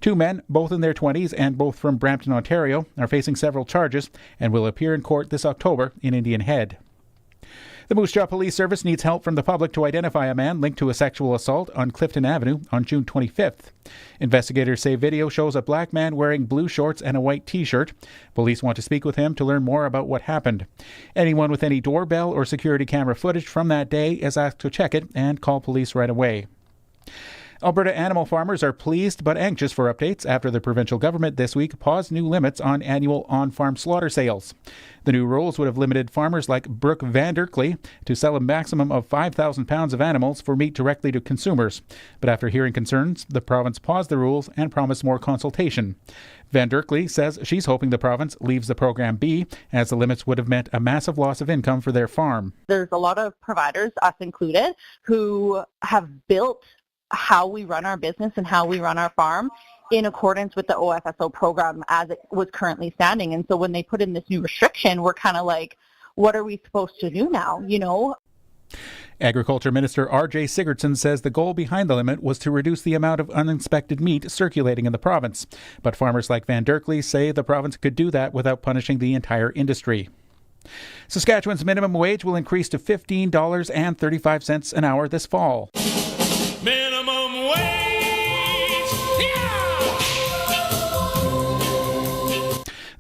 2 men, both in their 20s and both from Brampton, Ontario, are facing several charges and will appear in court this October in Indian Head. The Moose Jaw Police Service needs help from the public to identify a man linked to a sexual assault on Clifton Avenue on June 25th. Investigators say video shows a black man wearing blue shorts and a white T-shirt. Police want to speak with him to learn more about what happened. Anyone with any doorbell or security camera footage from that day is asked to check it and call police right away. Alberta animal farmers are pleased but anxious for updates after the provincial government this week paused new limits on annual on-farm slaughter sales. The new rules would have limited farmers like Brooke Vanderkley to sell a maximum of 5,000 pounds of animals for meat directly to consumers. But after hearing concerns, the province paused the rules and promised more consultation. Vanderkley says she's hoping the province leaves the program be, as the limits would have meant a massive loss of income for their farm. There's a lot of providers, us included, who have built how we run our business and how we run our farm in accordance with the OFSO program as it was currently standing. And so when they put in this new restriction, we're kind of like, what are we supposed to do now, you know? Agriculture Minister R.J. Sigurdsson says the goal behind the limit was to reduce the amount of uninspected meat circulating in the province. But farmers like Van Derkley say the province could do that without punishing the entire industry. Saskatchewan's minimum wage will increase to $15.35 an hour this fall. Minimum wage! Yeah!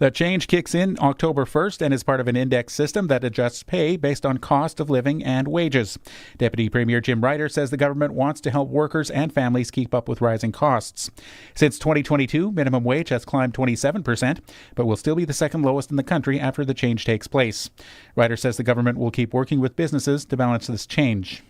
The change kicks in October 1st and is part of an index system that adjusts pay based on cost of living and wages. Deputy Premier Jim Ryder says the government wants to help workers and families keep up with rising costs. Since 2022, minimum wage has climbed 27%, but will still be the second lowest in the country after the change takes place. Ryder says the government will keep working with businesses to balance this change.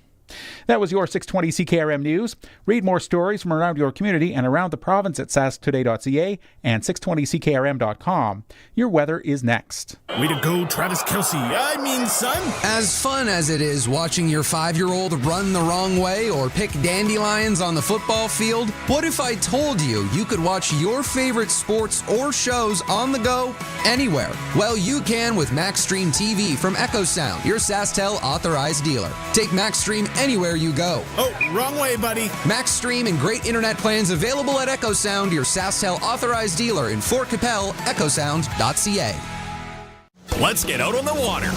That was your 620 CKRM News. Read more stories from around your community and around the province at sasktoday.ca and 620ckrm.com. Your weather is next. Way to go, Travis Kelce. I mean, son. As fun as it is watching your 5-year-old run the wrong way or pick dandelions on the football field, what if I told you you could watch your favorite sports or shows on the go anywhere? Well, you can with MaxStream TV from Echo Sound, your SaskTel authorized dealer. Take MaxStream anywhere you go. Oh, wrong way, buddy. MaxStream and great internet plans available at Echo Sound, your SaskTel authorized dealer in Fort Capel, echosound.ca. Let's get out on the water.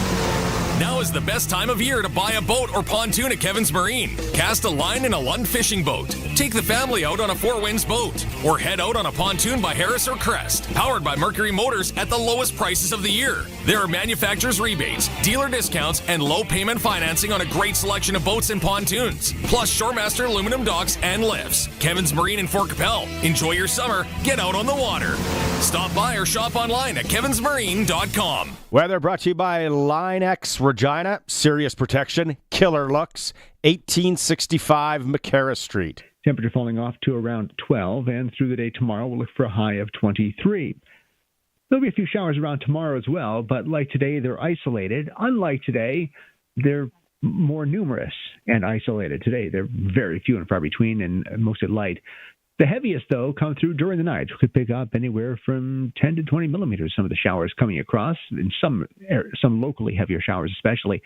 Now is the best time of year to buy a boat or pontoon at Kevin's Marine. Cast a line in a Lund fishing boat. Take the family out on a Four Winds boat. Or head out on a pontoon by Harris or Crest. Powered by Mercury Motors at the lowest prices of the year. There are manufacturer's rebates, dealer discounts, and low payment financing on a great selection of boats and pontoons. Plus Shoremaster aluminum docks and lifts. Kevin's Marine in Fort Capel. Enjoy your summer. Get out on the water. Stop by or shop online at kevinsmarine.com. Weather brought to you by Line X Regina, serious protection, killer looks, 1865 McCarra Street. Temperature falling off to around 12, and through the day tomorrow we'll look for a high of 23. There'll be a few showers around tomorrow as well, but like today, they're isolated. Unlike today, they're more numerous and isolated. Today, they're very few and far between and mostly light. The heaviest, though, come through during the night. We could pick up anywhere from 10 to 20 millimeters, some of the showers coming across, and some locally heavier showers especially.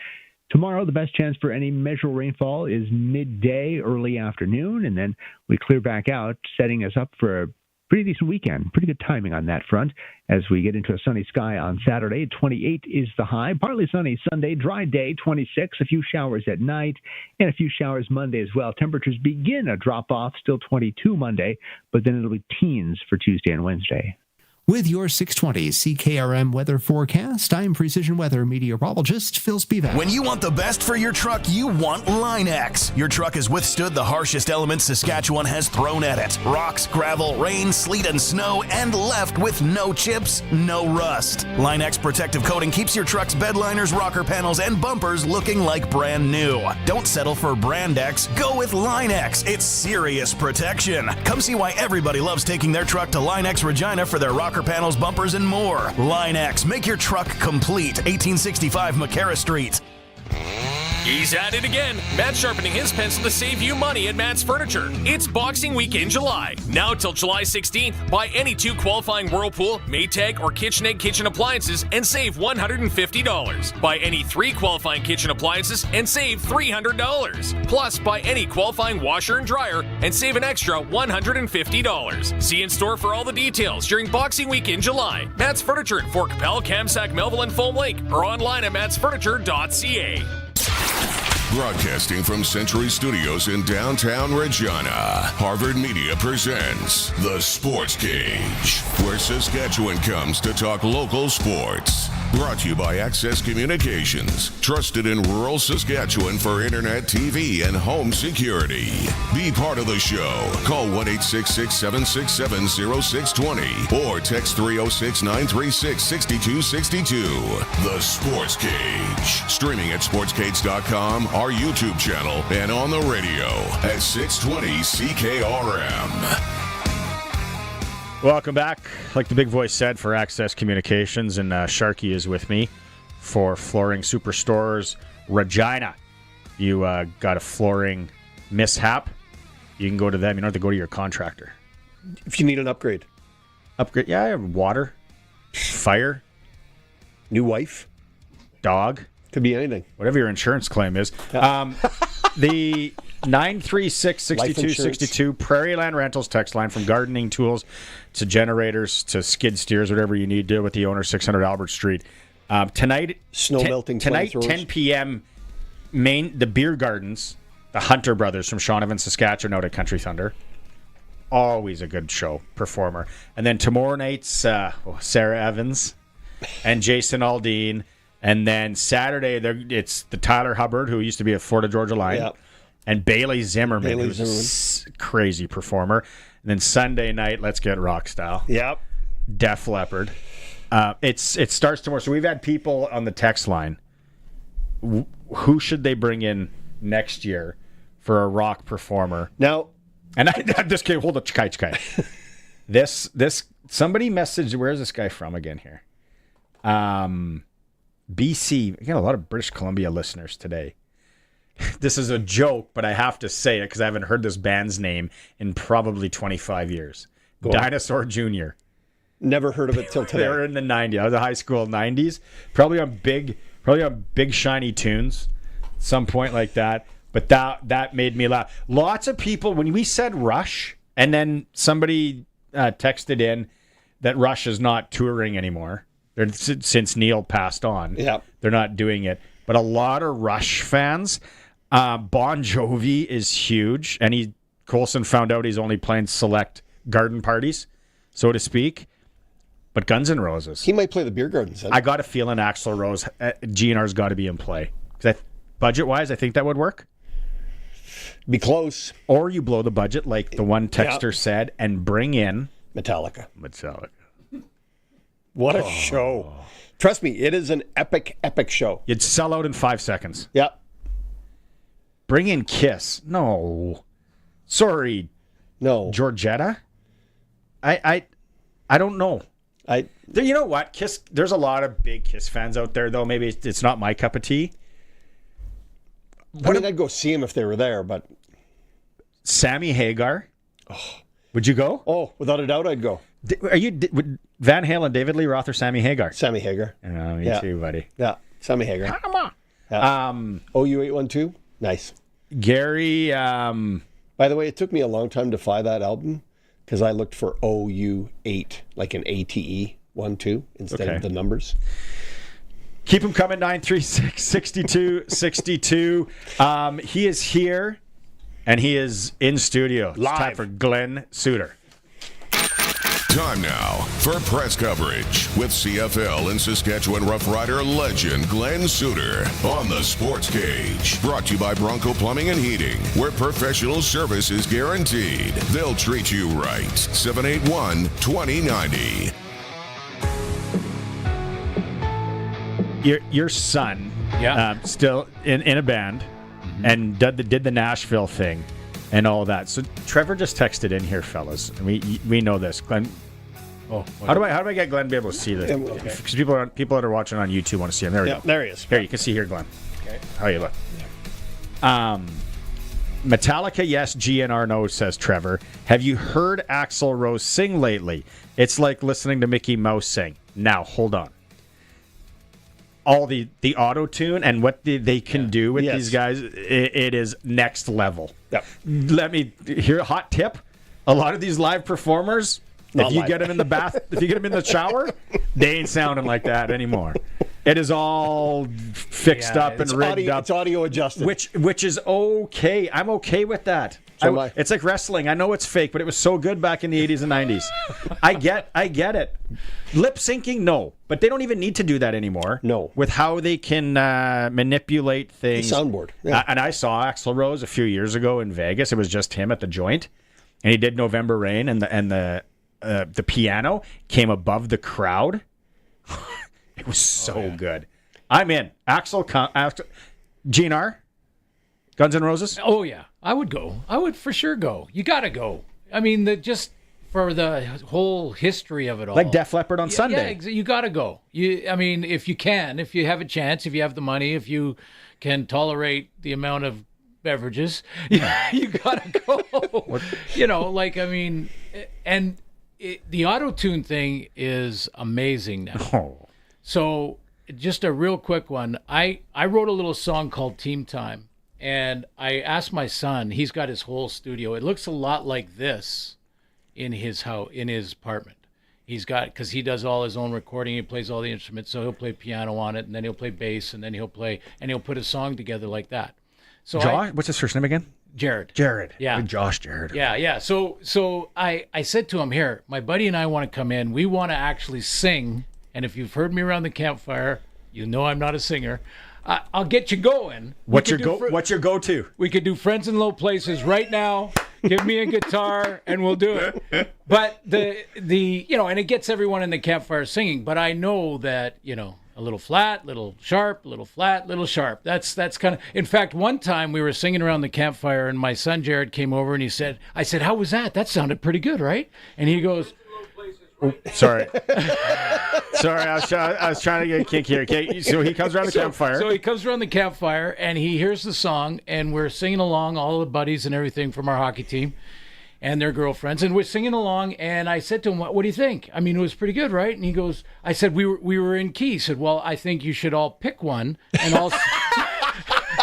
Tomorrow, the best chance for any measurable rainfall is midday, early afternoon, and then we clear back out, setting us up for a pretty decent weekend. Pretty good timing on that front as we get into a sunny sky on Saturday. 28 is the high. Partly sunny Sunday, dry day, 26. A few showers at night and a few showers Monday as well. Temperatures begin a drop-off, still 22 Monday, but then it'll be teens for Tuesday and Wednesday. With your 620 CKRM weather forecast, I'm Precision Weather meteorologist Phil Spivak. When you want the best for your truck, you want Line X. Your truck has withstood the harshest elements Saskatchewan has thrown at it. Rocks, gravel, rain, sleet, and snow, and left with no chips, no rust. Line X protective coating keeps your truck's bed liners, rocker panels, and bumpers looking like brand new. Don't settle for Brand X. Go with Line X. It's serious protection. Come see why everybody loves taking their truck to Line X Regina for their rocker panels, bumpers, and more. Line X, make your truck complete. 1865 McCarra Street. He's at it again. Matt's sharpening his pencil to save you money at Matt's Furniture. It's Boxing Week in July. Now till July 16th, buy any 2 qualifying Whirlpool, Maytag, or KitchenAid kitchen appliances and save $150. Buy any 3 qualifying kitchen appliances and save $300. Plus, buy any qualifying washer and dryer and save an extra $150. See in store for all the details during Boxing Week in July. Matt's Furniture in Fort Capel, Kamsack, Melville, and Foam Lake, or online at mattsfurniture.ca. Broadcasting from Century Studios in downtown Regina, Harvard Media presents The Sports Cage, where Saskatchewan comes to talk local sports. Brought to you by Access Communications, trusted in rural Saskatchewan for internet, TV, and home security. Be part of the show. Call 1-866-767-0620 or text 306-936-6262. The Sports Cage. Streaming at sportscage.com, our YouTube channel, and on the radio at 620 CKRM. Welcome back. Like the big voice said, for Access Communications, and Sharky is with me for Flooring Superstores Regina. You got a flooring mishap, you can go to them. You don't have to go to your contractor. If you need an upgrade. Upgrade, yeah, water, fire, new wife, dog. Could be anything. Whatever your insurance claim is. Yeah. The 936-6262 Prairie Land Rentals text line, from gardening tools to generators to skid steers, whatever you need to with the owner, 600 Albert Street. Tonight, tonight, 10 p.m., the beer gardens, the Hunter brothers from Shaunavon, Saskatchewan, out at Country Thunder. always a good show performer. And then tomorrow night's Sarah Evans and Jason Aldean. And then Saturday, it's the Tyler Hubbard, who used to be a Florida Georgia Line, and Bailey Zimmerman, who's a crazy performer. And then Sunday night, let's get rock style. Yep. Def Leppard. It starts tomorrow. So we've had people on the text line. Who should they bring in next year for a rock performer? Now, and I'm just kidding. Hold up, Chkai. This somebody messaged. Where's this guy from again here? BC. We got a lot of British Columbia listeners today. This is a joke, but I have to say it because I haven't heard this band's name in probably 25 years. Dinosaur Jr. Never heard of it till today. They were in the 90s. I was in high school 90s. Probably on big shiny tunes, some point like that. But that made me laugh. Lots of people, when we said Rush, and then somebody texted in that Rush is not touring anymore. Since Neil passed on, they're not doing it. But a lot of Rush fans, Bon Jovi is huge, and Coulson found out he's only playing select garden parties, so to speak. But Guns N' Roses, he might play the beer gardens. I got a feeling Axl Rose, GNR's got to be in play. Budget-wise, I think that would work. Be close. Or you blow the budget, like the one texter said, and bring in Metallica. What a show. Trust me, it is an epic show. You'd sell out in 5 seconds. Yep. Bring in Kiss. No. Sorry. No. Georgetta? I don't know. You know what? Kiss. There's a lot of big Kiss fans out there, though. Maybe it's not my cup of tea. I'd go see him if they were there, but... Sammy Hagar. Oh. Would you go? Oh, without a doubt, I'd go. Would Van Halen, David Lee Roth, or Sammy Hagar? Sammy Hagar. Oh, me too, buddy. Yeah, Sammy Hagar. Come on. Yeah. OU812? Nice. Gary... By the way, it took me a long time to find that album because I looked for OU8, like an ATE 1-2 instead of the numbers. Keep him coming, 936-6262. He is here, and he is in studio. It's time for Glenn Suter. Time now for press coverage with CFL and Saskatchewan Roughrider legend Glenn Suter on the Sportscage. Brought to you by Bronco Plumbing and Heating, where professional service is guaranteed. They'll treat you right. 781-2090. Your son, still in a band, and did the Nashville thing and all that. So Trevor just texted in here, fellas. And we know this. Glenn, how do I get Glenn to be able to see this? Because people that are watching on YouTube want to see him. There we go. There he is. Here, you can see here, Glenn. Okay. How you look? Metallica, yes. GNR, no, says Trevor. Have you heard Axl Rose sing lately? It's like listening to Mickey Mouse sing. Now, hold on. All the auto-tune and what they can do with these guys, it is next level. Yep. Let me hear a hot tip. A lot of these live performers, if you get them in the bath, if you get them in the shower, they ain't sounding like that anymore. It is all fixed up and rigged up. It's audio adjusted. Which is okay. I'm okay with that. It's like wrestling. I know it's fake, but it was so good back in the 80s and 90s. I get it. Lip syncing, no. But they don't even need to do that anymore. No. With how they can manipulate things. The soundboard. Yeah. And I saw Axl Rose a few years ago in Vegas. It was just him at the joint. And he did November Rain, and the piano came above the crowd. It was so good. I'm in. Axl, GNR? Guns N' Roses? Oh, yeah. I would go. I would for sure go. You got to go. I mean, just for the whole history of it all. Like Def Leppard on Sunday. Yeah, you got to go. I mean, if you can, if you have a chance, if you have the money, if you can tolerate the amount of beverages, you got to go. The auto-tune thing is amazing now. Oh. So just a real quick one. I wrote a little song called Team Time. And I asked my son, he's got his whole studio. It looks a lot like this in his house, in his apartment. Because he does all his own recording. He plays all the instruments. So he'll play piano on it, and then he'll play bass, and then he'll put a song together like that. So Josh, what's his first name again? Jared. Yeah. Josh Jared. Yeah. So I said to him, here, my buddy and I want to come in. We want to actually sing. And if you've heard me around the campfire, you know I'm not a singer. I'll get you going. What's your go-to? We could do Friends in Low Places right now. Give me a guitar and we'll do it. But the and it gets everyone in the campfire singing. But I know that, a little flat, little sharp, little flat, little sharp. That's kind of. In fact, one time we were singing around the campfire and my son Jared came over and I said, how was that? That sounded pretty good, right? And he goes, sorry. I was trying to get a kick here. Okay, so he comes around the campfire. So he comes around the campfire and he hears the song and we're singing along, all the buddies and everything from our hockey team and their girlfriends, and we're singing along. And I said to him, "What do you think? I mean, it was pretty good, right?" And he goes, "I said we were in key." He said, "Well, I think you should all pick one and all."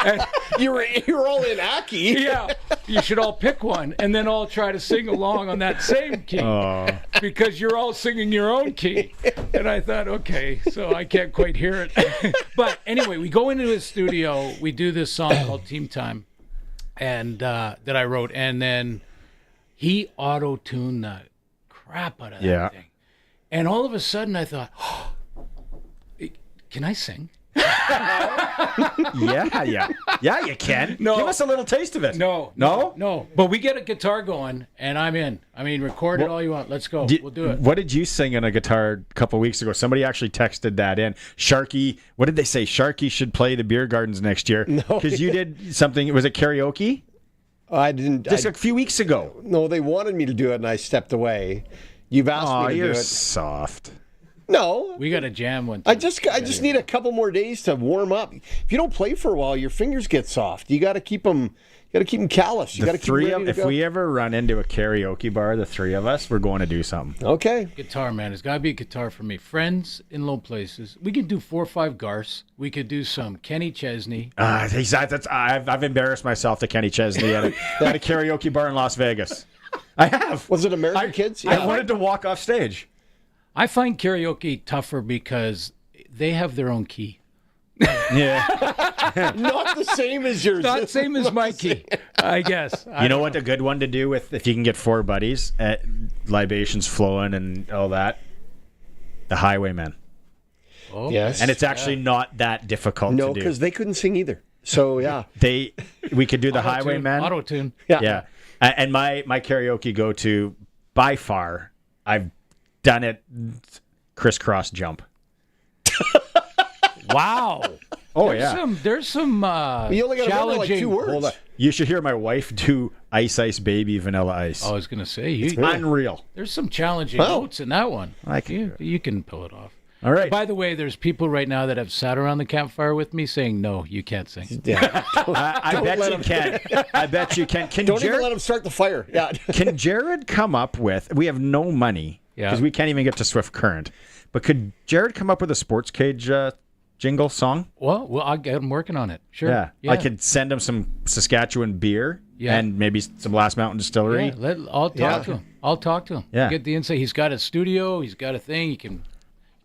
And you're all in Aki. Yeah, you should all pick one and then all try to sing along on that same key because you're all singing your own key. And I thought, okay, so I can't quite hear it. But anyway, we go into his studio. We do this song called Team Time, and that I wrote, and then he auto-tuned the crap out of that thing. And all of a sudden, I thought, can I sing? Yeah, you can. No. Give us a little taste of it. No. But we get a guitar going, and I'm in. I mean, record it all you want. Let's go. We'll do it. What did you sing on a guitar a couple weeks ago? Somebody actually texted that in. Sharky, what did they say? Sharky should play the beer gardens next year. No. Because you did something. Was it karaoke? I didn't. Just a few weeks ago. No, they wanted me to do it, and I stepped away. You've asked me to do it. You're soft. No, we got to jam one. I just need a couple more days to warm up. If you don't play for a while, your fingers get soft. You got to keep them. You got to keep them callous. You got to keep them ready to go. If we ever run into a karaoke bar, the three of us, we're going to do something. Okay. Guitar, man. It's got to be a guitar for me. Friends in Low Places. We can do 4 or 5 Garths. We could do some Kenny Chesney. I've embarrassed myself to Kenny Chesney at a karaoke bar in Las Vegas. I have. Was it American Kids? Yeah. I wanted to walk off stage. I find karaoke tougher because they have their own key. Yeah. Not the same as yours. Not the same as my key, I guess. You know what a good one to do with, if you can get 4 buddies, libations flowing and all that? The Highwaymen. Oh, yes. And it's actually not that difficult to do. No, because they couldn't sing either. So, yeah. We could do the Highwaymen. Auto-tune. Yeah. And my karaoke go-to, by far, I've done it, crisscross jump. Wow. Oh, There's some you only got like 2 words. Hold on. You should hear my wife do Ice Ice Baby Vanilla Ice. I was going to say. It's unreal. There's some challenging notes in that one. You can pull it off. All right. By the way, there's people right now that have sat around the campfire with me saying, no, you can't sing. Yeah. I bet you can. I bet you can. Don't even let him start the fire. Yeah. Can Jared come up with, we have no money because we can't even get to Swift Current, but could Jared come up with a Sportscage jingle song? Well, I'll get him working on it. Sure. Yeah. I could send him some Saskatchewan beer and maybe some Last Mountain Distillery. Yeah, I'll talk to him. I'll talk to him. Yeah. Get the insight. He's got a studio. He's got a thing. He can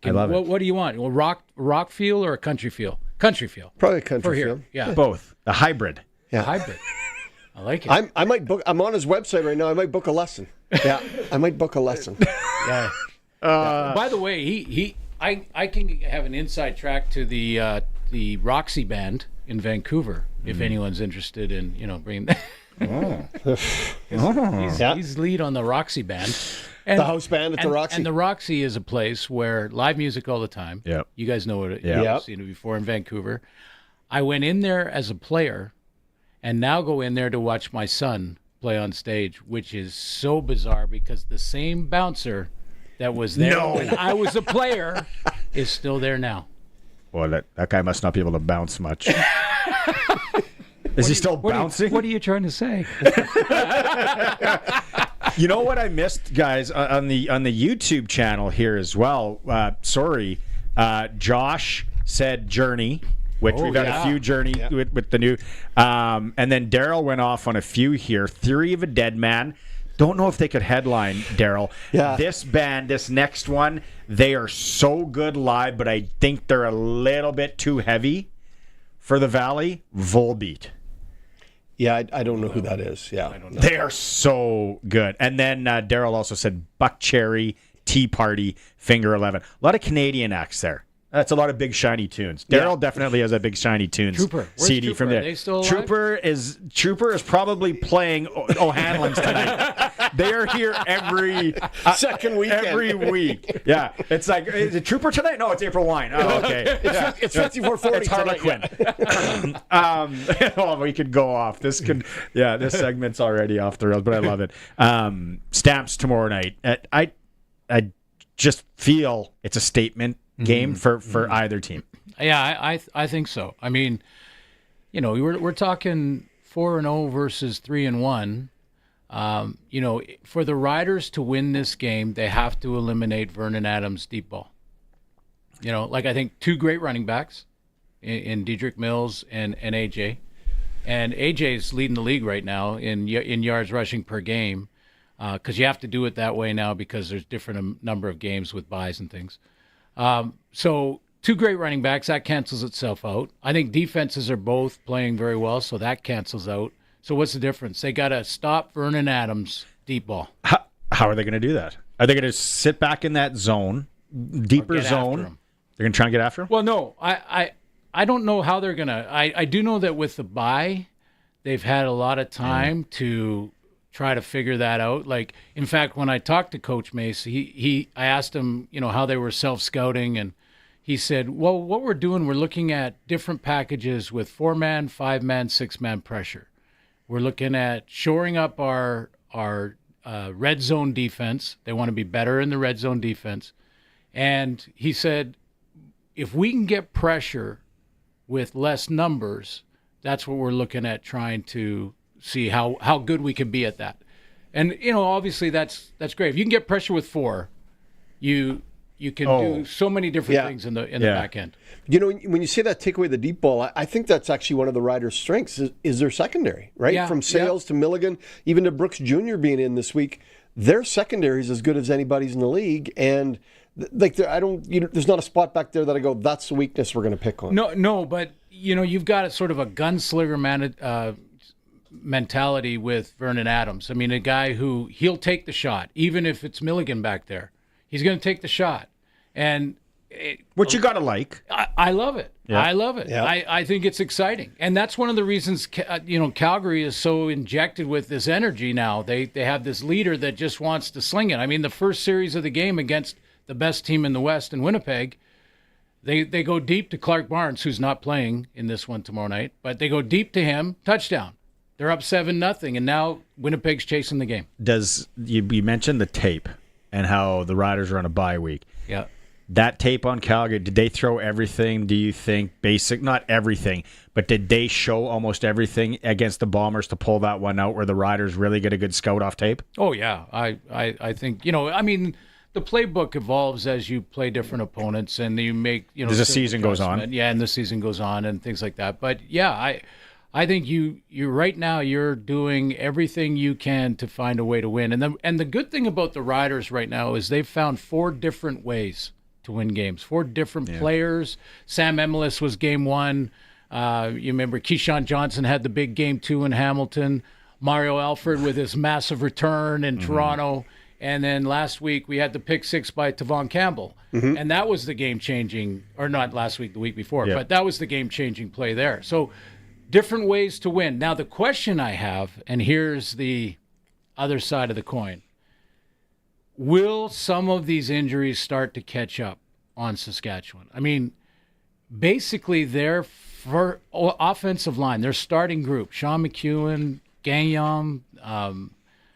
I love it. What do you want? Well, rock feel or a country feel? Country feel. Probably a country feel. Yeah. Both. A hybrid. Yeah. Hybrid. I like it. I might book. I'm on his website right now. I might book a lesson. Yeah. I might book a lesson. Yeah. By the way, I can have an inside track to the Roxy band in Vancouver if anyone's interested in bringing that. He's lead on the Roxy band. And, the house band at the Roxy. And the Roxy is a place where live music all the time. Yep. You guys know it. You've seen it before in Vancouver. I went in there as a player and now go in there to watch my son play on stage, which is so bizarre because the same bouncer that was there when I was a player is still there now. Well, that guy must not be able to bounce much. Is he still bouncing? What are you trying to say? You know what I missed, guys, on the YouTube channel here as well. Sorry, Josh said Journey, which we've had a few Journey with the new, and then Daryl went off on a few here. Theory of a Dead Man. Don't know if they could headline, Daryl. Yeah. This band, this next one, they are so good live, but I think they're a little bit too heavy for the Valley. Volbeat. Yeah, I don't know who that is. Yeah, I don't know. They are so good. And then Daryl also said Buck Cherry, Tea Party, Finger 11. A lot of Canadian acts there. That's a lot of big shiny tunes. Daryl definitely has a big shiny tunes Trooper. Where's CD Trooper? from there. Are they still alive? Trooper is probably playing O'Hanlon's tonight. They are here every second weekend. Every week. Yeah, it's like, is it Trooper tonight? No, it's April Wine. Oh, okay. It's 5440. It's Harlequin. Oh, we could go off. This segment's already off the rails, but I love it. Stamps tomorrow night. I just feel it's a statement game for either team. Yeah, I think so. I mean, we're talking 4-0 versus 3-1. For the Riders to win this game, they have to eliminate Vernon Adams' deep ball. I think two great running backs in Dedrick Mills and AJ. And AJ's leading the league right now in yards rushing per game because you have to do it that way now because there's different number of games with buys and things. So two great running backs, that cancels itself out. I think defenses are both playing very well, so that cancels out. So what's the difference? They got to stop Vernon Adams' deep ball. How are they going to do that? Are they going to sit back in that zone, deeper zone? They're going to try and get after him? Well, no. I don't know how they're going to. I do know that with the bye, they've had a lot of time to try to figure that out. Like, in fact, when I talked to Coach Mace, I asked him, how they were self-scouting, and he said, well, what we're doing, we're looking at different packages with 4-man, 5-man, 6-man pressure. We're looking at shoring up our red zone defense. They want to be better in the red zone defense. And he said, if we can get pressure with less numbers, that's what we're looking at, trying to see how good we can be at that. And, obviously that's great. If you can get pressure with 4, you can do so many different things in the back end. When you say that, take away the deep ball, I think that's actually one of the Riders' strengths is their secondary, right? Yeah, From Sales to Milligan, even to Brooks Jr. being in this week, their secondary is as good as anybody's in the league. And there's not a spot back there that I go, that's the weakness we're going to pick on. No, but you've got a sort of a gunslinger mentality with Vernon Adams. I mean, a guy who he'll take the shot, even if it's Milligan back there. He's going to take the shot. And what you got to like. I love it. Yeah. I love it. Yeah. I think it's exciting. And that's one of the reasons, Calgary is so injected with this energy now. They have this leader that just wants to sling it. I mean, the first series of the game against the best team in the West in Winnipeg, they go deep to Clark Barnes, who's not playing in this one tomorrow night, but they go deep to him, touchdown. They're up 7-0, and now Winnipeg's chasing the game. You mentioned the tape and how the Riders are on a bye week. Yeah. That tape on Calgary, did they throw everything, do you think, not everything, but did they show almost everything against the Bombers to pull that one out where the Riders really get a good scout off tape? Oh, yeah. I think, the playbook evolves as you play different opponents and you make, as the season goes on. Yeah, and the season goes on and things like that. But, yeah, I think you right now you're doing everything you can to find a way to win. And the good thing about the Riders right now is they've found 4 different ways to win games. 4 different players. Sam Emelis was game 1. You remember Keyshawn Johnson had the big game 2 in Hamilton. Mario Alford with his massive return in Toronto. And then last week we had the pick 6 by Tavon Campbell. Mm-hmm. And that was the game-changing, or not last week, the week before, but that was the game-changing play there. So different ways to win. Now the question I have, and here's the other side of the coin, will some of these injuries start to catch up on Saskatchewan? I mean, basically their offensive line, their starting group, Sean McEwen, Gagnon,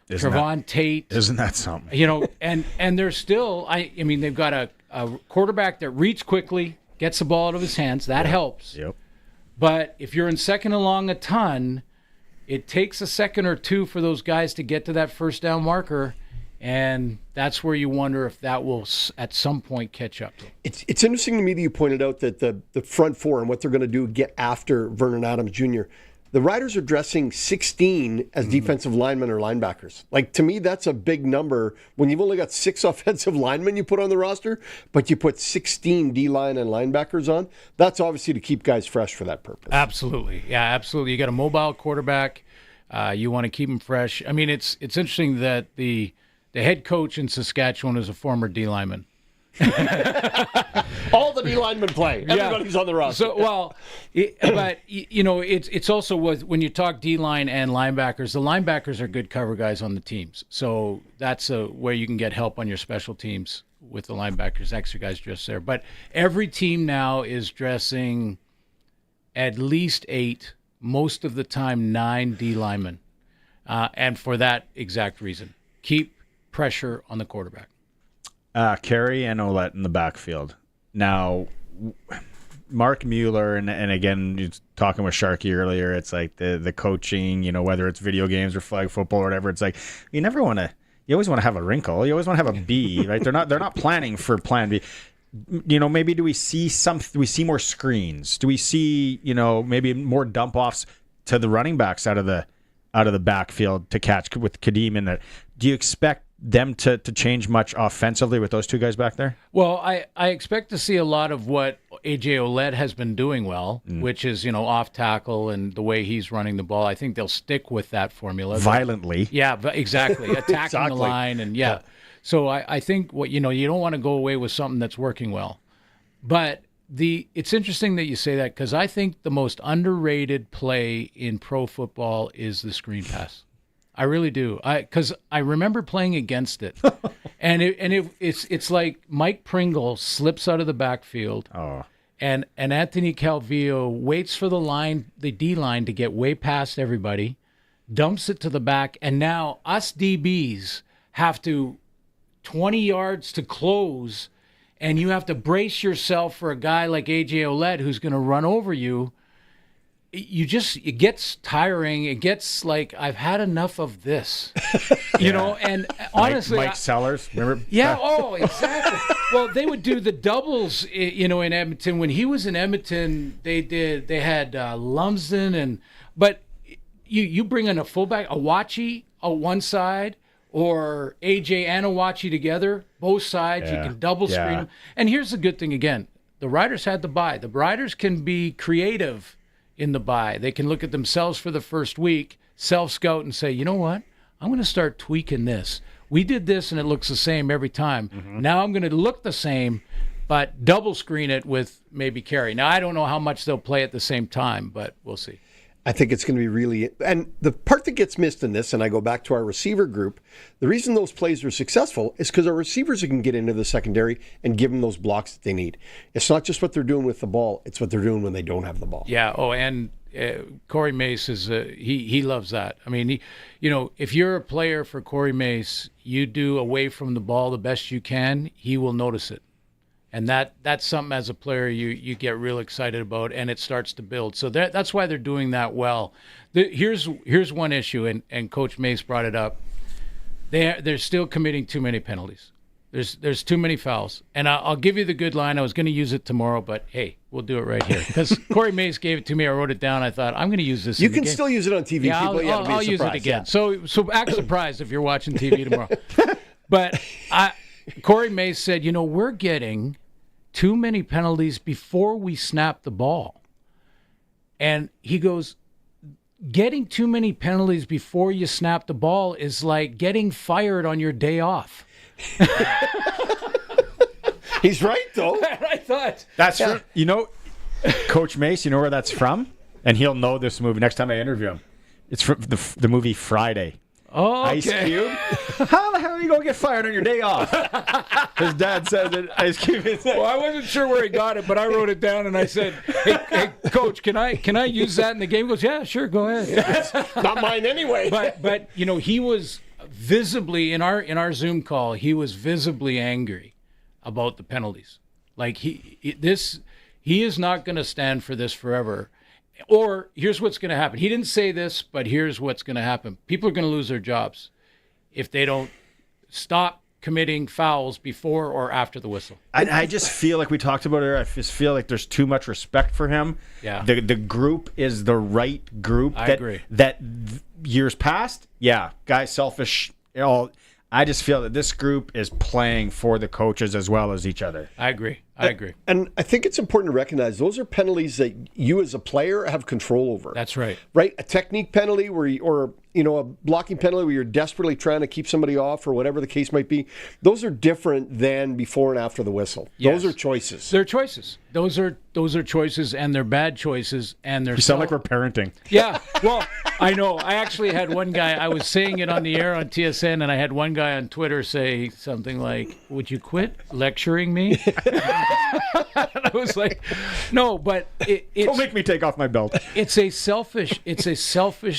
Trevon Tate. Isn't that something? And they're still, they've got a quarterback that reads quickly, gets the ball out of his hands. That helps. Yep. But if you're in second and long a ton, it takes a second or two for those guys to get to that first down marker. And that's where you wonder if that will at some point catch up. It's interesting to me that you pointed out that the front 4 and what they're going to do get after Vernon Adams Jr. The Riders are dressing 16 as defensive linemen or linebackers. Like, to me, that's a big number when you've only got 6 offensive linemen you put on the roster, but you put 16 D-line and linebackers on. That's obviously to keep guys fresh for that purpose. Absolutely. Yeah, absolutely. You got a mobile quarterback. You want to keep them fresh. I mean, it's interesting that the head coach in Saskatchewan is a former D lineman. All the D linemen play. Everybody's on the roster. So, but it's also when you talk D line and linebackers. The linebackers are good cover guys on the teams, so that's where you can get help on your special teams with the linebackers. Extra guys dressed there, but every team now is dressing at least 8, most of the time 9 D linemen, and for that exact reason, keep pressure on the quarterback. Carey and Ouellette in the backfield. Now, Mark Mueller, and again, you're talking with Sharky earlier, it's like the coaching, whether it's video games or flag football or whatever, it's like you always want to have a wrinkle. You always want to have a B, right? They're not planning for plan B. Maybe do we see more screens? Do we see, maybe more dump offs to the running backs out of the backfield to catch with Kadeem in there? Do you expect them to change much offensively with those two guys back there? Well, I expect to see a lot of what A.J. Ouellette has been doing well, which is, off tackle and the way he's running the ball. I think they'll stick with that formula. Violently. Yeah, exactly. Attacking the line. And yeah. So I think you don't want to go away with something that's working well. But it's interesting that you say that, because I think the most underrated play in pro football is the screen pass. I really do. Because I remember playing against it, and it's like Mike Pringle slips out of the backfield, and Anthony Calvillo waits for the D line to get way past everybody, dumps it to the back, and now us DBs have to 20 yards to close, and you have to brace yourself for a guy like A.J. Ouellette who's going to run over you. It gets tiring. It gets like, I've had enough of this, and honestly, Mike Sellers, remember? Yeah. Oh, exactly. Well, they would do the doubles, in Edmonton. When he was in Edmonton, they had Lumsden but you bring in a fullback, Awachi on one side, or AJ and Awachi together, both sides, you can double screen them. And here's the good thing again, the Riders had the bye. The Riders can be creative in the bye. They can look at themselves for the first week, self-scout, and say, you know what? I'm going to start tweaking this. We did this, and it looks the same every time. Mm-hmm. Now I'm going to look the same, but double screen it with maybe Carey. Now, I don't know how much they'll play at the same time, but we'll see. I think it's going to be really... And the part that gets missed in this, and I go back to our receiver group, the reason those plays are successful is because our receivers can get into the secondary and give them those blocks that they need. It's not just what they're doing with the ball, it's what they're doing when they don't have the ball. Yeah, and Corey Mace is... he loves that. I mean, if you're a player for Corey Mace, you do away from the ball the best you can, he will notice it. And that's something as a player you get real excited about, and it starts to build. So that's why they're doing that well. Here's one issue, and Coach Mace brought it up. They're still committing too many penalties. There's too many fouls. And I'll give you the good line. I was going to use it tomorrow, but hey, we'll do it right here. Because Corey Mace gave it to me. I wrote it down. I thought, I'm going to use this. You can still use it on TV. Yeah, I'll use it again. Yeah. So act surprised if you're watching TV tomorrow. But Corey Mace said, we're getting too many penalties before we snap the ball. And he goes, getting too many penalties before you snap the ball is like getting fired on your day off. He's right, though. I thought. That's from, Coach Mace, you know where that's from? And he'll know this movie next time I interview him. It's from the movie Friday. Oh, okay. Ice Cube. How the hell are you going to get fired on your day off? His dad says it. Ice Cube. Well, I wasn't sure where he got it, but I wrote it down and I said, "Hey, Coach, can I use that in the game?" He goes, "Yeah, sure, go ahead." It's not mine anyway. But he was visibly in our Zoom call. He was visibly angry about the penalties. Like he is not going to stand for this forever. Or here's what's going to happen. He didn't say this, but here's what's going to happen. People are going to lose their jobs if they don't stop committing fouls before or after the whistle. I just feel like we talked about it. I just feel like there's too much respect for him. Yeah. The group is the right group. I agree. That years past, guys selfish. I just feel that this group is playing for the coaches as well as each other. I agree. I agree. And I think it's important to recognize those are penalties that you as a player have control over. That's right. Right? A technique penalty or a blocking penalty where you're desperately trying to keep somebody off or whatever the case might be. Those are different than before and after the whistle. Yes. Those are choices. They're choices. Those are choices, and they're bad choices, and they're. You sound like we're parenting. Yeah. Well, I know. I actually had one guy. I was saying it on the air on TSN, and I had one guy on Twitter say something like, "Would you quit lecturing me?" And I was like, "No, but it's, don't make me take off my belt." It's a selfish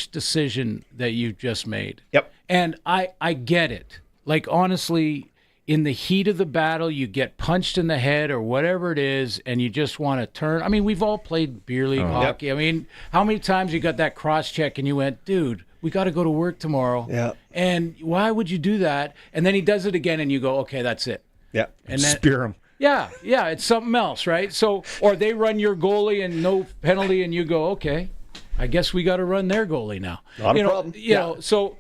decision that you just made. Yep. And I get it. Like, honestly, in the heat of the battle, you get punched in the head or whatever it is, and you just want to turn. I mean, we've all played beer league hockey. Yep. I mean, how many times you got that cross check and you went, dude, we got to go to work tomorrow. Yeah. And why would you do that? And then he does it again, and you go, okay, that's it. Yeah. And then, spear him. Yeah, it's something else, right? So, or they run your goalie and no penalty, and you go, okay, I guess we got to run their goalie now. Not a problem. You know, so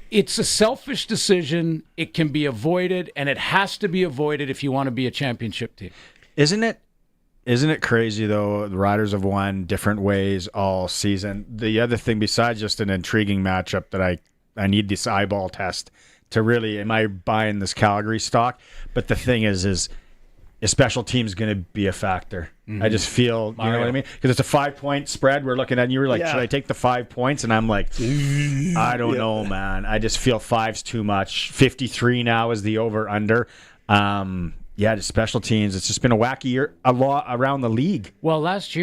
it's a selfish decision. It can be avoided, and it has to be avoided if you want to be a championship team. Isn't it crazy, though? The Riders have won different ways all season. The other thing, besides just an intriguing matchup that I need this eyeball test to really, am I buying this Calgary stock? But the thing is special teams going to be a factor. Mm-hmm. I just feel, you know what I mean? Because it's a 5-point spread we're looking at, and you were like, should I take the 5 points? And I'm like, I don't know, man. I just feel 5's too much. 53 now is the over-under. The special teams, it's just been a wacky year a lot around the league. Well, last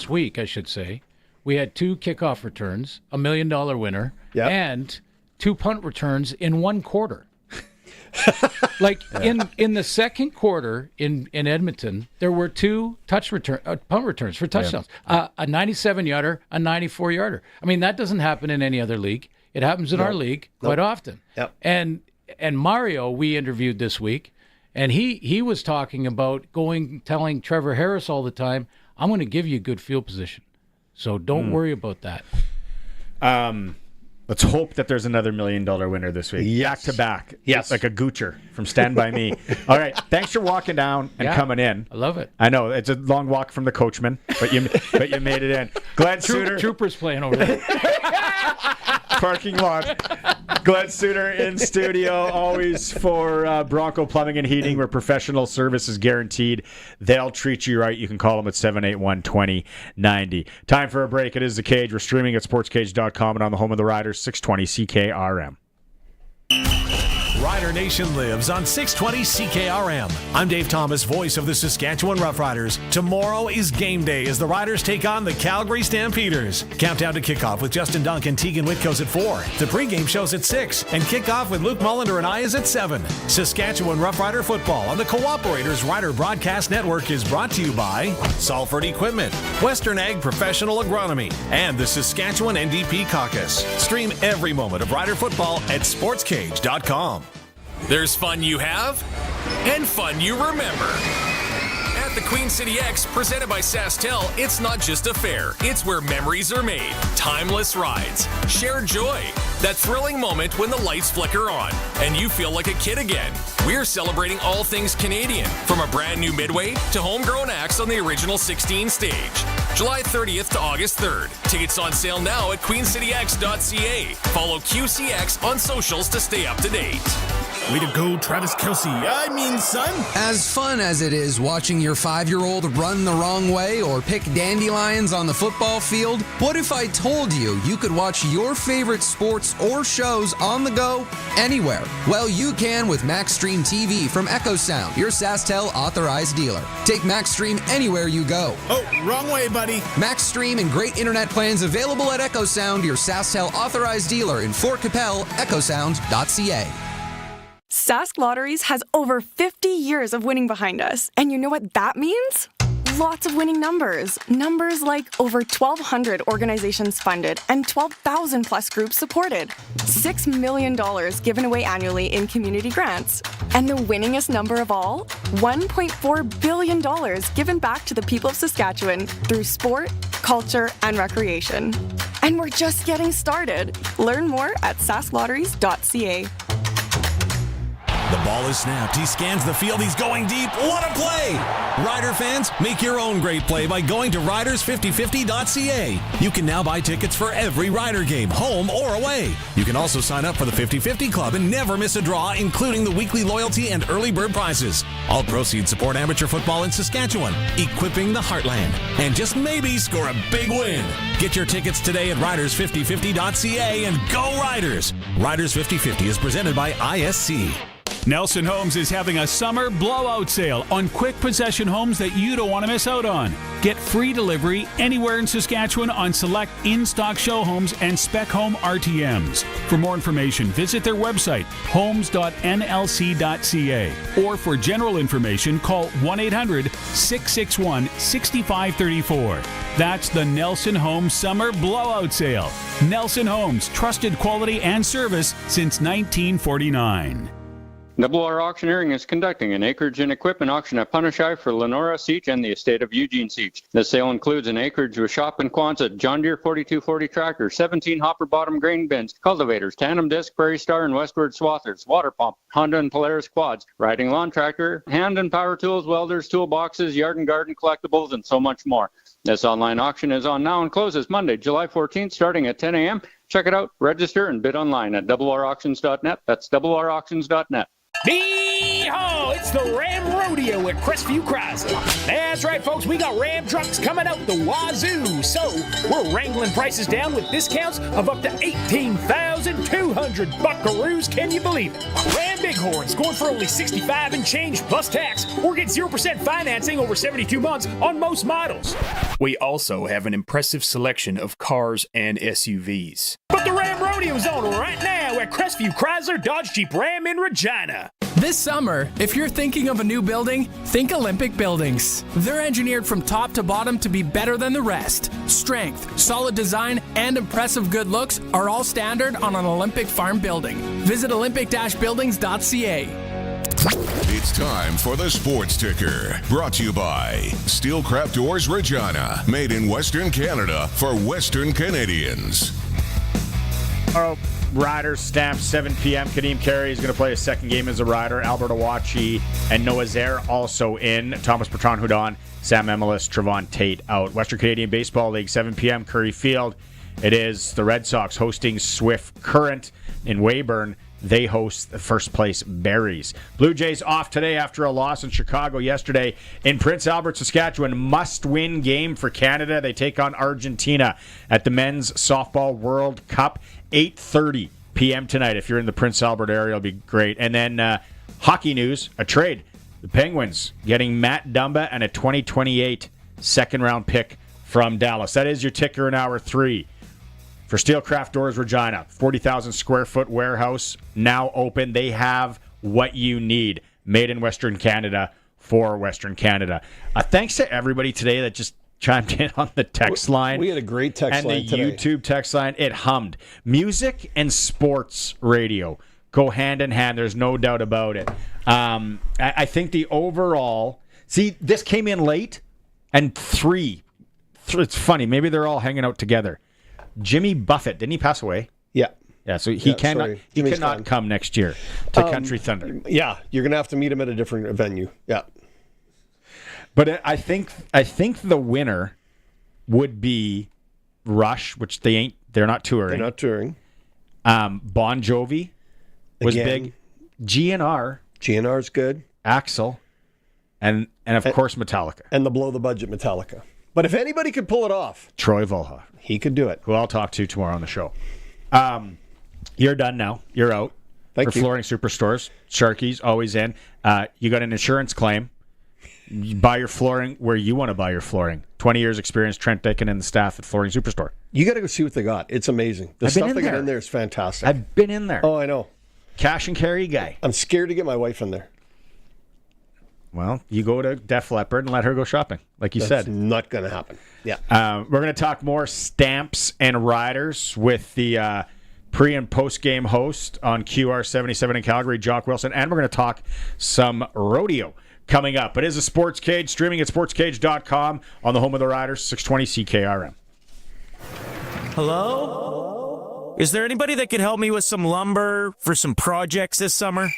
week, I should say, we had 2 kickoff returns, $1 million winner, and 2 punt returns in one quarter. Like in the second quarter in Edmonton, there were 2 punt returns for touchdowns. A 97-yarder, a 94-yarder. I mean, that doesn't happen in any other league. It happens in our league quite often. Yep. And Mario, we interviewed this week, and he was talking about telling Trevor Harris all the time, I'm going to give you good field position, so don't worry about that. Let's hope that there's another $1 million winner this week. Yes. Back to back. Yes. Like a Goocher from Stand By Me. All right. Thanks for walking down and coming in. I love it. I know. It's a long walk from the coachman, but you made it in. Glenn Suter. Troopers playing over there. Parking lot. Glenn Suter in studio, always for Bronco Plumbing and Heating, where professional service is guaranteed. They'll treat you right. You can call them at 781-2090. Time for a break. It is The Cage. We're streaming at sportscage.com and on the home of the Riders, 620 CKRM. Rider Nation lives on 620 CKRM. I'm Dave Thomas, voice of the Saskatchewan Roughriders. Tomorrow is game day as the Riders take on the Calgary Stampeders. Countdown to kickoff with Justin Dunk and Tegan Whitco's at 4. The pregame show's at 6. And kickoff with Luke Mullender and I is at 7. Saskatchewan Roughrider football on the Cooperators Rider Broadcast Network is brought to you by Salford Equipment, Western Ag Professional Agronomy, and the Saskatchewan NDP Caucus. Stream every moment of Rider football at sportscage.com. There's fun you have and fun you remember. At the Queen City X, presented by SaskTel, it's not just a fair. It's where memories are made. Timeless rides. Shared joy. That thrilling moment when the lights flicker on and you feel like a kid again. We're celebrating all things Canadian, from a brand new Midway to homegrown acts on the original 16 stage. July 30th to August 3rd. Tickets on sale now at queencityx.ca. Follow QCX on socials to stay up to date. Way to go, Travis Kelce. I mean, son. As fun as it is watching your 5-year-old run the wrong way or pick dandelions on the football field, what if I told you could watch your favorite sports or shows on the go anywhere? Well, you can with MaxStream TV from EchoSound, your SaskTel authorized dealer. Take MaxStream anywhere you go. Oh, wrong way, buddy. MaxStream and great internet plans available at EchoSound, your SaskTel authorized dealer in Fort Capel, echosound.ca. Sask Lotteries has over 50 years of winning behind us. And you know what that means? Lots of winning numbers. Numbers like over 1,200 organizations funded and 12,000 plus groups supported. $6 million given away annually in community grants. And the winningest number of all? $1.4 billion given back to the people of Saskatchewan through sport, culture, and recreation. And we're just getting started. Learn more at sasklotteries.ca. The ball is snapped. He scans the field. He's going deep. What a play! Rider fans, make your own great play by going to riders5050.ca. You can now buy tickets for every Rider game, home or away. You can also sign up for the 50-50 Club and never miss a draw, including the weekly loyalty and early bird prizes. All proceeds support amateur football in Saskatchewan, equipping the heartland, and just maybe score a big win. Get your tickets today at riders5050.ca and go Riders! Riders 50-50 is presented by ISC. Nelson Homes is having a summer blowout sale on quick possession homes that you don't want to miss out on. Get free delivery anywhere in Saskatchewan on select in-stock show homes and spec home RTMs. For more information, visit their website, homes.nlc.ca. Or for general information, call 1-800-661-6534. That's the Nelson Homes Summer Blowout Sale. Nelson Homes, trusted quality and service since 1949. Double R Auctioneering is conducting an acreage and equipment auction at Punashai for Lenora Siege and the estate of Eugene Siege. The sale includes an acreage with shop and Quonset, John Deere 4240 tractor, 17 hopper bottom grain bins, cultivators, tandem disc, Prairie Star and Westward swathers, water pump, Honda and Polaris quads, riding lawn tractor, hand and power tools, welders, toolboxes, yard and garden collectibles, and so much more. This online auction is on now and closes Monday, July 14th, starting at 10 a.m. Check it out, register, and bid online at RRauctions.net. That's RRauctions.net. Yee-haw! It's the Ram Rodeo at Crestview Chrysler. That's right, folks. We got Ram trucks coming out the wazoo. So we're wrangling prices down with discounts of up to 18,200 buckaroos. Can you believe it? Ram Bighorns going for only $65 and change plus tax, or get 0% financing over 72 months on most models. We also have an impressive selection of cars and SUVs. But the Ram Rodeo's on right now at Crestview Chrysler Dodge Jeep Ram in Regina. This summer, if you're thinking of a new building, think Olympic Buildings. They're engineered from top to bottom to be better than the rest. Strength, solid design, and impressive good looks are all standard on an Olympic farm building. Visit olympic-buildings.ca. It's time for the Sports Ticker, brought to you by Steelcraft Doors Regina, made in Western Canada for Western Canadians. Tomorrow, Riders Stamp, 7 p.m. Kadeem Carey is going to play his second game as a Rider. Alberto Wachi and Noah Zare also in. Thomas Bertrand Houdon, Sam Emelis, Trevon Tate out. Western Canadian Baseball League, 7 p.m. Curry Field. It is the Red Sox hosting Swift Current in Weyburn. They host the first place Berries. Blue Jays off today after a loss in Chicago yesterday. In Prince Albert, Saskatchewan, must-win game for Canada. They take on Argentina at the Men's Softball World Cup. 8:30 p.m. tonight. If you're in the Prince Albert area, it'll be great. And then hockey news, a trade. The Penguins getting Matt Dumba and a 2028 second-round pick from Dallas. That is your ticker in hour 3. For Steelcraft Doors Regina, 40,000 square foot warehouse now open. They have what you need. Made in Western Canada for Western Canada. Thanks to everybody today that just chimed in on the text line. We had a great text line and today. the YouTube text line. It hummed. Music and sports radio go hand in hand. There's no doubt about it. I think the overall... See, this came in late, and it's funny. Maybe they're all hanging out together. Jimmy Buffett, didn't he pass away? Yeah. Yeah, so he cannot come next year to Country Thunder. Yeah, you're going to have to meet him at a different venue. Yeah. But I think the winner would be Rush, which they're not touring. They're not touring. Bon Jovi was Again. big. GNR. GNR's good. Axl. And of course Metallica. And the below the budget Metallica. But if anybody could pull it off, Troy Volha. He could do it. Who I'll talk to tomorrow on the show. You're done now. You're out. Thank you. Flooring Superstores. Sharky's always in. You got an insurance claim. You buy your flooring where you want to buy your flooring. 20 years experience, Trent Dickin and the staff at Flooring Superstore. You got to go see what they got. It's amazing. The stuff they got in there is fantastic. I've been in there. Oh, I know. Cash and carry guy. I'm scared to get my wife in there. Well, you go to Def Leppard and let her go shopping, like you said. That's not going to happen. Yeah. We're going to talk more Stamps and Riders with the pre- and post-game host on QR77 in Calgary, Jock Wilson, and we're going to talk some rodeo coming up. It is a Sports Cage, streaming at sportscage.com on the home of the Riders, 620 CKRM. Hello? Is there anybody that could help me with some lumber for some projects this summer?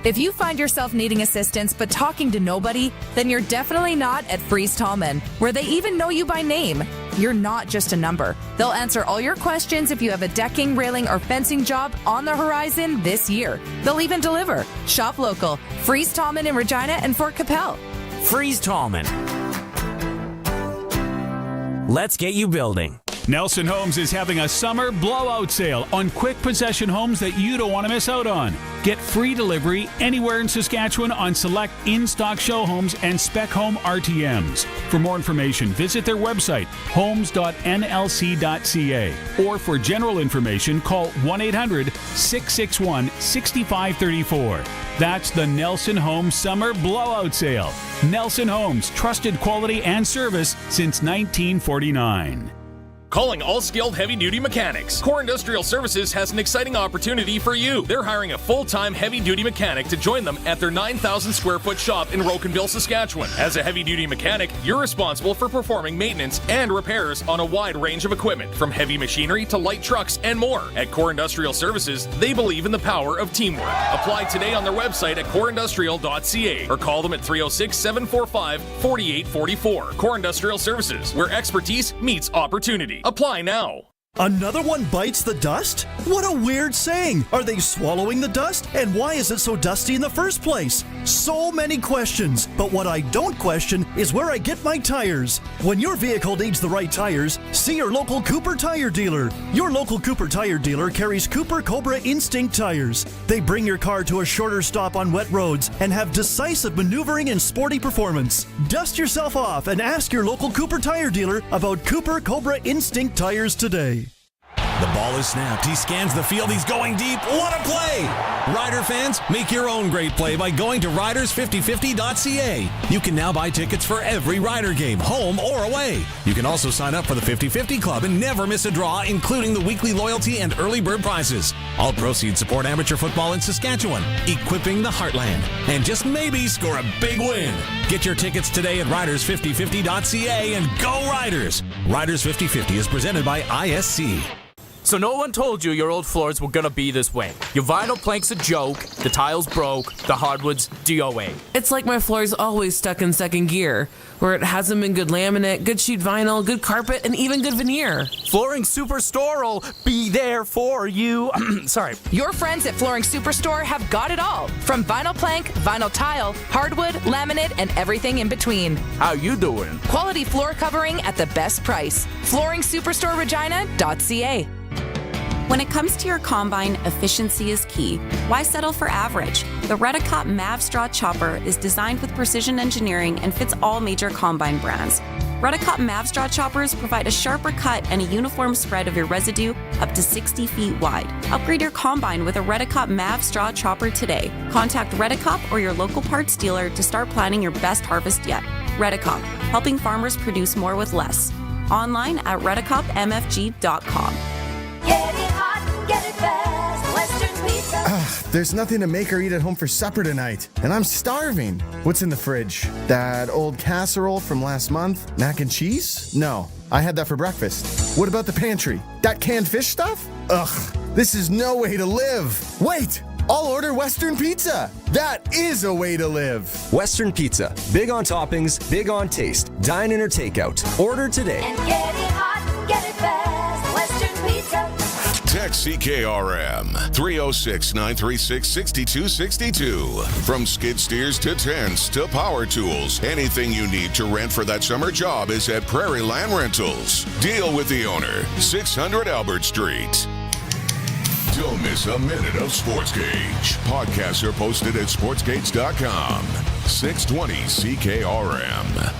If you find yourself needing assistance but talking to nobody, then you're definitely not at Freeze Tallman, where they even know you by name. You're not just a number. They'll answer all your questions if you have a decking, railing, or fencing job on the horizon this year. They'll even deliver. Shop local. Freeze Tallman in Regina and Fort Capel. Freeze Tallman. Let's get you building. Nelson Homes is having a summer blowout sale on quick possession homes that you don't want to miss out on. Get free delivery anywhere in Saskatchewan on select in-stock show homes and spec home RTMs. For more information, visit their website, homes.nlc.ca. Or for general information, call 1-800-661-6534. That's the Nelson Homes Summer Blowout Sale. Nelson Homes, trusted quality and service since 1949. Calling all skilled heavy-duty mechanics. Core Industrial Services has an exciting opportunity for you. They're hiring a full-time heavy-duty mechanic to join them at their 9,000-square-foot shop in Rocanville, Saskatchewan. As a heavy-duty mechanic, you're responsible for performing maintenance and repairs on a wide range of equipment, from heavy machinery to light trucks and more. At Core Industrial Services, they believe in the power of teamwork. Apply today on their website at coreindustrial.ca or call them at 306-745-4844. Core Industrial Services, where expertise meets opportunity. Apply now. Another one bites the dust? What a weird saying. Are they swallowing the dust? And why is it so dusty in the first place? So many questions. But what I don't question is where I get my tires. When your vehicle needs the right tires, see your local Cooper tire dealer. Your local Cooper tire dealer carries Cooper Cobra Instinct tires. They bring your car to a shorter stop on wet roads and have decisive maneuvering and sporty performance. Dust yourself off and ask your local Cooper tire dealer about Cooper Cobra Instinct tires today. The ball is snapped. He scans the field. He's going deep. What a play! Rider fans, make your own great play by going to riders5050.ca. You can now buy tickets for every Rider game, home or away. You can also sign up for the 50-50 Club and never miss a draw, including the weekly loyalty and early bird prizes. All proceeds support amateur football in Saskatchewan, equipping the heartland, and just maybe score a big win. Get your tickets today at riders5050.ca and go Riders! Riders 50-50 is presented by ISC. So no one told you your old floors were gonna be this way. Your vinyl plank's a joke, the tiles broke, the hardwood's DOA. It's like my floor's always stuck in second gear, where it hasn't been good laminate, good sheet vinyl, good carpet, and even good veneer. Flooring Superstore will be there for you. Sorry. Your friends at Flooring Superstore have got it all. From vinyl plank, vinyl tile, hardwood, laminate, and everything in between. How you doing? Quality floor covering at the best price. FlooringSuperstoreRegina.ca. When it comes to your combine, efficiency is key. Why settle for average? The Redicop Mav Straw Chopper is designed with precision engineering and fits all major combine brands. Redicop Mav Straw Choppers provide a sharper cut and a uniform spread of your residue up to 60 feet wide. Upgrade your combine with a Redicop Mav Straw Chopper today. Contact Redicop or your local parts dealer to start planning your best harvest yet. Redicop, helping farmers produce more with less. Online at redicopmfg.com. Get it hot and get it fast. Western Pizza. There's nothing to make or eat at home for supper tonight, and I'm starving. What's in the fridge? That old casserole from last month? Mac and cheese? No, I had that for breakfast. What about the pantry? That canned fish stuff? Ugh, this is no way to live. Wait, I'll order Western Pizza. That is a way to live. Western Pizza. Big on toppings, big on taste. Dine in or takeout. Order today. And get it hot and get it fast. Western Pizza. Text CKRM 306-936-6262. From skid steers to tents to power tools, anything you need to rent for that summer job is at Prairie Land Rentals. Deal with the owner. 600 Albert Street. Don't miss a minute of Sportscage. Podcasts are posted at sportscage.com. 620 CKRM.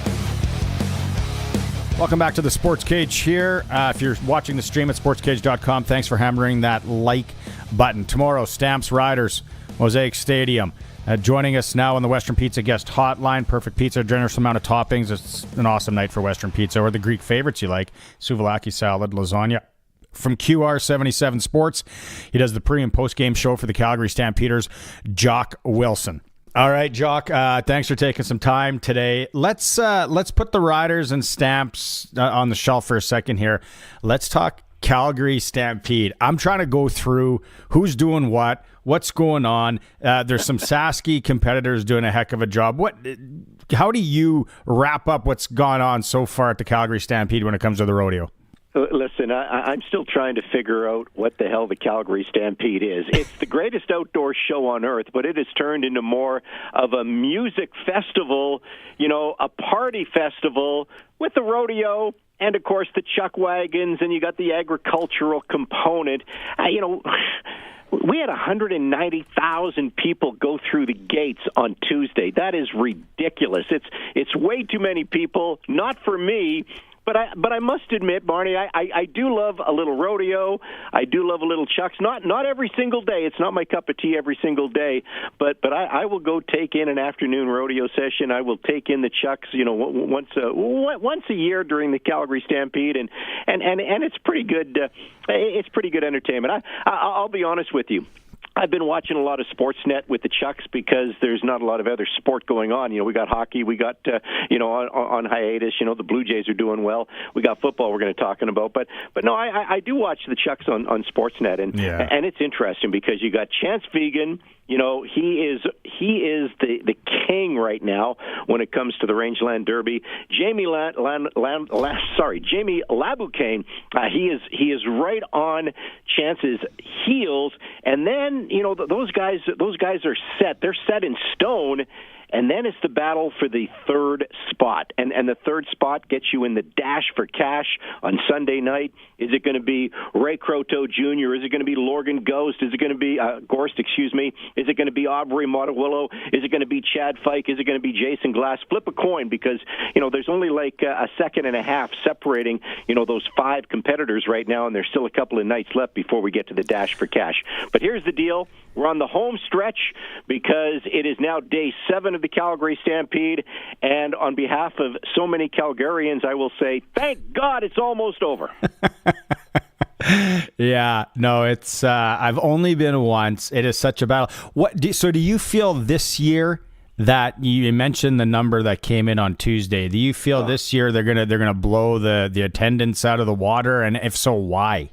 Welcome back to the Sports Cage here. If you're watching the stream at sportscage.com, thanks for hammering that like button. Tomorrow, Stamps Riders, Mosaic Stadium. Joining us now on the Western Pizza guest hotline. Perfect pizza, generous amount of toppings. It's an awesome night for Western Pizza, or the Greek favorites you like, souvlaki salad, lasagna. From QR77 Sports, he does the pre- and post-game show for the Calgary Stampeders, Jock Wilson. All right, Jock, thanks for taking some time today. Let's put the Riders and Stamps on the shelf for a second here. Let's talk Calgary Stampede. I'm trying to go through who's doing what, What's going on? There's some Sasky competitors doing a heck of a job. How do you wrap up what's gone on so far at the Calgary Stampede when it comes to the rodeo? Listen, I'm still trying to figure out what the hell the Calgary Stampede is. It's the greatest outdoor show on earth, but it has turned into more of a music festival, a party festival with the rodeo and, of course, the chuck wagons, and you got the agricultural component. We had 190,000 people go through the gates on Tuesday. That is ridiculous. It's way too many people, not for me. But I must admit, Barney, I do love a little rodeo. I do love a little chucks. Not every single day. It's not my cup of tea every single day. But I will go take in an afternoon rodeo session. I will take in the chucks, once a year during the Calgary Stampede, and it's pretty good. It's pretty good entertainment. I'll be honest with you. I've been watching a lot of Sportsnet with the Chucks because there's not a lot of other sport going on. We got hockey, we got on hiatus. The Blue Jays are doing well. We got football we're going to talking about, but no, I do watch the Chucks on Sportsnet, and it's interesting because you got Chance Vegan. He is the king right now when it comes to the Rangeland Derby. Jamie Laboucaine, he is right on Chance's heels, and then those guys are set. They're set in stone. And then it's the battle for the third spot. And the third spot gets you in the dash for cash on Sunday night. Is it going to be Ray Croteau Jr.? Is it going to be Lorgan Ghost? Is it going to be Gorst, excuse me? Is it going to be Aubrey Montewillow? Is it going to be Chad Fike? Is it going to be Jason Glass? Flip a coin because, there's only like a second and a half separating, those 5 competitors right now, and there's still a couple of nights left before we get to the dash for cash. But here's the deal. We're on the home stretch because it is now day 7 of the Calgary Stampede, and on behalf of so many Calgarians, I will say, thank God it's almost over. Yeah, no, it's I've only been once. It is such a battle. So do you feel this year that you mentioned the number that came in on Tuesday? Do you feel this year they're gonna blow the attendance out of the water, and if so, why?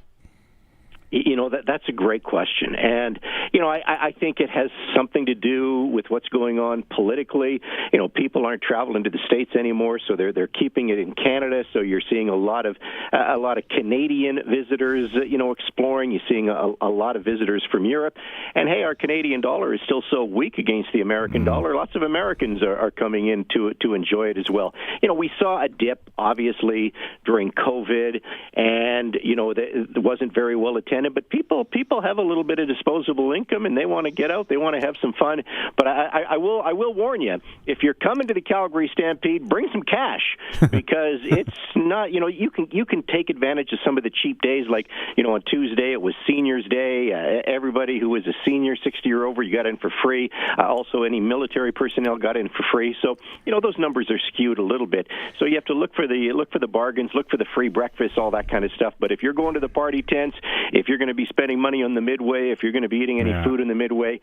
That's a great question. And, I think it has something to do with what's going on politically. People aren't traveling to the States anymore, so they're keeping it in Canada. So you're seeing a lot of Canadian visitors, exploring. You're seeing a lot of visitors from Europe. And, hey, our Canadian dollar is still so weak against the American dollar. Lots of Americans are coming in to enjoy it as well. We saw a dip, obviously, during COVID, and, it wasn't very well attended. But people have a little bit of disposable income, and they want to get out. They want to have some fun. But I will warn you, if you're coming to the Calgary Stampede, bring some cash because it's not. You can take advantage of some of the cheap days. Like on Tuesday it was Seniors Day. Everybody who was a senior, 60 or over, you got in for free. Also, any military personnel got in for free. So those numbers are skewed a little bit. So you have to look for the bargains, look for the free breakfast, all that kind of stuff. But if you're going to the party tents, if you're going to be spending money on the midway, if you're going to be eating any food in the midway,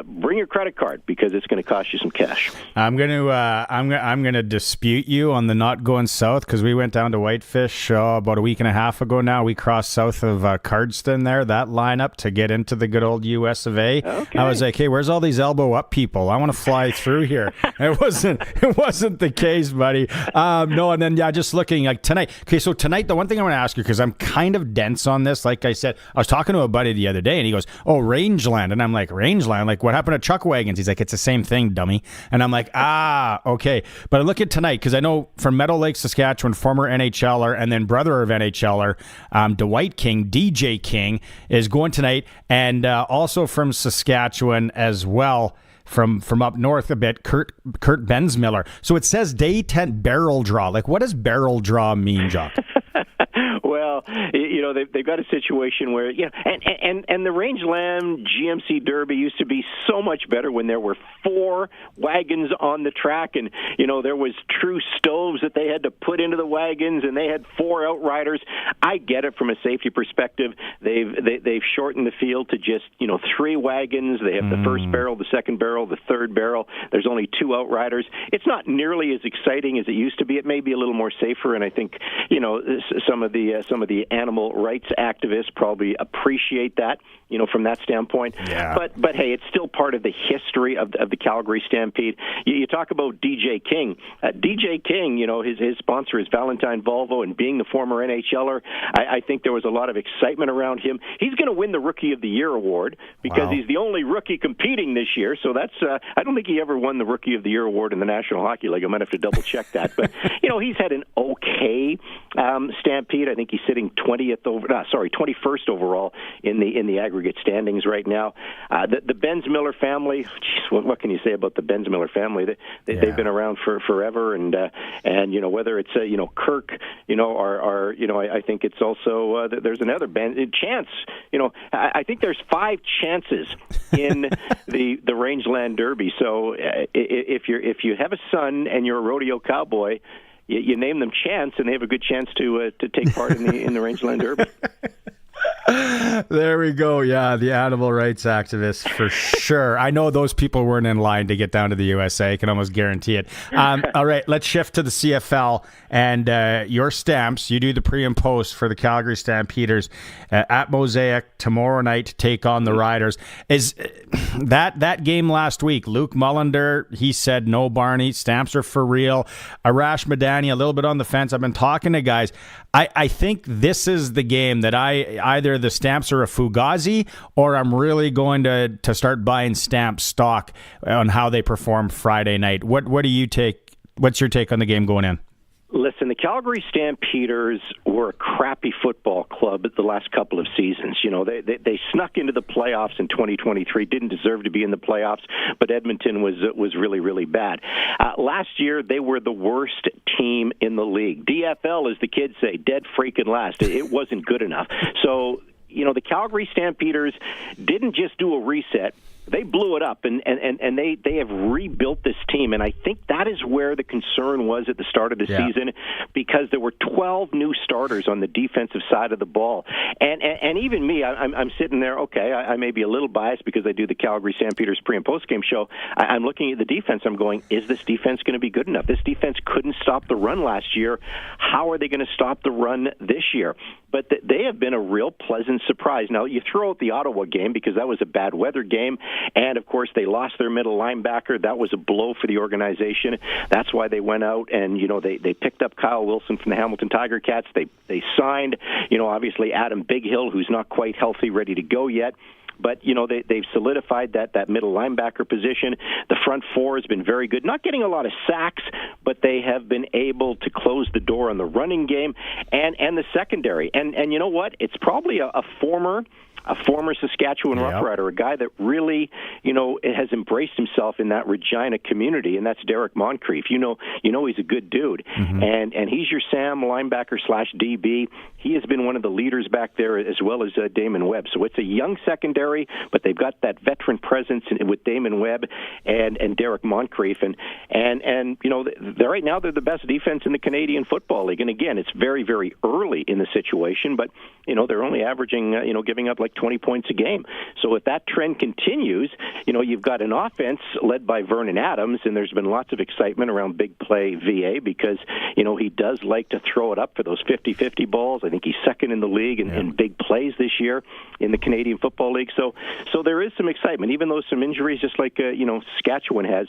bring your credit card because it's going to cost you some cash. I'm going to dispute you on the not going south because we went down to Whitefish about a week and a half ago now. We crossed south of Cardston there, that lineup to get into the good old US of A. Okay. I was like, hey, where's all these elbow up people? I want to fly through here. It wasn't the case, buddy. No, and then just looking like tonight. Okay, so tonight, the one thing I want to ask you, because I'm kind of dense on this, like I said, I was talking to a buddy the other day, and he goes, oh, Rangeland. And I'm like, Rangeland? Like, what happened to Chuck Wagons? He's like, it's the same thing, dummy. And I'm like, okay. But I look at tonight, because I know from Meadow Lake, Saskatchewan, former NHLer, and then brother of NHLer, Dwight King, DJ King, is going tonight, and also from Saskatchewan as well, from up north a bit, Kurt Bensmiller. So it says day 10 barrel draw. Like, what does barrel draw mean, Jock? Well, they've got a situation where, and the Rangeland GMC Derby used to be so much better when there were 4 wagons on the track, and there was true stoves that they had to put into the wagons, and they had 4 outriders. I get it from a safety perspective. They've shortened the field to just 3 wagons. They have the first barrel, the second barrel, the third barrel. There's only 2 outriders. It's not nearly as exciting as it used to be. It may be a little more safer, and I think some of the animal rights activists journalists probably appreciate that, from that standpoint. Yeah. But hey, it's still part of the history of the Calgary Stampede. You talk about DJ King. DJ King, his sponsor is Valentine Volvo, and being the former NHLer, I think there was a lot of excitement around him. He's going to win the Rookie of the Year award because he's the only rookie competing this year. So that's I don't think he ever won the Rookie of the Year award in the National Hockey League. I might have to double check that. But he's had an okay Stampede. I think he's sitting 21st overall in the aggregate standings right now. The Benz Miller family. Geez, what can you say about the Benz Miller family? They've been around for forever, and whether it's Kirk, or I think it's also there's another Ben Chance. I think there's 5 chances in the Rangeland Derby. So if you have a son and you're a rodeo cowboy, you name them Chance, and they have a good chance to take part in the Rangeland Derby. There we go. Yeah, the animal rights activists for sure. I know those people weren't in line to get down to the USA. I can almost guarantee it. All right, let's shift to the CFL and your Stamps. You do the pre and post for the Calgary Stampeders at Mosaic tomorrow night to take on the Riders. Is that game last week? Luke Mullender, he said no, Barney. Stamps are for real. Arash Madani, a little bit on the fence. I've been talking to guys. I think this is the game that either the Stamps are a fugazi, or I'm really going to start buying Stamps stock on how they perform Friday night. What do you take? What's your take on the game going in? Listen, the Calgary Stampeders were a crappy football club the last couple of seasons. They snuck into the playoffs in 2023, didn't deserve to be in the playoffs, but Edmonton was really, really bad. Last year, they were the worst team in the league. DFL, as the kids say, dead freaking last. It wasn't good enough. So, the Calgary Stampeders didn't just do a reset. They blew it up, and they have rebuilt this team, and I think that is where the concern was at the start of the season, because there were 12 new starters on the defensive side of the ball, and even me, I'm sitting there. Okay, I may be a little biased because I do the Calgary Stampeders pre and post game show. I'm looking at the defense. I'm going, is this defense going to be good enough? This defense couldn't stop the run last year. How are they going to stop the run this year? But they have been a real pleasant surprise. Now, you throw out the Ottawa game because that was a bad weather game, and, of course, they lost their middle linebacker. That was a blow for the organization. That's why they went out and, they picked up Kyle Wilson from the Hamilton Tiger Cats. They signed, obviously Adam Bighill, who's not quite healthy, ready to go yet. But, they've solidified that middle linebacker position. The front four has been very good. Not getting a lot of sacks, but they have been able to close the door on the running game and the secondary. And you know what? It's probably a former Saskatchewan Roughrider, a guy that really, has embraced himself in that Regina community, and that's Derek Moncrief. You know he's a good dude, and he's your Sam linebacker / DB. He has been one of the leaders back there, as well as Damon Webb. So it's a young secondary, but they've got that veteran presence with Damon Webb and Derek Moncrief, and right now they're the best defense in the Canadian Football League. And again, it's very, very early in the situation, but they're only averaging giving up like 20 points a game. So if that trend continues, you've got an offense led by Vernon Adams, and there's been lots of excitement around Big Play VA because, he does like to throw it up for those 50-50 balls. I think he's second in the league in big plays this year in the Canadian Football League. So there is some excitement, even though some injuries, just like, Saskatchewan has.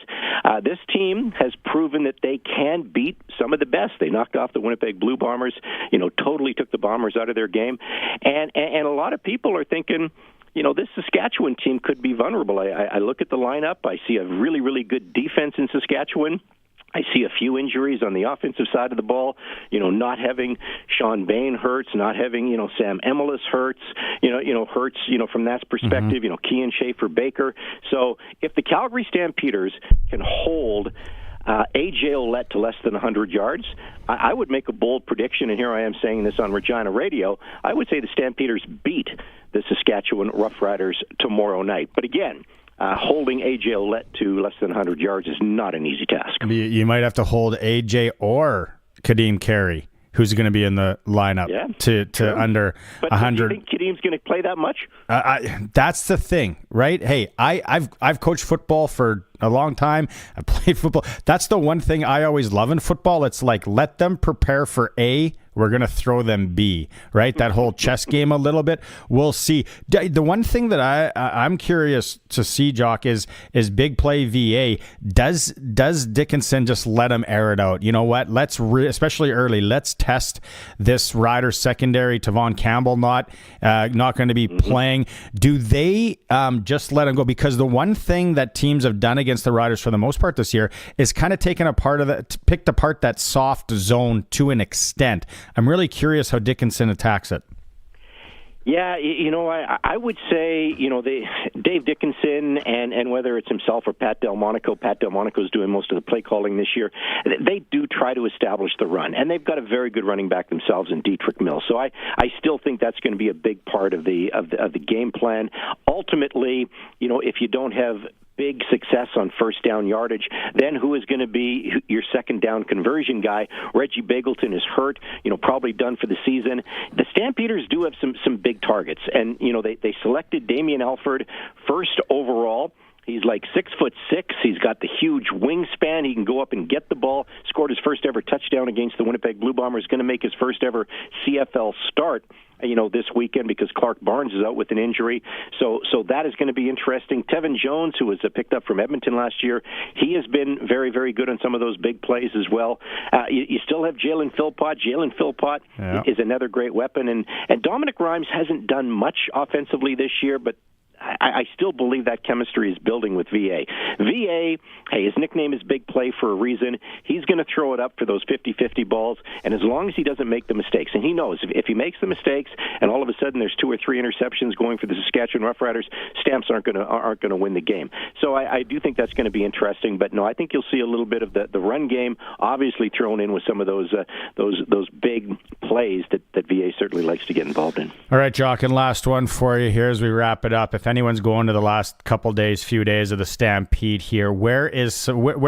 This team has proven that they can beat some of the best. They knocked off the Winnipeg Blue Bombers, totally took the Bombers out of their game. And a lot of people are thinking, this Saskatchewan team could be vulnerable. I look at the lineup. I see a really, really good defense in Saskatchewan. I see a few injuries on the offensive side of the ball. Not having Sean Bain hurts, not having Sam Emelis hurts. Hurts. From that perspective. Kean Schaefer-Baker. So if the Calgary Stampeders can hold A.J. Ouellette to less than 100 yards, I would make a bold prediction, and here I am saying this on Regina Radio. I would say the Stampeders beat the Saskatchewan Roughriders tomorrow night. But again, holding A.J. Ouellette to less than 100 yards is not an easy task. You might have to hold A.J. or Kadeem Carey, who's going to be in the lineup to under 100. Do you think Kadeem's going to play that much? That's the thing, right? Hey, I've coached football for a long time. I played football. That's the one thing I always love in football. It's like, let them prepare for A, we're going to throw them B, right? That whole chess game a little bit. We'll see. The one thing that I'm curious to see, Jock, is big play VA. Does Dickinson just let him air it out? You know what? Let's especially early. Let's test this Riders secondary. Tavon Campbell not going to be playing. Do they just let him go? Because the one thing that teams have done against the Riders for the most part this year is kind of picked apart that soft zone to an extent. I'm really curious how Dickinson attacks it. Yeah, I would say, Dave Dickinson and whether it's himself or Pat Delmonico's doing most of the play calling this year, they do try to establish the run, and they've got a very good running back themselves in Dietrich Mills. So I still think that's going to be a big part of the game plan. Ultimately, if you don't have big success on first down yardage, then who is going to be your second down conversion guy? Reggie Bagleton is hurt, probably done for the season. The Stampeders do have some big targets, and they selected Damian Alford first overall. He's like 6'6". He's got the huge wingspan. He can go up and get the ball. Scored his first ever touchdown against the Winnipeg Blue Bombers. Going to make his first ever CFL start, this weekend because Clark Barnes is out with an injury. So that is going to be interesting. Tevin Jones, who was picked up from Edmonton last year, he has been very, very good on some of those big plays as well. You still have Jalen Philpott. Jalen Philpott is another great weapon. And Dominic Rhymes hasn't done much offensively this year, but I still believe that chemistry is building with VA. VA, hey, his nickname is Big Play for a reason. He's going to throw it up for those 50-50 balls, and as long as he doesn't make the mistakes, and he knows if he makes the mistakes and all of a sudden there's 2 or 3 interceptions going for the Saskatchewan Roughriders, Stamps aren't going to win the game. So I do think that's going to be interesting, but no, I think you'll see a little bit of the run game obviously thrown in with some of those big plays that VA certainly likes to get involved in. All right, Jock, and last one for you here as we wrap it up. If anyone's going to the last few days of the Stampede here, where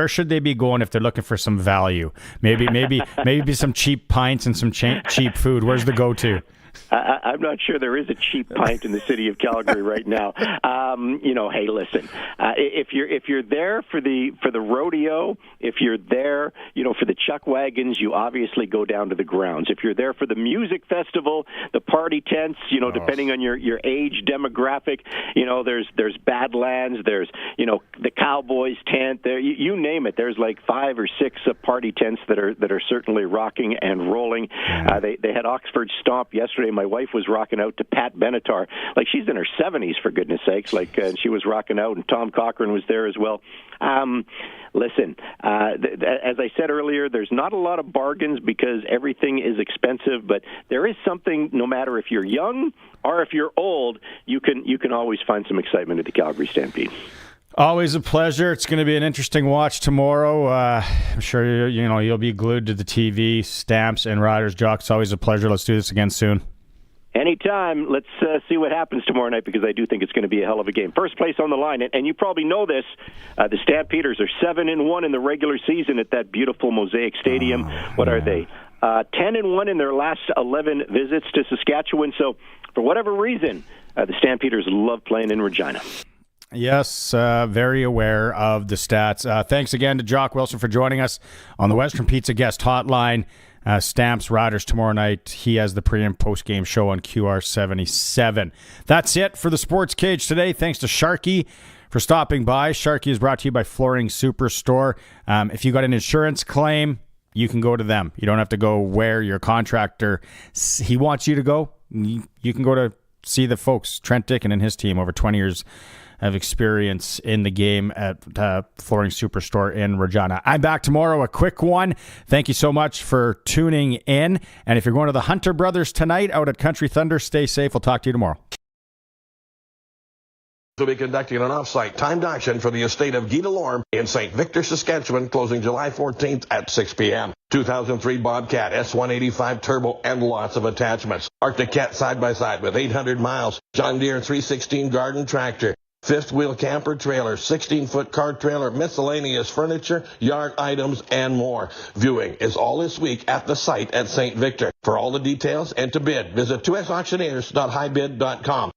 should they be going if they're looking for some value? Maybe some cheap pints and some cheap food. Where's the go-to? I'm not sure there is a cheap pint in the city of Calgary right now. Hey, listen, if you're there for the rodeo, if you're there, for the chuck wagons, you obviously go down to the grounds. If you're there for the music festival, the party tents, depending on your age demographic, there's Badlands, there's the Cowboys tent, there you name it. There's like 5 or 6 party tents that are certainly rocking and rolling. They had Oxford Stomp yesterday. My wife was rocking out to Pat Benatar. Like, she's in her 70s, for goodness sakes. And she was rocking out, and Tom Cochran was there as well. Listen, as I said earlier, there's not a lot of bargains because everything is expensive, but there is something, no matter if you're young or if you're old, you can always find some excitement at the Calgary Stampede. Always a pleasure. It's going to be an interesting watch tomorrow. I'm sure you'll be glued to the TV. Stamps and Riders. Jock, it's always a pleasure. Let's do this again soon. Anytime. Let's see what happens tomorrow night because I do think it's going to be a hell of a game. First place on the line, and you probably know this, the Stampeders are 7-1 in the regular season at that beautiful Mosaic Stadium. What are they? 10-1 in their last 11 visits to Saskatchewan. So for whatever reason, the Stampeders love playing in Regina. Yes, very aware of the stats. Thanks again to Jock Wilson for joining us on the Western Pizza Guest Hotline. Stamps Riders tomorrow night. He has the pre- and post-game show on QR77. That's it for the Sports Cage today. Thanks to Sharky for stopping by. Sharky is brought to you by Flooring Superstore. If you got an insurance claim, you can go to them. You don't have to go where your contractor he wants you to go. You can go to see the folks, Trent Dickin and his team, over 20 years of experience in the game at Flooring Superstore in Regina. I'm back tomorrow, a quick one. Thank you so much for tuning in. And if you're going to the Hunter Brothers tonight out at Country Thunder, stay safe. We'll talk to you tomorrow. Will be conducting an off-site timed auction for the estate of Guy Delorme in St. Victor, Saskatchewan, closing July 14th at 6 p.m. 2003 Bobcat, S185 Turbo, and lots of attachments. Arctic Cat side-by-side with 800 miles. John Deere 316 Garden Tractor. Fifth wheel camper trailer, 16-foot car trailer, miscellaneous furniture, yard items, and more. Viewing is all this week at the site at St. Victor. For all the details and to bid, visit 2sauctioneers.highbid.com.